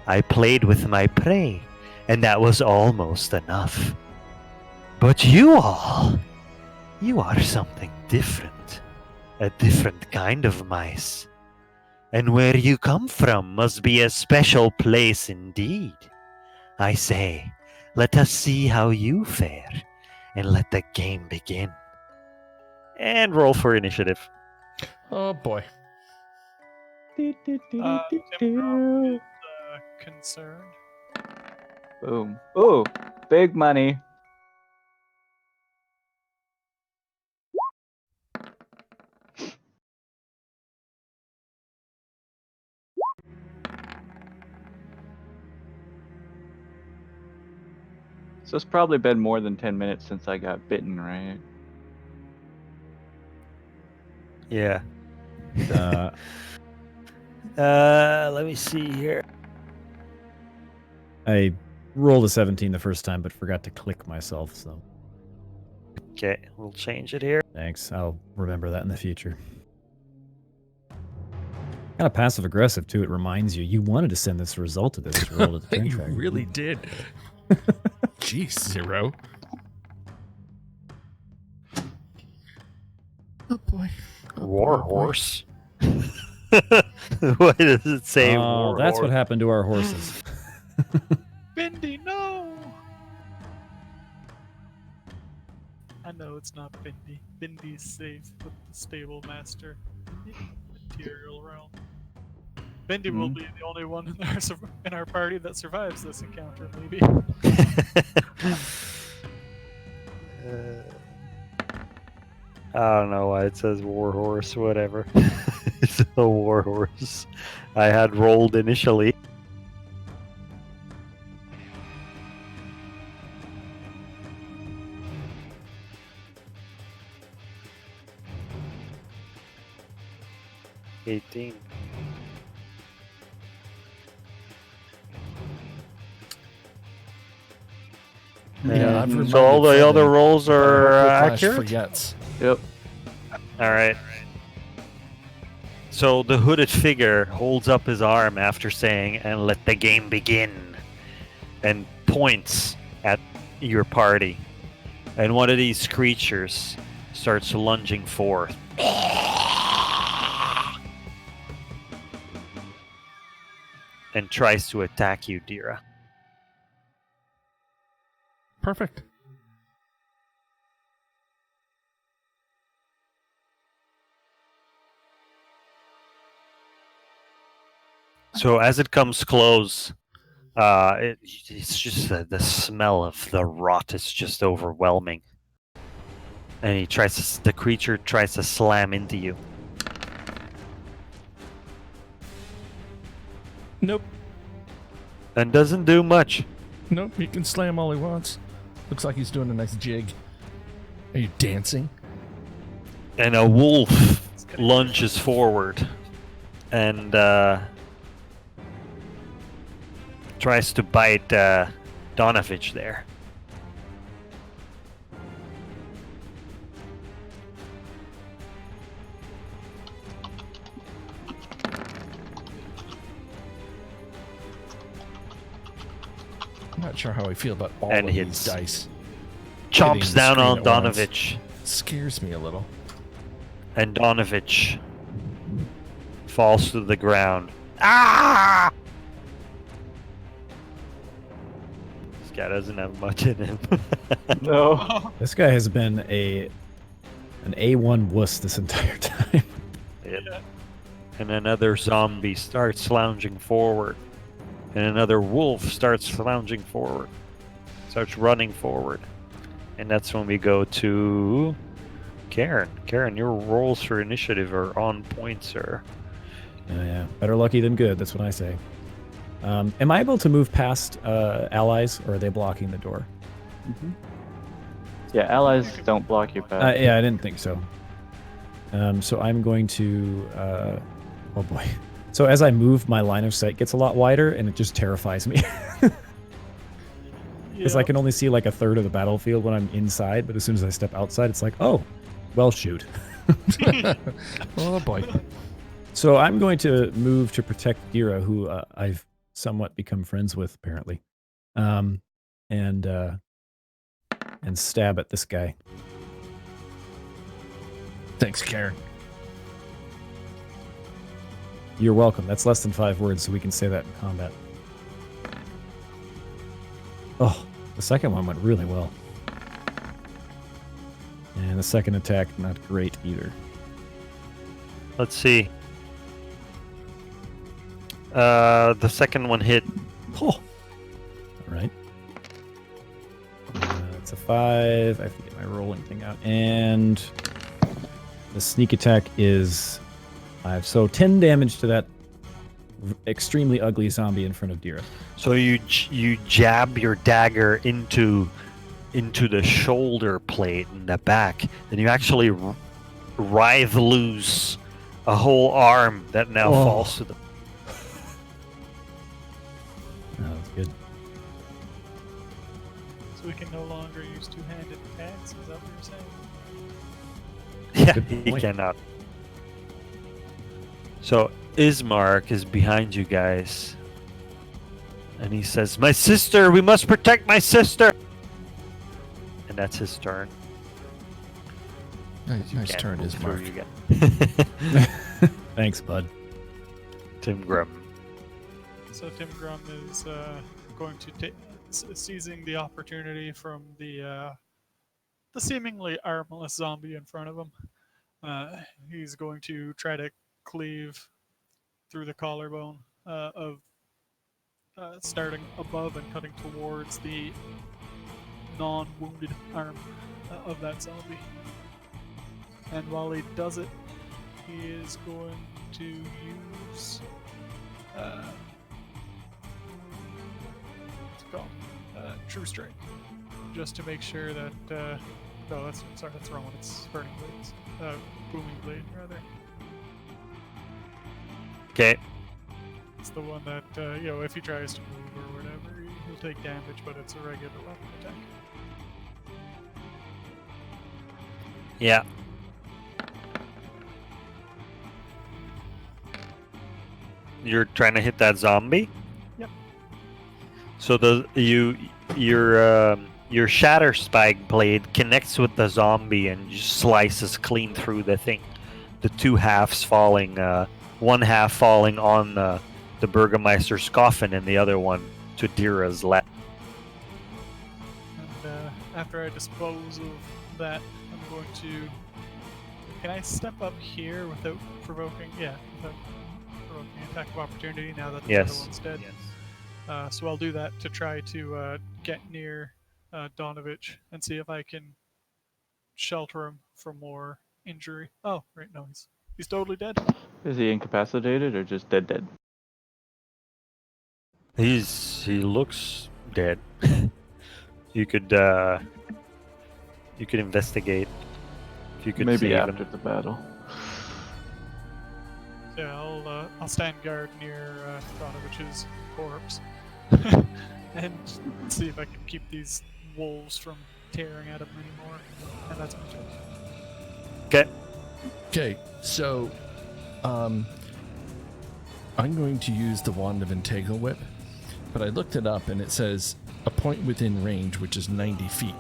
I played with my prey, and that was almost enough. But you are something different, a different kind of mice. And where you come from must be a special place indeed. I say, let us see how you fare, and let the game begin." And roll for initiative. Oh boy. Timgrim is concerned. Boom. Ooh, big money. So it's probably been more than 10 minutes since I got bitten, right? Yeah. Let me see here. I rolled a 17 the first time, but forgot to click myself. So Okay, we'll change it here. thanks. I'll remember that in the future. Kind of passive aggressive too. It reminds you wanted to send this result of this roll to the train You track. really did. Jeez, Zero. Oh boy. Oh, War boy. horse. Why does it say Oh, war that's what horse? happened to our horses. Bindi, no! I know it's not Bindi. Bindi's safe with the stable master in the material realm. Bindi will be the only one in our party that survives this encounter, maybe. I don't know why it says war horse, whatever. It's a war horse. I had rolled initially. $18. Yeah, I've And reminded so all the Fred other and- rolls but I are hope Whiplash accurate? forgets. Yep. Alright. So the hooded figure holds up his arm after saying, "And let the game begin," and points at your party. And one of these creatures starts lunging forth. And tries to attack you, Dira. Perfect. So as it comes close, it's just the smell of the rot is just overwhelming. And the creature tries to slam into you. Nope. And doesn't do much. Nope. He can slam all he wants. Looks like he's doing a nice jig. Are you dancing? And a wolf lunges forward and tries to bite Donovich there. I'm not sure how I feel about all And of hits. these dice. Chomps Hitting the down screen on at once. Donovich. Scares me a little. And Donovich falls to the ground. Ah! This guy doesn't have much in him. No. This guy has been an A1 wuss this entire time. Yep. And another zombie starts lounging forward. And another wolf starts lounging forward. Starts running forward. And that's when we go to Karen. Karen, your rolls for initiative are on point, sir. Yeah, better lucky than good. That's what I say. Am I able to move past allies, or are they blocking the door? Yeah, allies don't block your path. Yeah, I didn't think so. So I'm going to. Oh boy. So as I move, my line of sight gets a lot wider, and it just terrifies me. Because I can only see like a third of the battlefield when I'm inside, but as soon as I step outside, it's like, oh, well, shoot. Oh boy. So I'm going to move to protect Dira, who I've somewhat become friends with, apparently, and stab at this guy. Thanks, Karen. You're welcome. That's less than 5 words, so we can say that in combat. Oh, the second one went really well. And the second attack, not great either. Let's see. The second one hit. Oh. All right. It's a 5. I have to get my rolling thing out. And the sneak attack is 5. So 10 damage to that extremely ugly zombie in front of Dira. So you jab your dagger into the shoulder plate in the back, and you actually writhe loose a whole arm that now Oh. falls to the. That was good. So we can no longer use two-handed attacks. Is that what you're saying? Yeah, Good he point. cannot. So Ismark is behind you guys. And he says, "My sister! We must protect my sister!" And that's his turn. Nice Can't turn, move through Ismark. you again. Thanks, bud. Tim Grum. So Tim Grum is going to take, seizing the opportunity from the seemingly armless zombie in front of him. He's going to try to cleave through the collarbone of starting above and cutting towards the non-wounded arm of that zombie. And while he does it, he is going to use what's it called? True Strike, just to make sure that no, that's the wrong one. It's Burning Blades, Booming Blade rather. Okay. It's the one that if he tries to move or whatever, he'll take damage, but it's a regular weapon attack. Yeah. You're trying to hit that zombie? Yep. So your shatter spike blade connects with the zombie and just slices clean through the thing. The two halves falling, one half falling on the Burgermeister's coffin and the other one to Dira's left. And after I dispose of that, I'm going to. Can I step up here without provoking? Yeah, without provoking an attack of opportunity now that the other Yes. one's dead. So I'll do that to try to get near Donovich and see if I can shelter him from more injury. Oh, right, no, he's totally dead. Is he incapacitated or just dead? He looks dead. You could investigate. If you could Maybe save after him. the battle. Yeah, I'll stand guard near Donovich's corpse and see if I can keep these wolves from tearing at him anymore. And that's my turn. Okay. Okay, so I'm going to use the Wand of Integral Whip, but I looked it up and it says a point within range, which is 90 feet.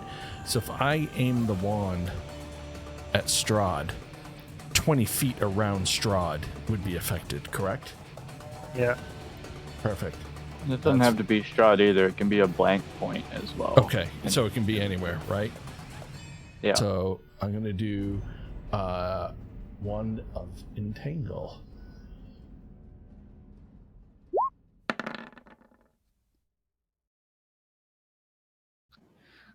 So if I aim the wand at Strahd, 20 feet around Strahd would be affected, correct? Yeah. Perfect. It doesn't have to be Strahd either. It can be a blank point as well. Okay, so it can be anywhere, right? Yeah. So I'm going to do Wand of Entangle.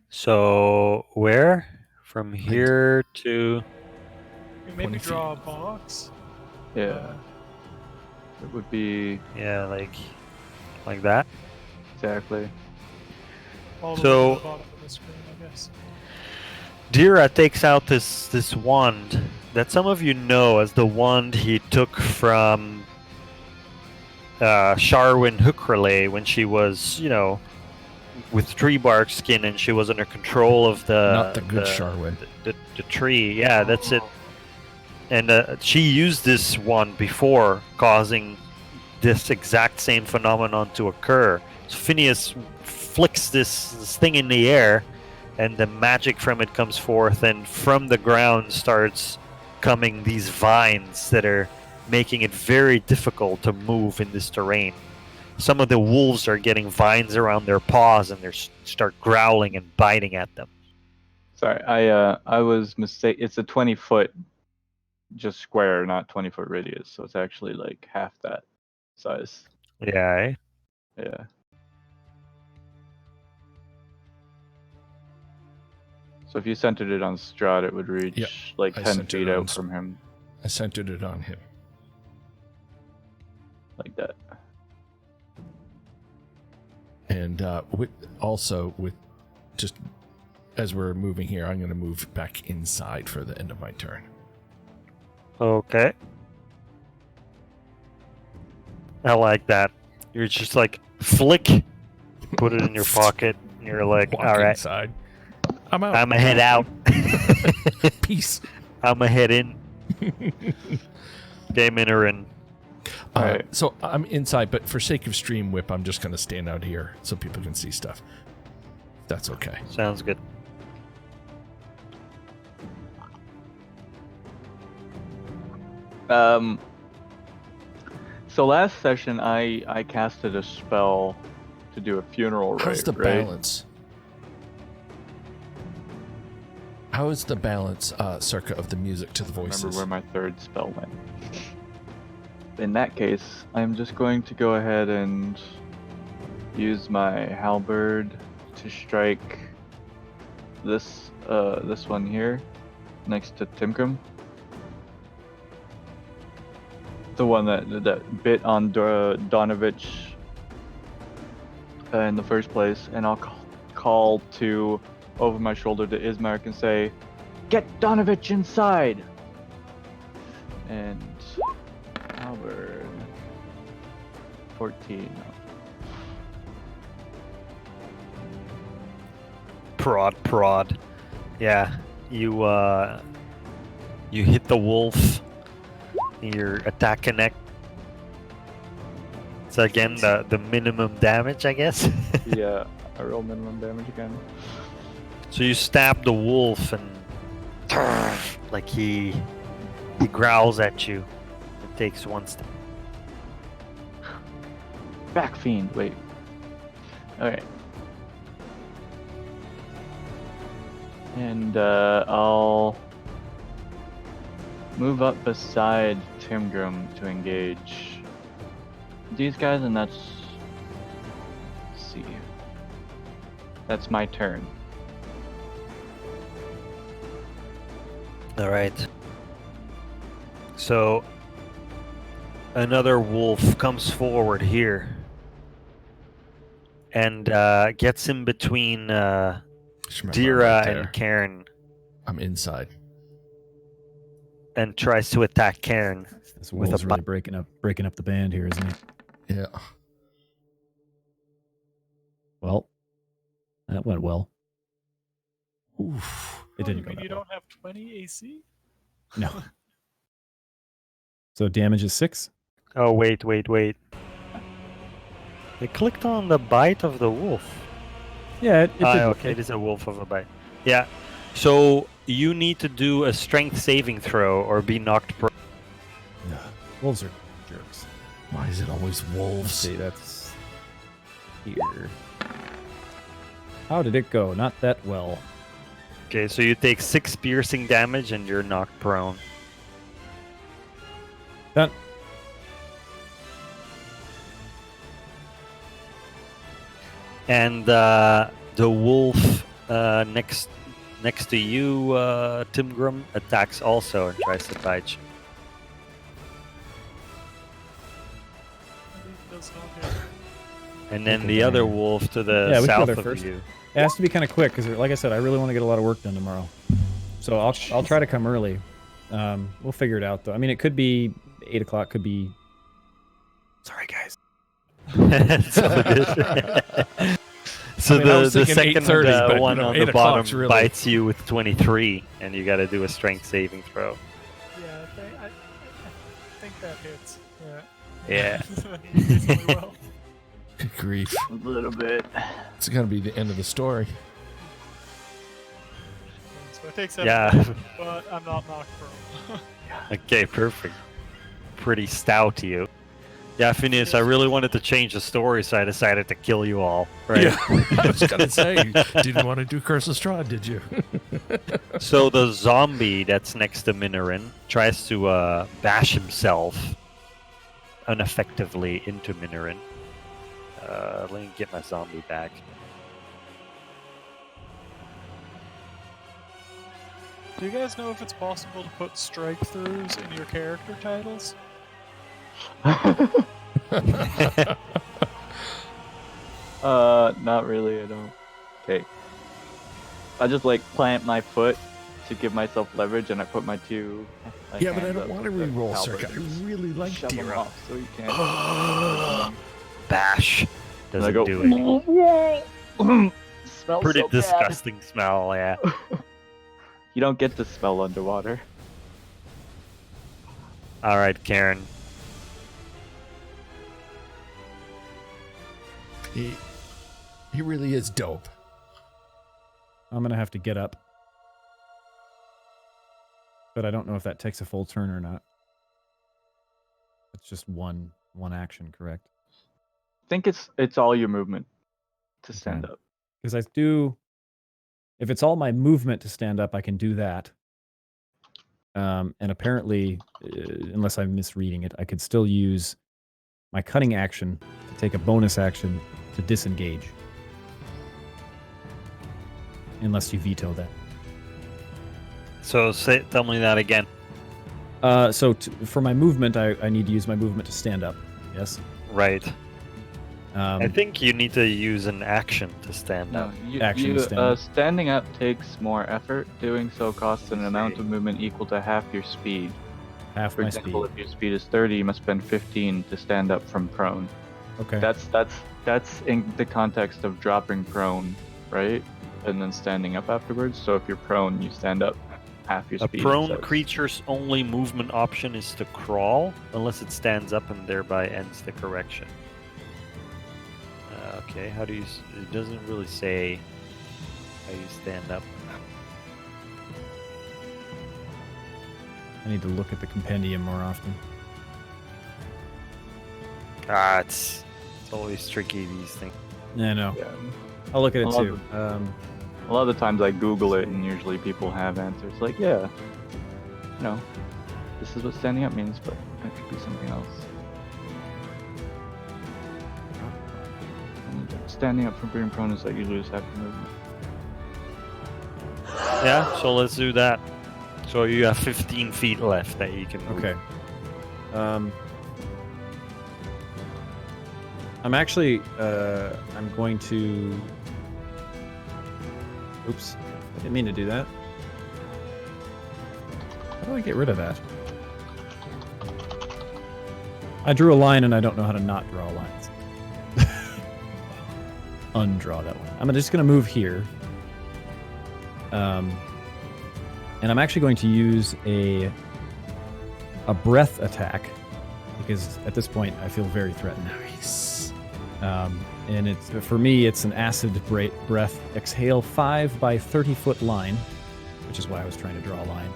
So where? From here to You maybe 20 draw a box. Yeah. It would be like that. exactly. All the So- way to the bottom of the screen, I guess. Dira takes out this wand that some of you know as the wand he took from Sharwin Hookrelay when she was, with tree bark skin and she was under control of the Not the good Sharwin. the tree. Yeah, that's it. And she used this wand before, causing this exact same phenomenon to occur. So Phineas flicks this thing in the air, and the magic from it comes forth, and from the ground starts coming these vines that are making it very difficult to move in this terrain. Some of the wolves are getting vines around their paws, and they start growling and biting at them. Sorry, I was mistaken. It's a 20-foot just square, not 20-foot radius. So it's actually like half that size. Yeah. Yeah. So if you centered it on Strahd, it would reach Yep, like I 10 centered feet it on out from him, I centered it on him. like that. And with just as we're moving here, I'm going to move back inside for the end of my turn. Okay. I like that. You're just like flick, put it in your pocket, and you're like, Walk all right, inside. I'm out. I'ma head out. Peace. I'ma head in. Game in or in. Alright. So I'm inside, but for sake of stream whip, I'm just going to stand out here so people can see stuff. That's okay. Sounds good. So last session I casted a spell to do a funeral rite. How's the right? balance? How is the balance, circa, of the music to the voices? Remember where my third spell went. In that case, I'm just going to go ahead and use my halberd to strike this one here next to Timcrum. The one that bit on Donovich in the first place, and I'll call to over my shoulder to Ismark and say, "Get Donovich inside!" And halberd 14. Prod. Yeah, you hit the wolf. Your attack connect. So again, the minimum damage, I guess. Yeah, I roll minimum damage again. So you stab the wolf, and like he growls at you. It takes one step. Back fiend. Wait. Okay. And I'll move up beside Timgrim to engage these guys, and let's see. That's my turn. All right. So another wolf comes forward here and gets in between Just remember I'm Dira right there. and Karen I'm inside. and tries to attack Karen. This With a wolf's really breaking up the band here, isn't he? Yeah. Well, that went well. Oof. It didn't You go mean that you well. don't have 20 AC? No. So damage is 6. Oh, wait. They clicked on the bite of the wolf. Yeah, it did Okay, it is a wolf of a bite. Yeah. So you need to do a strength saving throw or be knocked prone. Yeah. Wolves are jerks. Why is it always Let's wolves? see, that's here. How did it go? Not that well. Okay, so you take 6 piercing damage and you're knocked prone. Done. And the wolf next to you, Timgrim, attacks also and tries to bite you. It does not hit. And then Okay, the other fine. wolf to the Yeah, we can go south there of first. you. It has to be kind of quick because, like I said, I really want to get a lot of work done tomorrow. So I'll try to come early. We'll figure it out though. I mean, it could be 8 o'clock. Could be. Sorry, guys. It's all good. So I mean, I was the thinking second 8:30, but, one you know, on 8 the bottom o'clock's really- bites you with 23, and you got to do a strength saving throw. Yeah, I think that hits. Yeah. Reasonably well. Good grief. A little bit. It's going to be the end of the story. So I take 7 Yeah. damage, but I'm not knocked prone. Okay, perfect. Pretty stout, you. Yeah, Phineas, I really wanted to change the story, so I decided to kill you all. Right? Yeah. I was going to say, you didn't want to do Curse of Strahd, did you? So the zombie that's next to Minorin tries to bash himself ineffectively into Minorin. Let me get my zombie back. Do you guys know if it's possible to put strike-throughs in your character titles? Not really, I don't. Okay. I just like plant my foot to give myself leverage, and I put my two. Yeah, but I hands don't up want to with the reroll, halberd Circa. I and really like shove 'em Dira. off so you can't. Bash. And I Doesn't go, do it. Smells Pretty so bad. disgusting smell, yeah. You don't get to smell underwater. Alright, Karen. He really is dope. I'm gonna have to get up, but I don't know if that takes a full turn or not. It's just one action, correct? I think it's all your movement to stand Okay. up. Because I do. If it's all my movement to stand up, I can do that. And apparently, unless I'm misreading it, I could still use my cutting action to take a bonus action to disengage. Unless you veto that. So tell me that again. So for my movement, I need to use my movement to stand up. Yes. Right. I Um, think you need to use an action to stand No, up. Action stand up. standing up takes more effort. Doing so costs an amount see. of movement equal to half your speed. half For my example, speed. if your speed is 30, you must spend 15 to stand up from prone. Okay. That's in the context of dropping prone, right? And then standing up afterwards. So if you're prone, you stand up half your A speed. prone so it's- creature's only movement option is to crawl, unless it stands up and thereby ends the correction. Okay, how do you... It doesn't really say how you stand up. I need to look at the compendium more often. It's always tricky, these things. Yeah, no. Yeah. I'll look at it I love too. A lot of the times I Google it, and usually people have answers like, yeah, this is what standing up means, but it could be something else. And standing up from being prone is like you lose half your movement. Yeah, so let's do that. So you have 15 feet left that you can move. Okay. I'm actually, I'm going to... Oops. I didn't mean to do that. How do I get rid of that? I drew a line and I don't know how to not draw lines. Undraw that one. I'm just going to move here. And I'm actually going to use a breath attack because at this point I feel very threatened. Nice. And it's for me, it's an acid breath. Exhale 5 by 30-foot line, which is why I was trying to draw a line.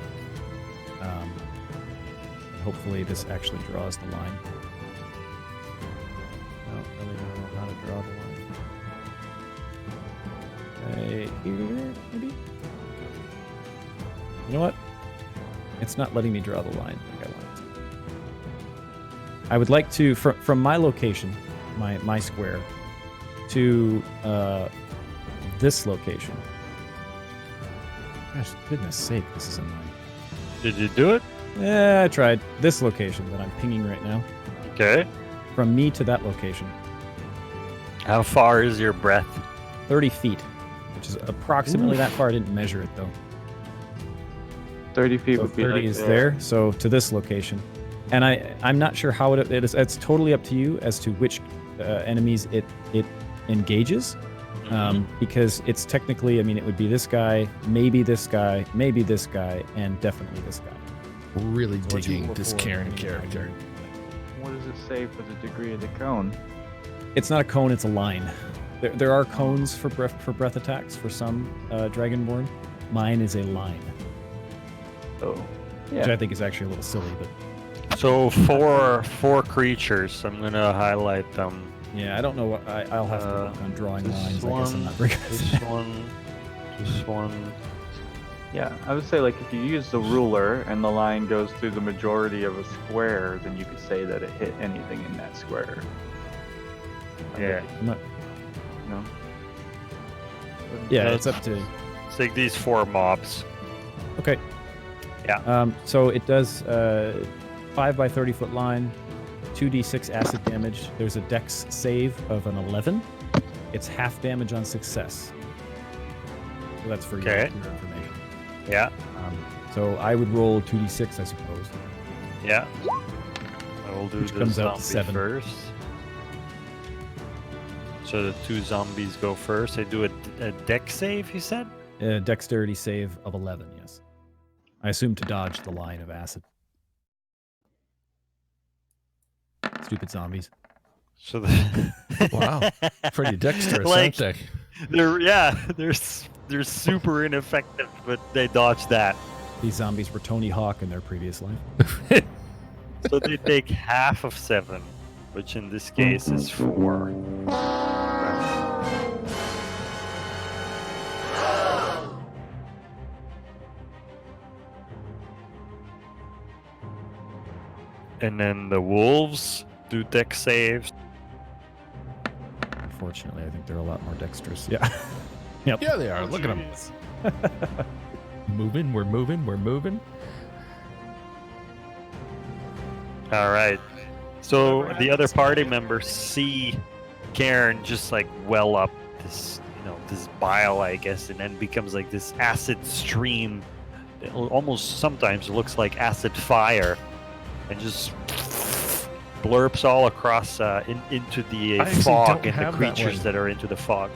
Hopefully, this actually draws the line. I don't really know how to draw the line. Okay, here maybe. You know what? It's not letting me draw the line like I want it to. I would like to, from my location, my square, to this location. Gosh, goodness sake, this is annoying. Did you do it? Yeah, I tried. This location that I'm pinging right now. Okay. From me to that location. How far is your breath? 30 feet, which is approximately that far. I didn't measure it, though. 30 feet So would be 30 like is there, so to this location. And I'm not sure how it is. It's totally up to you as to which enemies it engages. Because it's technically, I mean, it would be this guy, maybe this guy, and definitely this guy. Really So what you digging look this for Karen in character. What does it say for the degree of the cone? It's not a cone, it's a line. There are cones for breath attacks for some Dragonborn. Mine is a line, Oh, which yeah. I think is actually a little silly, but So four creatures. I'm gonna highlight them. yeah, I don't know what I'll have to work on drawing This lines. I guess I'm not very good at this that. one, this one. Yeah, I would say like if you use the ruler and the line goes through the majority of a square, then you could say that it hit anything in that square. Yeah. I'm not- No. yeah, No, it's up to. Let's take these 4 mobs. Okay. Yeah. So it does 5 by 30-foot line, 2d6 acid damage. There's a dex save of an 11. It's half damage on success. So that's for your information. Yeah. So I would roll 2d6, I suppose. Yeah. I will do Which the comes out to zombie 7. first. So the 2 zombies go first. I do a deck save, you said? Dexterity save of 11, yes. I assume to dodge the line of acid. Stupid zombies. So the Wow, pretty dexterous, Like, aren't they're super ineffective, but they dodge that. These zombies were Tony Hawk in their previous life. So they take half of 7, which in this case is 4. And then the wolves do dex saves. Unfortunately, I think they're a lot more dexterous. Yeah. Yep. Yeah, they are. Look at them. Jeez. Moving, we're moving, we're moving. All right. So Whatever the other happens, party Karen. members see Karen just like well up this, this bile, I guess, and then becomes like this acid stream. It almost sometimes looks like acid fire, and just blurps all across into the I actually fog don't and the have that creatures one. that are into the fog.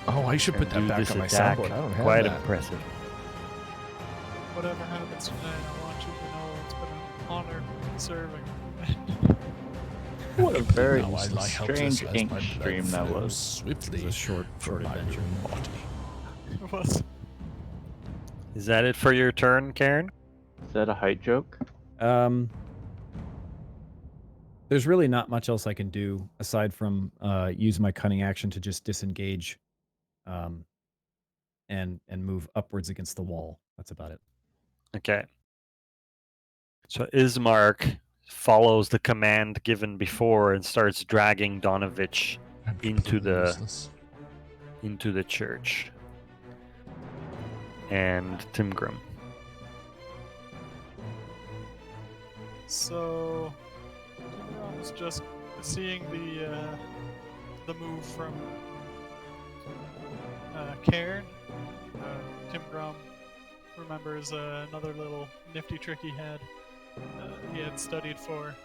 I should put And that do back this on my attack. soundboard. I don't have Quite that. impressive. Whatever happens tonight, I want you to know it's been an honor serving. What a very Now I lie helpless strange as ink my blood stream that flows was. swiftly It was a short for my adventure. rude body. It was. Is that it for your turn, Karen? Is that a height joke? There's really not much else I can do aside from use my cunning action to just disengage, and move upwards against the wall. That's about it. Okay. So Ismark follows the command given before and starts dragging Donovich I'm into completely the useless. into the church. And Timgrim. So, I was just seeing the move from Cairn. Tim Grum remembers another little nifty trick he had studied for.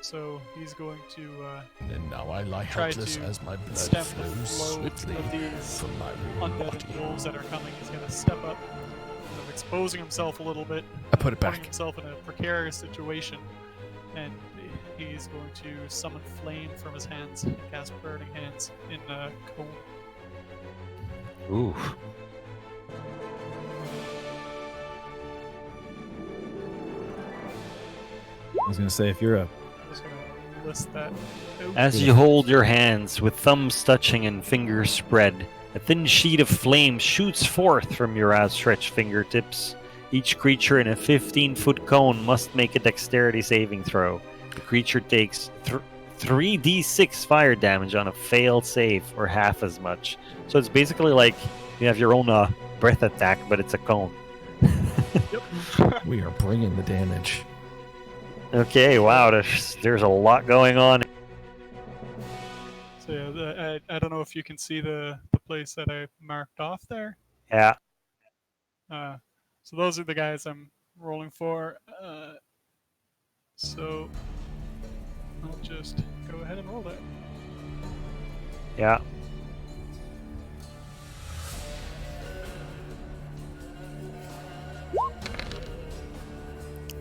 So he's going to And now I lie try helpless to as my blood stem the flows flow swiftly of these from my rude undead body. wolves that are coming. He's going to step up, exposing himself a little bit. I put it putting back. himself in a precarious situation, and he's going to summon flame from his hands and cast burning hands in cone. Ooh. I was gonna say if you're a I'm just going to list that out. As you hold your hands with thumbs touching and fingers spread, a thin sheet of flame shoots forth from your outstretched fingertips. Each creature in a 15-foot cone must make a dexterity saving throw. The creature takes 3d6 fire damage on a failed save, or half as much. So it's basically like you have your own breath attack, but it's a cone. We are bringing the damage. Okay, wow, there's a lot going on. So yeah, I don't know if you can see the place that I marked off there. Yeah. So those are the guys I'm rolling for. So I'll just go ahead and roll that. Yeah.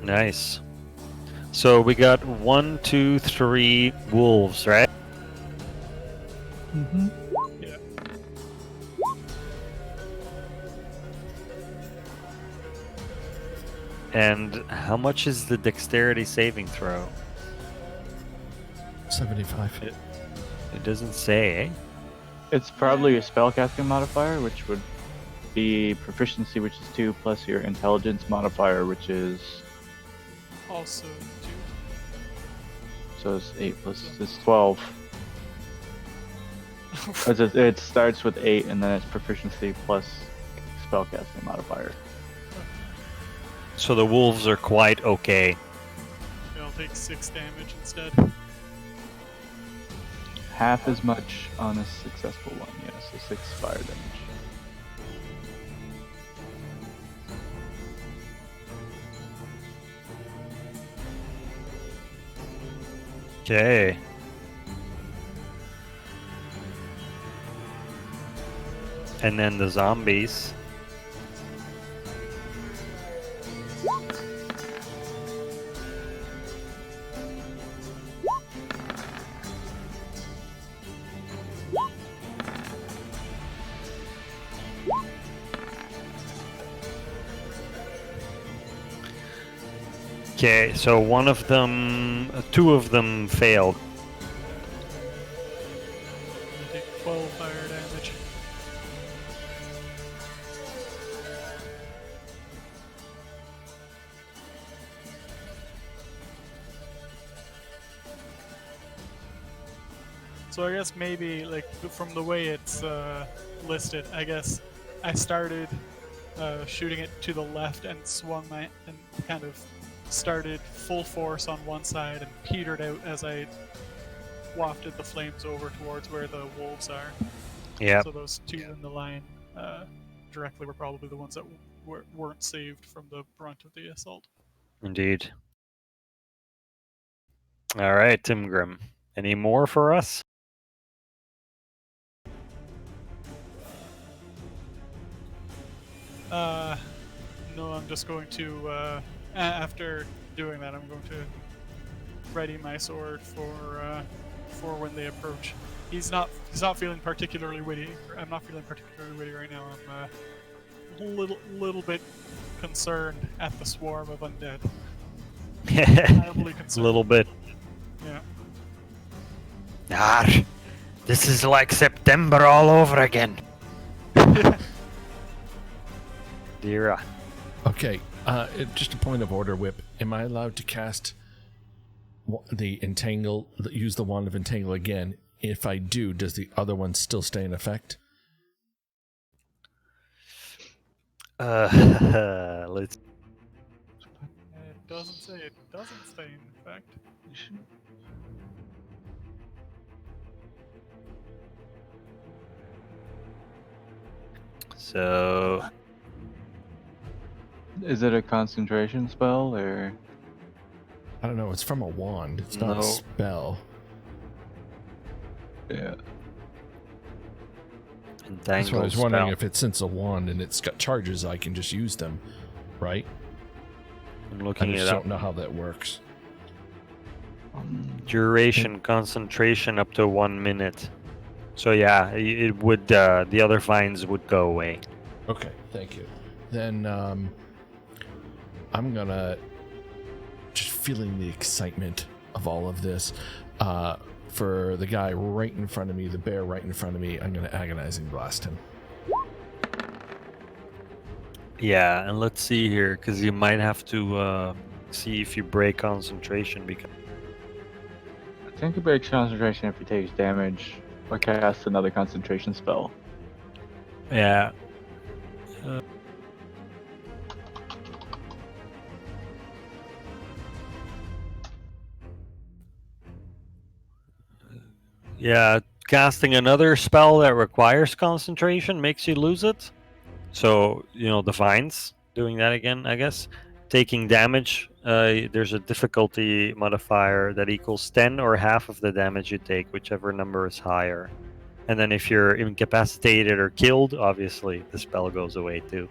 Nice. So we got 1, 2, 3 wolves, right? Mm-hmm. Yeah. And how much is the dexterity saving throw? 75. It doesn't say, eh? It's probably a spellcasting modifier, which would be proficiency, which is 2, plus your intelligence modifier, which is Also 2. so it's 8 plus it's 12. It starts with 8, and then it's proficiency plus spellcasting modifier. So the wolves are quite okay. I'll take 6 damage instead. Half as much on a successful one, yeah, so 6 fire damage. Okay. And then the zombies. Okay, so one of them, two of them failed. I take 12 fire damage. So I guess maybe, like, from the way it's listed, I guess I started shooting it to the left and swung and kind of started full force on one side and petered out as I wafted the flames over towards where the wolves are. Yep. So those two in the line directly were probably the ones that weren't saved from the brunt of the assault. Indeed. All right, Timgrim. Any more for us? No, I'm just going to, after doing that, I'm going to ready my sword for when they approach. He's not feeling particularly witty. I'm not feeling particularly witty right now. I'm a little bit concerned at the swarm of undead. Mildly A concerned. little bit. Yeah. Arr, this is like September all over again. Dira. Okay, just a point of order, Whip. Am I allowed to cast use the wand of entangle again? If I do, does the other one still stay in effect? Let's. It doesn't say it doesn't stay in effect. So. Is it a concentration spell or? I don't know. It's from a wand. It's not No. a spell. Yeah. That's why I was wondering spell. if it's since a wand and it's got charges, I can just use them, right? I'm I looking just it up. don't know how that works. Duration, concentration up to 1 minute. So yeah, it would. The other vines would go away. Okay, thank you. Then I'm gonna just feeling the excitement of all of this. For the guy right in front of me, the bear right in front of me, I'm gonna agonizing blast him. Yeah, and let's see here, because you might have to see if you break concentration. Because I think it breaks concentration if he takes damage or casts another concentration spell. yeah, yeah, casting another spell that requires concentration makes you lose it. So the vines doing that again, I guess. Taking damage, there's a difficulty modifier that equals 10 or half of the damage you take, whichever number is higher. And then if you're incapacitated or killed, obviously the spell goes away too.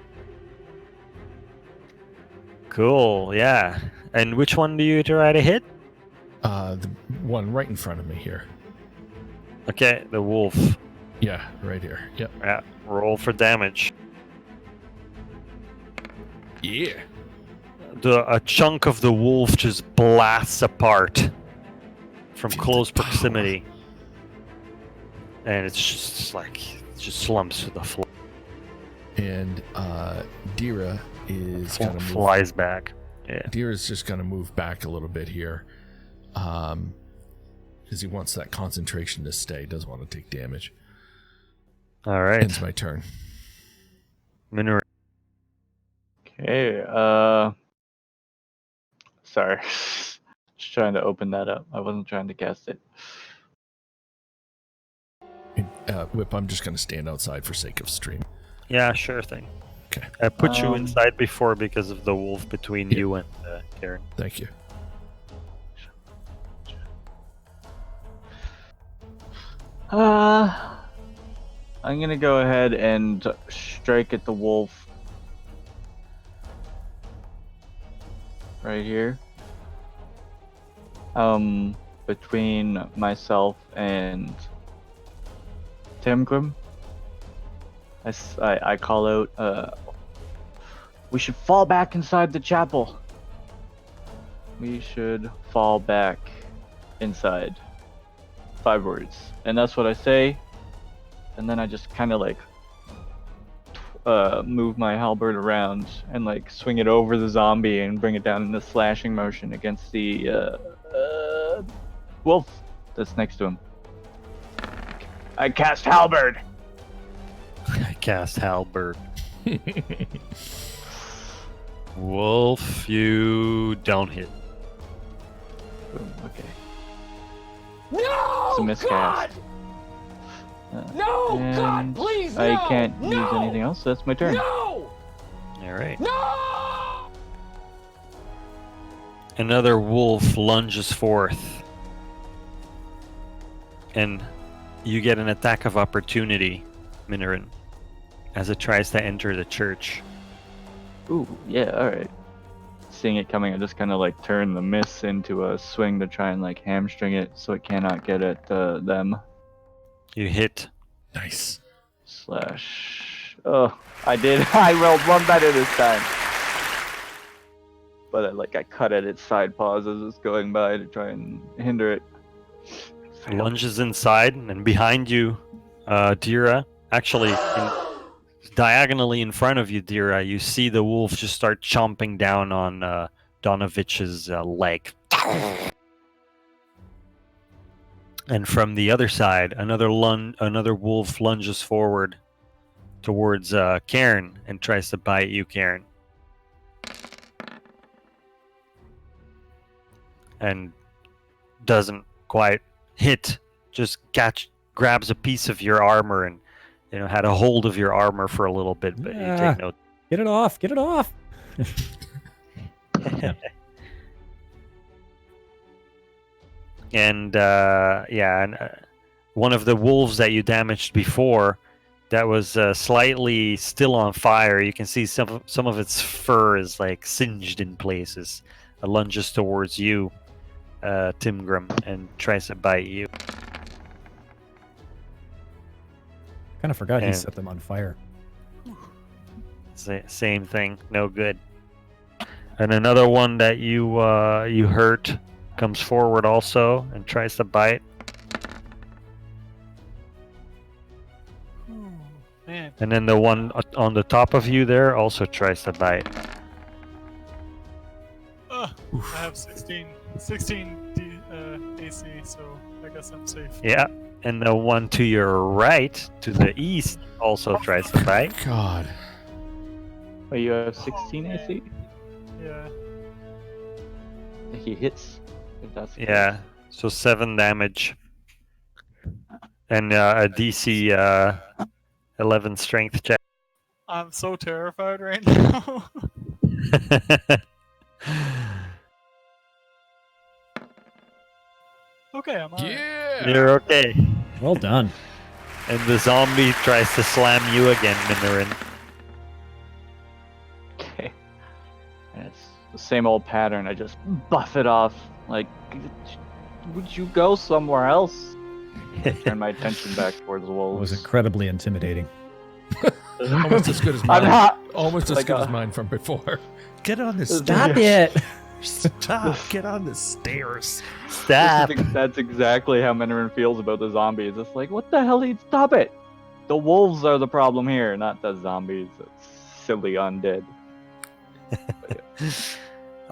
Cool, yeah. And which one do you try to hit? The one right in front of me here. Okay, the wolf. Yeah, right here. Yep. Yeah, roll for damage. Yeah. A chunk of the wolf just blasts apart from Feel close the power. proximity. And it's just just slumps to the floor. And Dira is gonna move. Flies back. Yeah. Dira's just gonna move back a little bit here. Because he wants that concentration to stay, doesn't want to take damage. All right. Ends my turn. Minoru. Okay. Sorry. Just trying to open that up. I wasn't trying to cast it. Whip, I'm just gonna stand outside for sake of stream. Yeah, sure thing. Okay. I put you inside before because of the wolf between Yeah. you and Karen. Thank you. I'm gonna go ahead and strike at the wolf right here. Between myself and Timgrim. I call out, we should fall back inside the chapel. we should fall back inside. 5 words. And that's what I say. And then I just kind of like move my halberd around and like swing it over the zombie and bring it down in a slashing motion against the wolf that's next to him. I cast halberd. I cast halberd. Wolf, you don't hit. Boom, okay. No! It's a miscast. No! God, And please, I no! can't No! use anything else, so that's my turn. No! All right. No! Another wolf lunges forth, and you get an attack of opportunity, Minoran, as it tries to enter the church. Ooh, yeah, alright. Seeing it coming, I just kind of like turn the miss into a swing to try and like hamstring it so it cannot get at them. You hit. Nice. Slash. Oh, I did. I rolled one better this time. But I cut at its side paws as it's going by to try and hinder it. Lunges inside, and behind you, Dira. Actually, diagonally in front of you, Dira, you see the wolf just start chomping down on Donovich's leg. And from the other side, another wolf lunges forward towards Karen and tries to bite you, Karen. And doesn't quite hit. Just grabs a piece of your armor and had a hold of your armor for a little bit, but you take no. Get it off! Get it off! And one of the wolves that you damaged before, that was slightly still on fire. You can see some of its fur is like singed in places. It lunges towards you, Timgrim, and tries to bite you. Kind of forgot he And- set them on fire. Same thing, no good. And another one that you hurt comes forward also and tries to bite. Ooh, man. And then the one on the top of you there also tries to bite. I have 16 AC, so I guess I'm safe. Yeah. And the one to your right, to the east, also tries to bite. God. Oh, you have 16 Oh, AC? Yeah. He hits. If that's the Yeah. So 7 damage. And a DC 11 strength check. I'm so terrified right now. Okay, I'm alright. Yeah. You're okay. Well done. And the zombie tries to slam you again, Minoran. Okay. And it's the same old pattern. I just buff it off. Like, would you go somewhere else? Turn my attention back towards the It wolves. was incredibly intimidating. Almost as good as I'm mine. not. Almost as Like good a- as mine from before. Get on the Stop stairs. it! Stop. Get on the stairs. Stop. That's exactly how Minoran feels about the zombies. It's like, what the hell? Stop it! The wolves are the problem here, not the zombies. It's silly undead.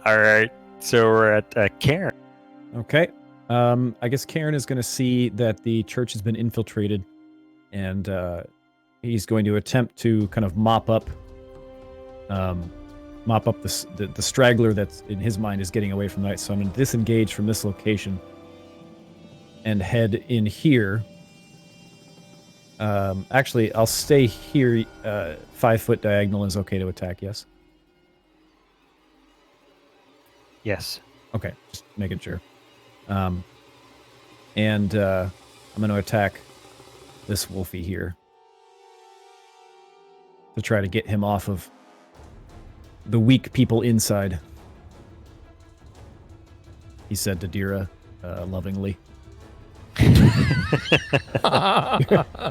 All right. So we're at Karen. Okay. I guess Karen is going to see that the church has been infiltrated, and he's going to attempt to kind of mop up the straggler that's in his mind is getting away from the night. So I'm going to disengage from this location and head in here. Actually, I'll stay here. 5 foot diagonal is okay to attack. Yes. Yes. Okay, just making sure. I'm going to attack this wolfie here to try to get him off of the weak people inside. He said to Dira, lovingly. You're a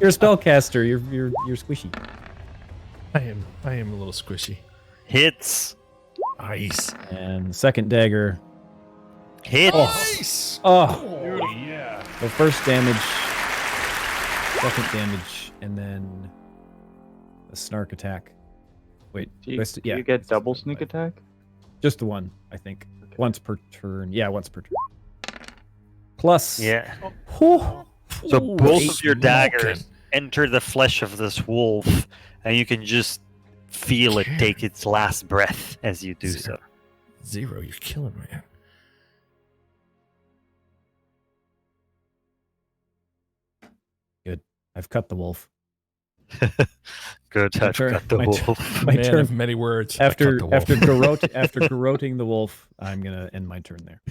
spellcaster. You're squishy. I am a little squishy. Hits. Nice. And second dagger Hits. Nice! Oh, yeah. so first damage, second damage, and then a snark attack. Wait, Do you, rest- do yeah, you get this is double the sneak way. attack? Just the one, I think. Once per turn. Yeah, once per turn. Plus. Yeah. Whew. So Ooh, both of your smoking. daggers enter the flesh of this wolf, and you can just feel it take its last breath as you do so. Zero, you're killing me. Good. I've cut the wolf. Good, I've turn- got the my turn- wolf. My Man turn. of many words. I After cut the wolf. after garroting the wolf, I'm gonna end my turn there,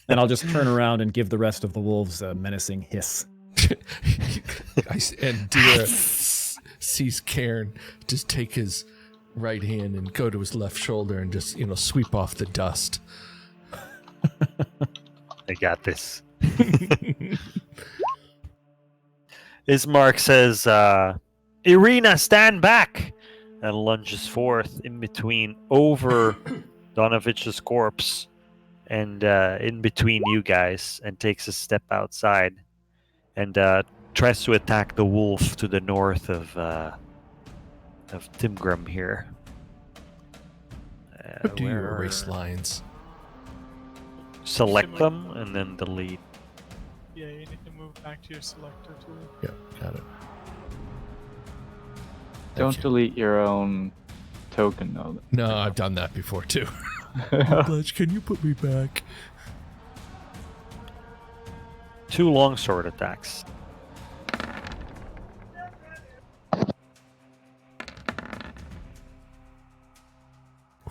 and I'll just turn around and give the rest of the wolves a menacing hiss. And Dira sees Cairn just take his right hand and go to his left shoulder and just, sweep off the dust. I got this. Ismark says, Irina, stand back! And lunges forth in between, over Donovich's corpse and in between you guys, and takes a step outside and tries to attack the wolf to the north of Timgrim here. What do you where- erase lines? Select them and then delete. Yeah, you need to move back to your selector too. Yeah, got it. Don't Thank you. delete your own token, though. No, I've done that before too. Bledge, can you put me back? 2 longsword attacks.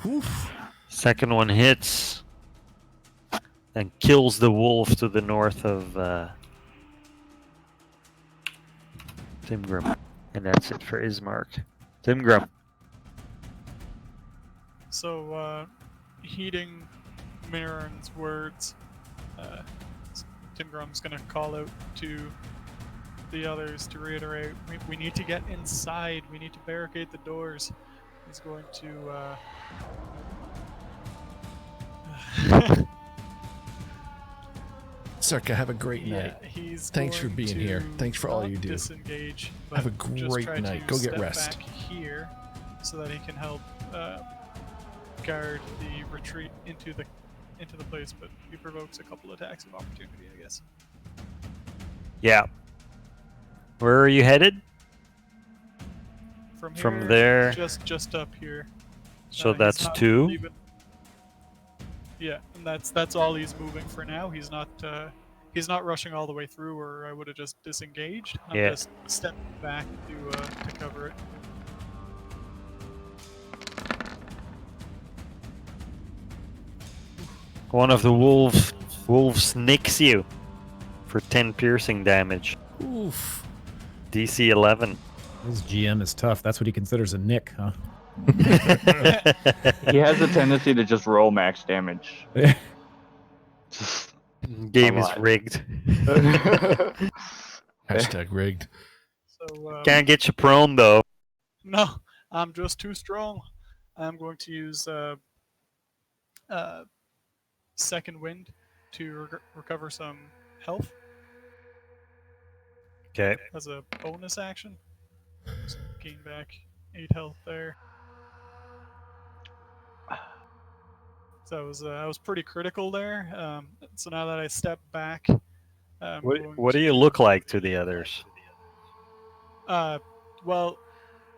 Oof. Second one hits and kills the wolf to the north of Timgrim. And that's it for Ismark. Timgrim. So, heeding Mirren's words, Tim Grum's gonna call out to the others to reiterate, we need to get inside, we need to barricade the doors. He's going to, Circa, have a great night. he's Thanks for going being to here. Thanks for all not you do. Disengage, Have a but just great try night. to Go get step rest. back here so that he can help guard the retreat into the place, but he provokes a couple attacks of opportunity, I guess. Yeah. Where are you headed? From here, there. just up here. So He's that's not 2. even- Yeah, and that's all he's moving for now. He's not rushing all the way through, or I would have just disengaged. I'm Yeah. just stepping back to cover it. One of the wolves nicks you for 10 piercing damage. Oof. DC 11. His GM is tough. That's what he considers a nick, huh? He has a tendency to just roll max damage. Just Game A is lot. rigged. Hashtag rigged. So Can't get you prone though. no, I'm just too strong. I'm going to use second wind to recover some health Okay. as a bonus action. Just gain back 8 health there. So I was pretty critical there. So now that I step back, I'm going What do to- you look like to the others? Well,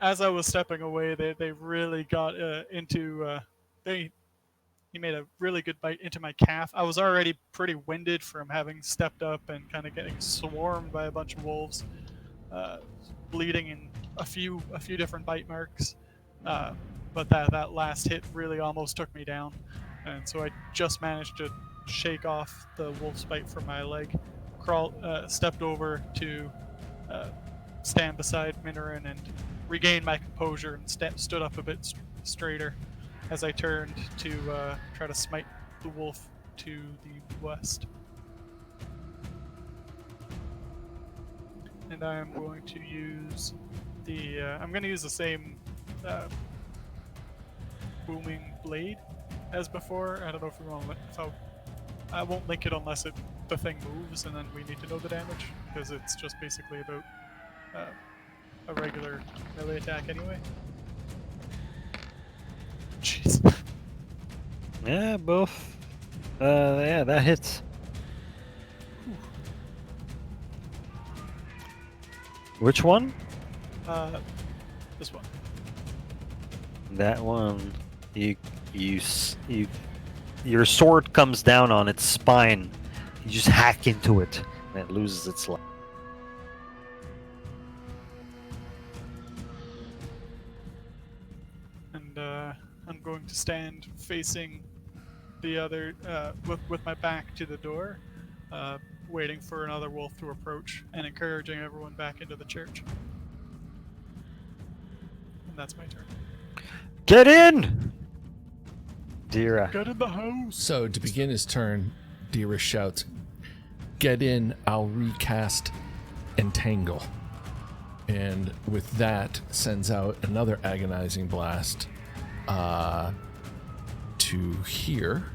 as I was stepping away, they really got into he made a really good bite into my calf. I was already pretty winded from having stepped up and kind of getting swarmed by a bunch of wolves, bleeding in a few different bite marks. But that last hit really almost took me down, and so I just managed to shake off the wolf's bite from my leg, stepped over to stand beside Minoran and regain my composure and stood up a bit straighter as I turned to try to smite the wolf to the west. And I am going to use the same booming blade as before. I don't know if I won't link it unless the thing moves, and then we need to know the damage, because it's just basically about a regular melee attack anyway. Jeez. Yeah, both. Yeah, that hits. Which one? This one. That one. Your sword comes down on its spine. You just hack into it, and it loses its life. And I'm going to stand facing the other, with my back to the door, waiting for another wolf to approach and encouraging everyone back into the church. And that's my turn. Get in! Dira. Get in the house! So to begin his turn, Dira shouts, "Get in, I'll recast Entangle." And with that, sends out another agonizing blast to here.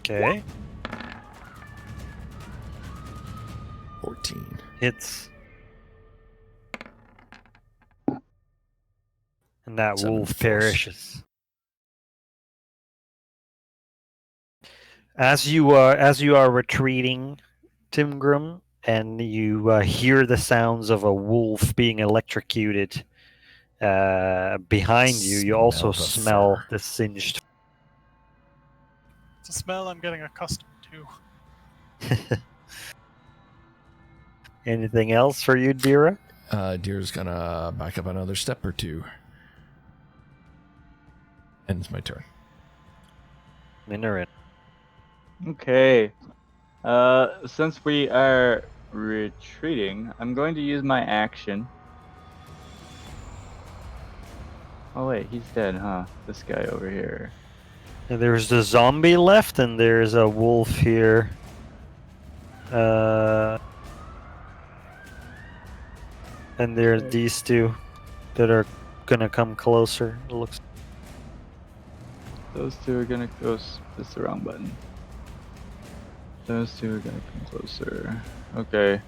Okay. 14. Hits. And that 7 wolf force. perishes. As you are retreating, Timgrim, and you hear the sounds of a wolf being electrocuted behind you, you also Smell the smell fur. the singed. It's a smell I'm getting accustomed to. Anything else for you, Dira? Dira's gonna back up another step or two. And it's my turn. Minorin. Okay. Since we are retreating, I'm going to use my action. Oh wait, he's dead, huh? This guy over here. And there's the zombie left, and there's a wolf here. And there's these two that are gonna come closer. It looks. Those two are gonna go. That's the wrong button. Those two are gonna come closer. Okay.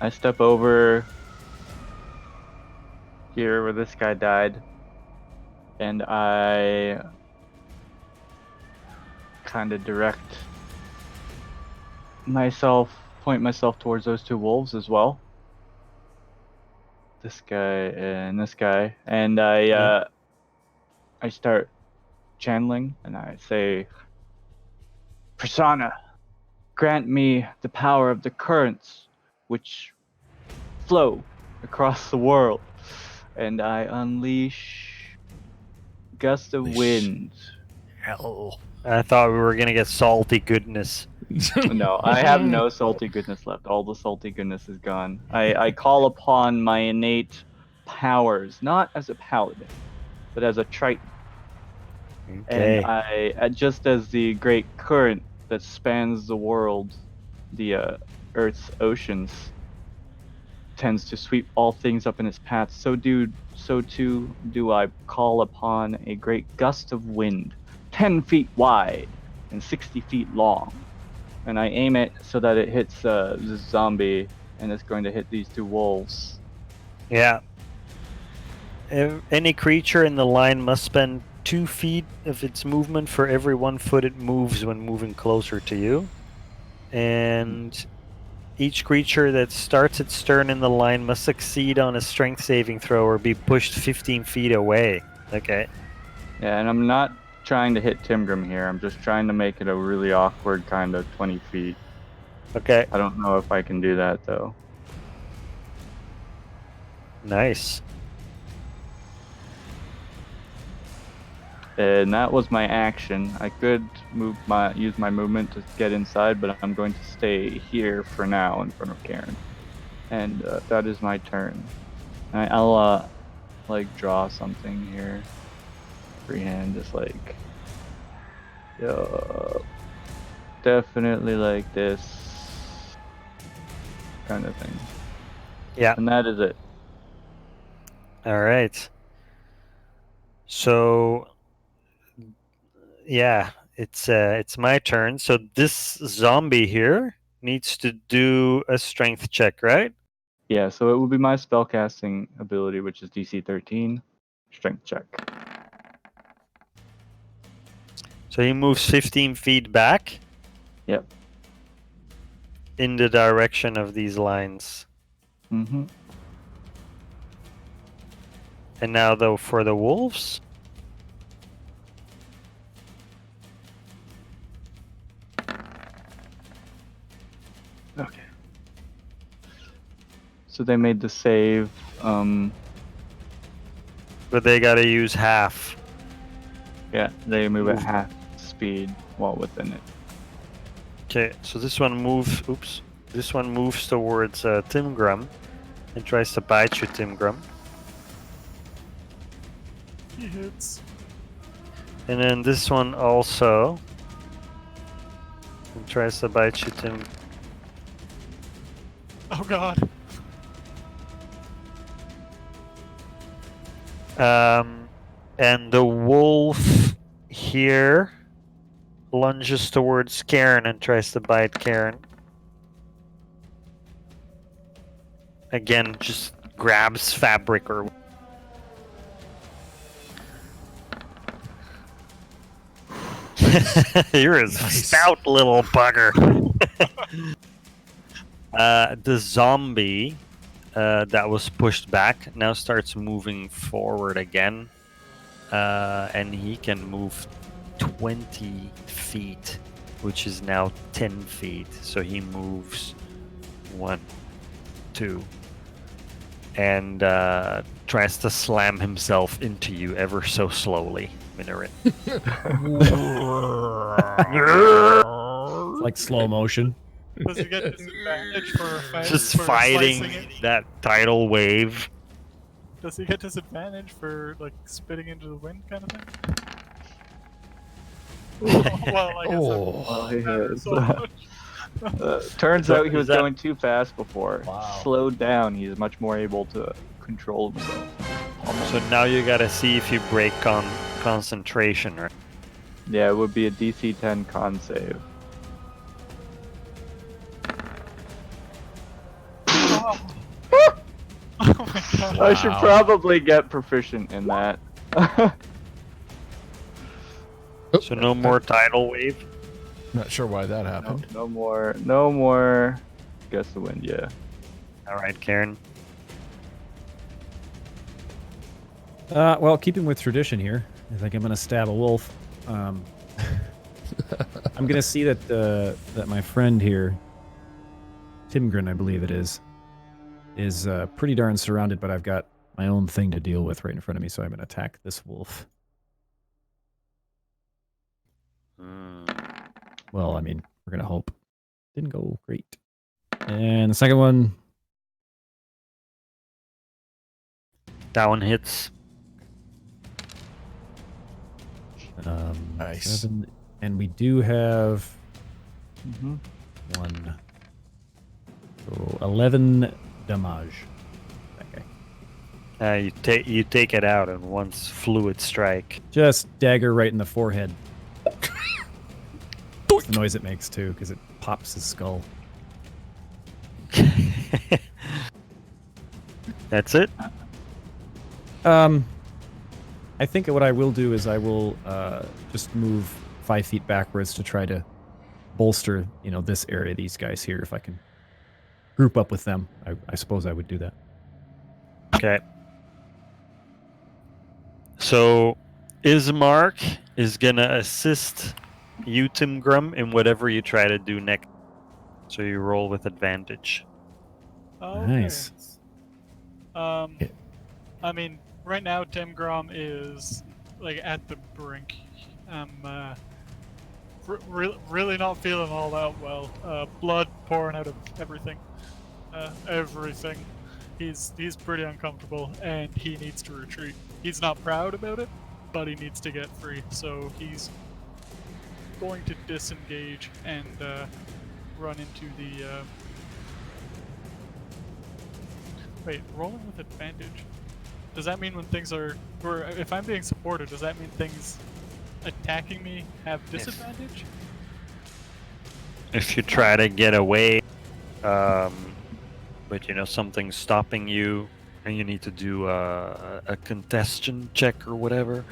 I step over here where this guy died, and I kind of point myself towards those two wolves as well. This guy and this guy, and I start channeling, and I say, "Persona, grant me the power of the currents which flow across the world," and I unleash gust of wind. Hell. I thought we were gonna get salty goodness. No, I have no salty goodness left. All the salty goodness is gone. I call upon my innate powers, not as a paladin, but as a triton. Okay. And I, just as the great current that spans the world, the Earth's oceans, tends to sweep all things up in its path, so too do I call upon a great gust of wind, 10 feet wide and 60 feet long. And I aim it so that it hits this zombie, and it's going to hit these two wolves. Yeah. Any creature in the line must spend 2 feet of its movement for every 1 foot it moves when moving closer to you. And each creature that starts its turn in the line must succeed on a strength saving throw or be pushed 15 feet away. Okay. Yeah, and I'm not trying to hit Timgrim here. I'm just trying to make it a really awkward kind of 20 feet. Okay. I don't know if I can do that, though. Nice. And that was my action. I could use my movement to get inside, but I'm going to stay here for now in front of Karen. And that is my turn. I'll like draw something here. Freehand, just like definitely like this kind of thing. Yeah. And that is it. All right. So, yeah, it's my turn. So this zombie here needs to do a strength check, right? Yeah, so it would be my spellcasting ability, which is DC 13, strength check. So he moves 15 feet back. Yep. In the direction of these lines. Mm-hmm. And now, though, for the wolves. Okay. So they made the save. But they gotta use half. Yeah, they move at Move. half speed while within it. Okay, so this one moves. Oops. This one moves towards Tim Grum and tries to bite you, Tim Grum. He hits. And then this one also tries to bite you, Tim. Oh god. And the wolf here lunges towards Karen and tries to bite Karen. Again, just grabs fabric or. You're a stout little bugger. The zombie that was pushed back now starts moving forward again. And he can move 20 feet, which is now 10 feet. So he moves 1, 2, and tries to slam himself into you ever so slowly, Minaret. Like slow motion. Does he get disadvantage for Just for fighting slicing it? that tidal wave. Does he get disadvantage for like spitting into the wind kind of thing? Well, I guess Oh. Well, he that is. so much. Turns So out he was is that- going too fast before. Wow. Slowed down, he's much more able to control himself. So now you gotta see if you break concentration, right? Yeah, it would be a DC 10 con save. Oh. Oh my god. I should Wow. probably get proficient in that. So no more tidal wave. Not sure why that happened. No more. Guess the wind, yeah. All right, Karen. Well, keeping with tradition here, I think I'm gonna stab a wolf. I'm gonna see that that my friend here, Timgren, I believe it is pretty darn surrounded, but I've got my own thing to deal with right in front of me, so I'm gonna attack this wolf. Well, I mean, we're gonna hope. Didn't go great. And the second one, That one hits. Nice. 7, and we do have Mm-hmm. 1, so 11 damage. Okay. You take it out in one fluid strike. Just dagger right in the forehead. The noise it makes too, because it pops his skull. That's it. I think what I will do is I will just move 5 feet backwards to try to bolster, this area, these guys here. If I can group up with them, I suppose I would do that. Okay. So, Ismark is gonna assist you, Tim Grum, in whatever you try to do next. So you roll with advantage. Okay. Nice. I mean, right now Tim Grom is like at the brink. Really not feeling all that well. Blood pouring out of everything. Everything. He's pretty uncomfortable, and he needs to retreat. He's not proud about it, but he needs to get free. So he's going to disengage and run into Wait, rolling with advantage. Does that mean when things are, or if I'm being supported, does that mean things attacking me have disadvantage? If you try to get away, but something's stopping you, and you need to do a contestation check or whatever.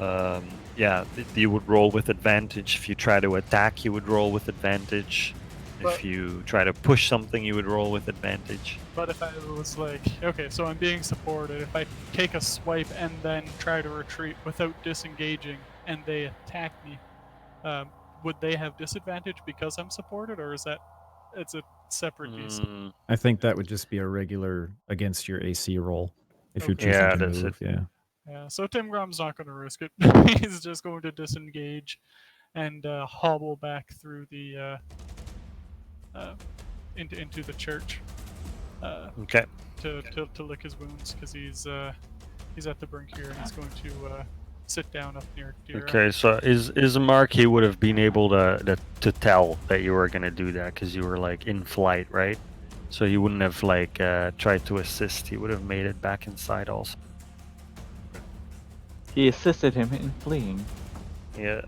You would roll with advantage. If you try to attack, you would roll with advantage. But- If you try to push something, you would roll with advantage. But if I was like, okay, so I'm being supported, if I take a swipe and then try to retreat without disengaging and they attack me, would they have disadvantage because I'm supported, or is that it's a separate DC? I think that would just be a regular against your AC roll if you're Okay. choosing Yeah, to that's move. Yeah. Yeah, so Tim Grom's not going to risk it. He's just going to disengage and hobble back through the into the church Okay. to lick his wounds because he's at the brink here and he's going to sit down up near Dira. Okay. So is Mark? He would have been able to tell that you were gonna do that because you were like in flight, right? So he wouldn't have like tried to assist. He would have made it back inside also. He assisted him in fleeing. Yeah.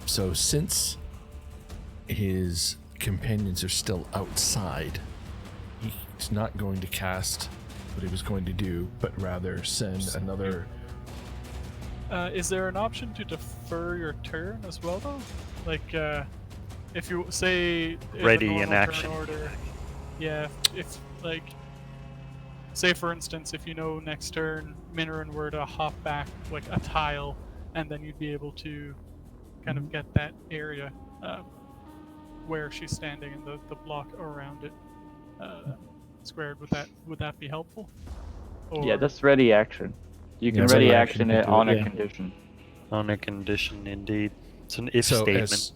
So since his companions are still outside, he's not going to cast what he was going to do, but rather send another. Is there an option to defer your turn as well, though? Like, if you say in Ready the in normal turn action. order, yeah. If like, say for instance, if next turn Minoran were to hop back like a tile, and then you'd be able to kind of get that area where she's standing and the block around it squared. Would that be helpful? Yeah, Or- that's ready action. You can it's ready ready action action, you it can do on it, a yeah. condition. On a condition, indeed. It's an if statement.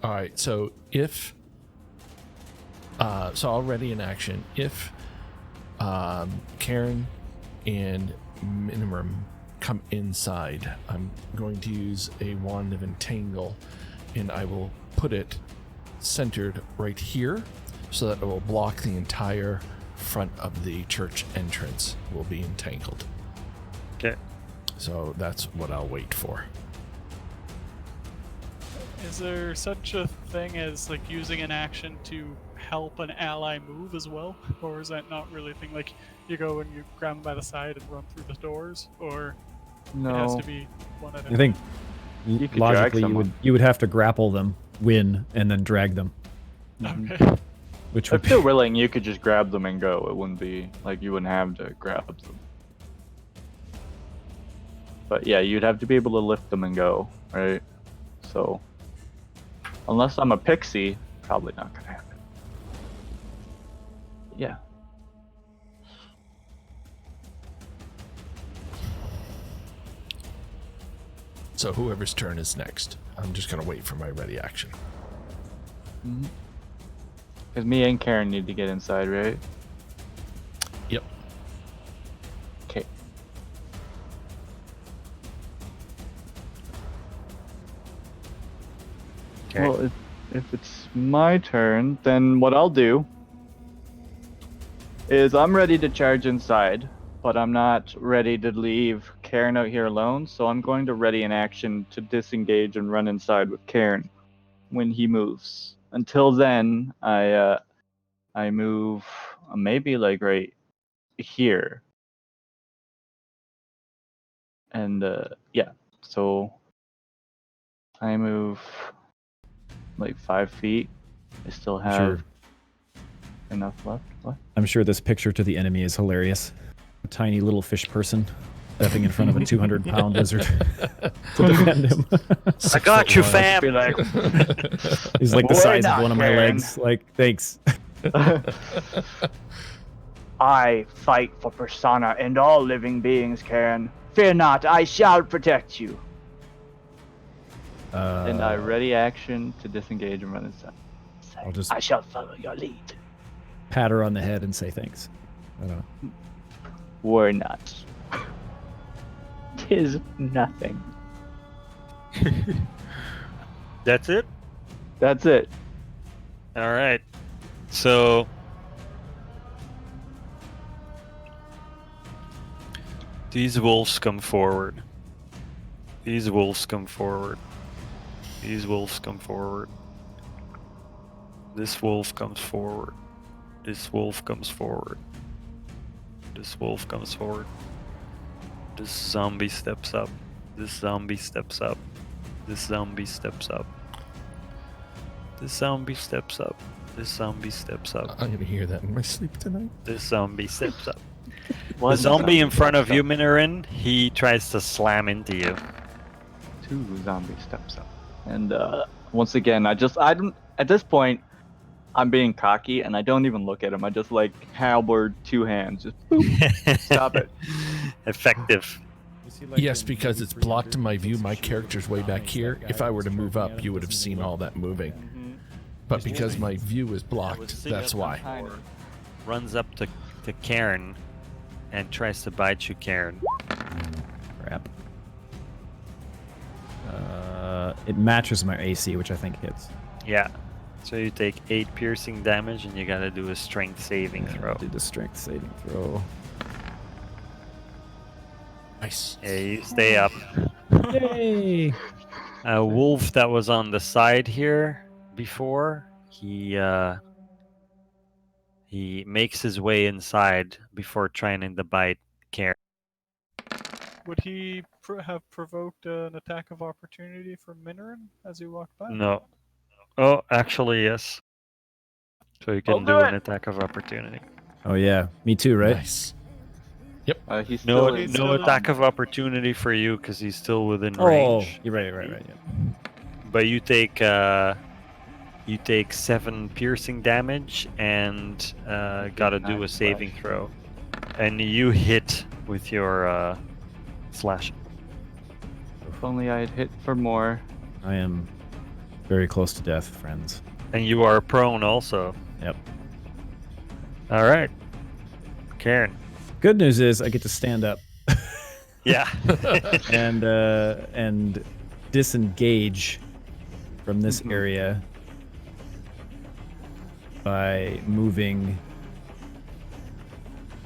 All right. So if so already in action, if Karen and Minimum come inside, I'm going to use a wand of entangle, and I will put it centered right here so that it will block the entire front of the church entrance will be entangled. Okay. So that's what I'll wait for. Is there such a thing as like using an action to help an ally move as well, or is that not really a thing? Like you go and you grab them by the side and run through the doors, or it has No. to be one at a I think You could drag logically someone. you would have to grapple them, win, and then drag them, Okay. which would If they're willing, you could just grab them and go. It wouldn't be like you wouldn't have to grab them. But yeah, you'd have to be able to lift them and go, right? So, unless I'm a pixie, probably not gonna happen. Yeah. So whoever's turn is next, I'm just going to wait for my ready action. Because me and Karen need to get inside, right? Yep. Okay. Okay. Well, if it's my turn, then what I'll do is I'm ready to charge inside, but I'm not ready to leave Karen out here alone, so I'm going to ready an action to disengage and run inside with Karen when he moves. Until then, I move maybe like right here. And yeah, so I move like 5 feet. I still have Sure. enough left. What? I'm sure this picture to the enemy is hilarious. A tiny little fish person stepping in front of a 200-pound lizard to defend him. I got you, 6'1". fam. Be like, He's like the Or size not, of one of my Karen. legs. Like, thanks. I fight for Persona and all living beings, Karen. Fear not, I shall protect you. And I ready action to disengage and run inside. I'll just I shall follow your lead. pat her on the head and say thanks. I don't know. Worry not. 'Tis nothing. That's it. That's it. All right. So these wolves come forward. These wolves come forward. These wolves come forward. This wolf comes forward. This wolf comes forward. This wolf comes forward. This zombie steps up. This zombie steps up. This zombie steps up. This zombie steps up. This zombie steps up. I'm gonna hear that in my sleep tonight. This zombie steps up. The One zombie in front of steps you, up. Minorin, he tries to slam into you. 2 zombie steps up. And once again, I don't. At this point, I'm being cocky, and I don't even look at him. I just like halberd 2 hands. Just boop. Stop it. Effective. Yes, because it's blocked in my view. My character's way back here. If I were to move up, you would have seen all that moving. But because my view is blocked, that's why. Runs up to Karen and tries to bite you, Karen. Crap. It matches my AC, which I think hits. Yeah. So you take 8 piercing damage and you gotta do a strength saving Yeah, throw. I'll do the strength saving throw. Nice. Yeah, you stay up. Yay! A wolf that was on the side here before, he makes his way inside before trying to bite Karen. Would he have provoked an attack of opportunity from Minoran as he walked by? No. Oh, actually, yes. So you can do an attack of opportunity. Oh yeah, me too, right? Nice. He's No, still He's no still attack of opportunity for you because he's still within Oh, range. you're right. Yeah. But you take 7 piercing damage and gotta do a 9 saving slash. throw, and you hit with your slash. If only I had hit for more. I am very close to death, friends. And you are prone also. Yep. All right, Karen. Good news is I get to stand up Yeah. and disengage from this Mhm. area by moving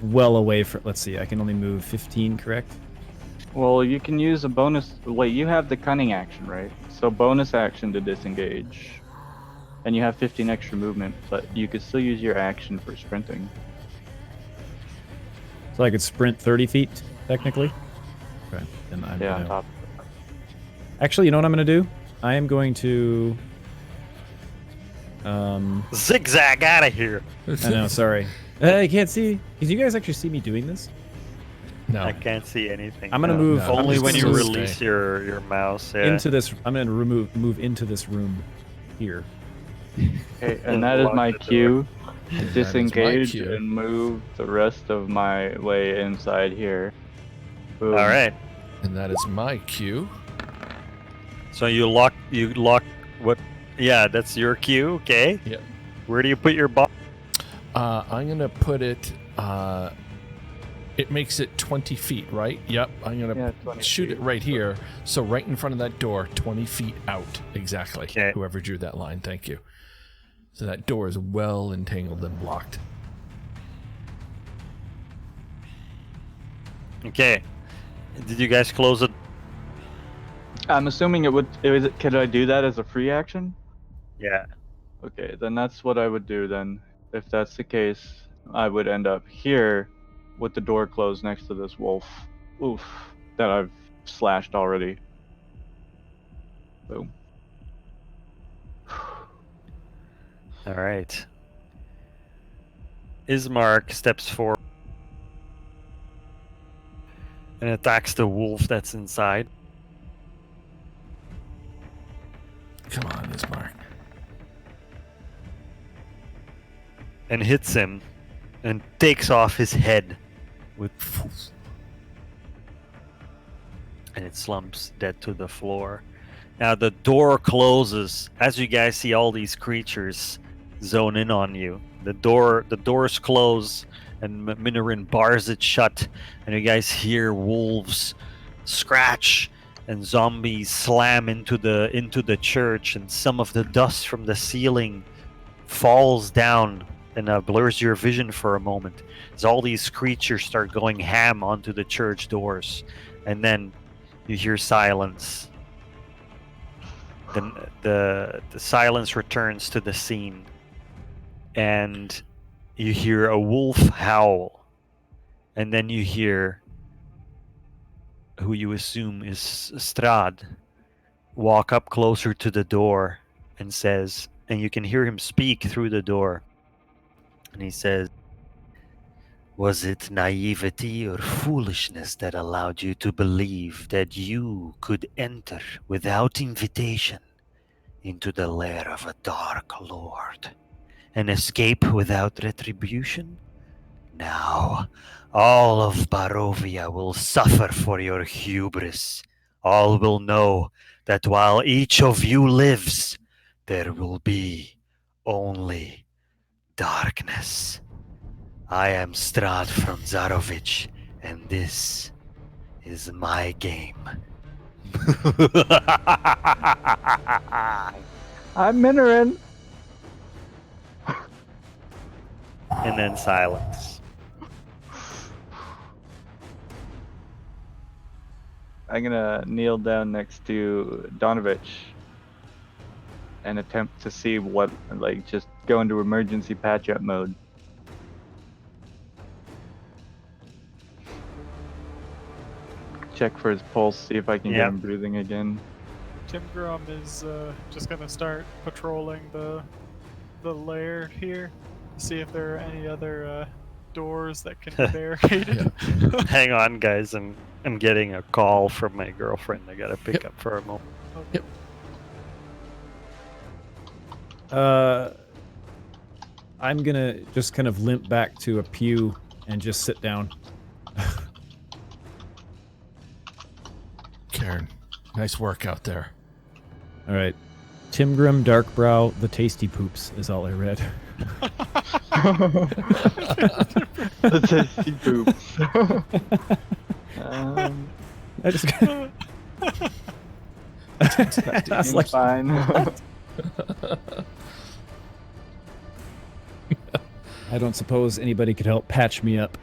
well away from. Let's see, I can only move 15, correct? Well, you can use a bonus. Wait, you have the cunning action, right? So bonus action to disengage, and you have 15 extra movement, but you could still use your action for sprinting. So I could sprint 30 feet, technically. Okay. Then I'm Yeah, on gonna... top. Actually, you know what I'm going to do? I am going to. Zigzag out of here. I know, sorry. I can't see. Can you guys actually see me doing this? No. I can't see anything. I'm gonna No, move no. I'm Only just when you gonna release stay. your mouse. Yeah. into this. I'm gonna move into this room here. Okay, and that is Lock my the door. cue. And that is my Disengage cue. and move the rest of my way inside here. Boom. All right. And that is my cue. So you lock what? Yeah, that's your cue. Okay. Yep. Where do you put your bomb? I'm gonna put it. It makes it 20 feet, right? Yep. I'm gonna Yeah, 20 shoot feet. it right here. So right in front of that door, 20 feet out, exactly. Okay. Whoever drew that line, thank you. So that door is well entangled and blocked. Okay. Did you guys close it? I'm assuming it would. Could I do that as a free action? Yeah. Okay, then that's what I would do then. If that's the case, I would end up here with the door closed next to this wolf. Oof. That I've slashed already. Boom. All right. Ismark steps forward and attacks the wolf that's inside. Come on, Ismark. And hits him and takes off his head with and it slumps dead to the floor. Now the door closes as you guys see all these creatures zone in on you. The doors close and Minorin bars it shut, and you guys hear wolves scratch and zombies slam into the church, and some of the dust from the ceiling falls down and blurs your vision for a moment as all these creatures start going ham onto the church doors, and then you hear silence. The silence returns to the scene, and you hear a wolf howl, and then you hear who you assume is Strahd walk up closer to the door and says, and you can hear him speak through the door, and he says, "Was it naivety or foolishness that allowed you to believe that you could enter without invitation into the lair of a dark lord and escape without retribution? Now, all of Barovia will suffer for your hubris. All will know that while each of you lives, there will be only darkness. I am Strahd from Zarovich, and this is my game." I'm Minoran. And then silence. I'm gonna kneel down next to Donovich and attempt to see what, like, just go into emergency patch-up mode. Check for his pulse, see if I can get Yep. him breathing again. Tim Grum is just gonna start patrolling the lair here, see if there are any other doors that can be barricaded. Hang on, guys. I'm getting a call from my girlfriend. I gotta pick up for a moment. Okay. I'm gonna just kind of limp back to a pew and just sit down. Karen, nice work out there. All right. Timgrim, Darkbrow, the Tasty Poops is all I read. The tasty poops. I just I was like, fine. I don't suppose anybody could help patch me up.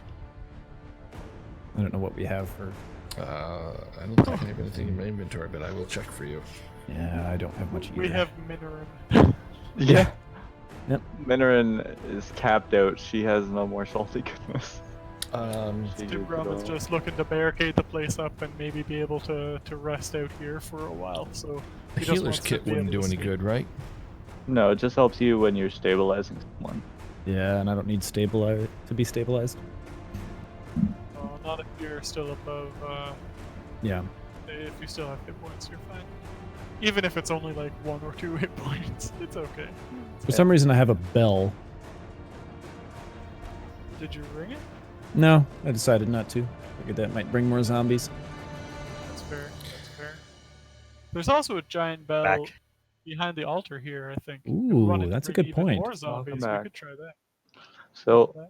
I don't know what we have for. I don't think I have anything in my inventory, but I will check for you. Yeah, I don't have much either. We have Minoran. Yeah. Yep. Minoran is capped out. She has no more salty goodness. She Tim used Grum it is all. just looking to barricade the place up and maybe be able to rest out here for a while. So The he just healer's wants to kit be wouldn't able do to any sleep. good, right? No, it just helps you when you're stabilizing someone. Yeah, and I don't need to be stabilized. Not if you're still above. Yeah. If you still have hit points, you're fine. Even if it's only like 1 or 2 hit points, it's okay. For some reason, I have a bell. Did you ring it? No, I decided not to. Figured that might bring more zombies. That's fair. That's fair. There's also a giant bell Back. behind the altar here, I think. Ooh, that's a good point. More zombies. We back. could try that. So, Back.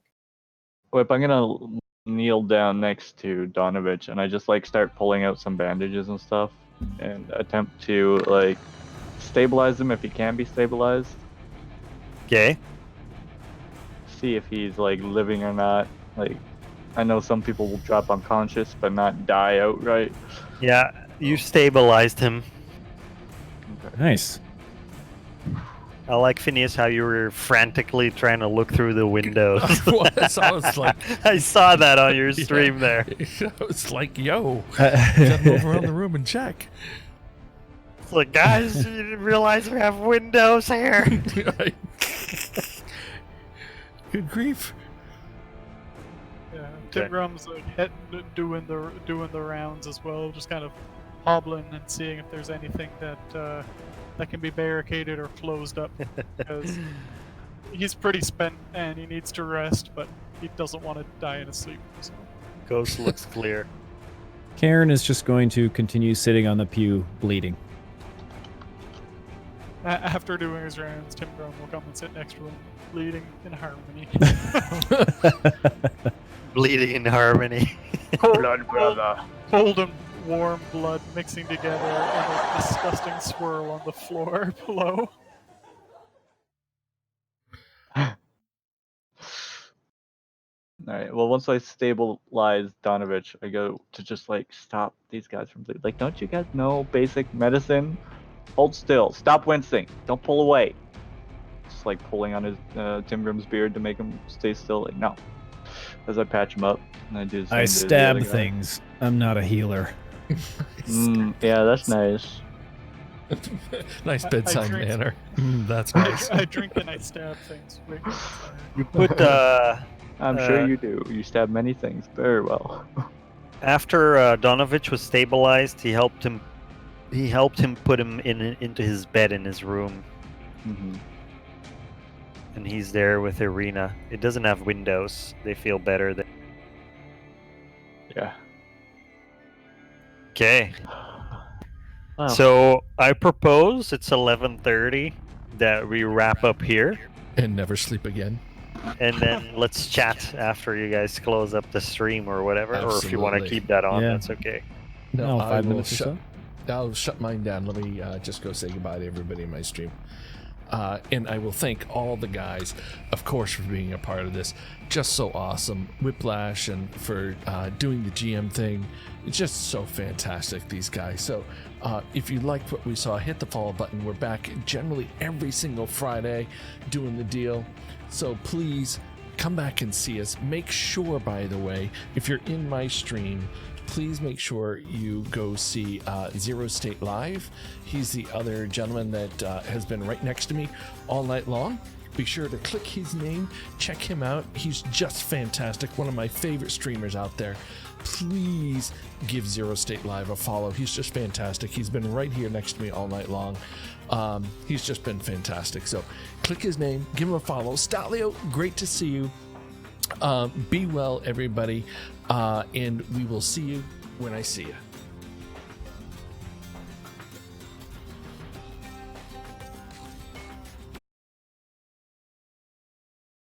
Whip, I'm gonna kneel down next to Donovich and I just like start pulling out some bandages and stuff and attempt to like stabilize him if he can be stabilized. Okay. See if he's like living or not. Like, I know some people will drop unconscious but not die outright. Yeah, you stabilized him. Nice. Oh. I like, Phineas, how you were frantically trying to look through the windows. I was like, I saw that on your stream there. I was like, yo, gotta move around the room and check. It's like, guys, you didn't realize we have windows here. Good grief. Yeah. Tim Okay. Grum's like doing the rounds as well, just kind of hobbling and seeing if there's anything that that can be barricaded or closed up, because he's pretty spent and he needs to rest, but he doesn't want to die in his sleep. So. Ghost looks clear. Karen is just going to continue sitting on the pew, bleeding. After doing his rounds, Tim Grum will come and sit next to him, bleeding in harmony. Bleeding in harmony. Blood brother. Cold and warm blood mixing together in a disgusting swirl on the floor below. All right. Well, once I stabilize Donovich, I go to just like stop these guys from like. Don't you guys know basic medicine? Hold still. Stop wincing. Don't pull away. Just like pulling on his Tim Grimm's beard to make him stay still. Like no. As I patch him up, and I do. The same I to the stab other guy. things. I'm not a healer. Yeah, that's nice. Nice I bedside drink- manner. That's nice. I drink and I stab things. Wait, You put I'm sure you do. You stab many things very well. after Donovich was stabilized, he helped him put him into his bed in his room, Mm-hmm. and he's there with Irina. It doesn't have windows. They feel better. Yeah. Okay. Wow. So I propose it's 11:30 that we wrap up here, And never sleep again. and then let's chat after you guys close up the stream or whatever. Or if you want to Absolutely. keep that on, Yeah. that's okay. No, I 5 will minutes or so. I'll shut mine down. Let me just go say goodbye to everybody in my stream. And I will thank all the guys, of course, for being a part of this. Just so awesome. Whiplash and for doing the GM thing. It's just so fantastic, these guys. So if you liked what we saw, hit the follow button. We're back generally every single Friday doing the deal. So please come back and see us. Make sure, by the way, if you're in my stream, please make sure you go see Zero State Live. He's the other gentleman that has been right next to me all night long. Be sure to click his name, check him out. He's just fantastic, one of my favorite streamers out there. Please give Zero State Live a follow. He's just fantastic. He's been right here next to me all night long. He's just been fantastic. So click his name, give him a follow. Stalio, great to see you. Be well, everybody, and we will see you when I see you.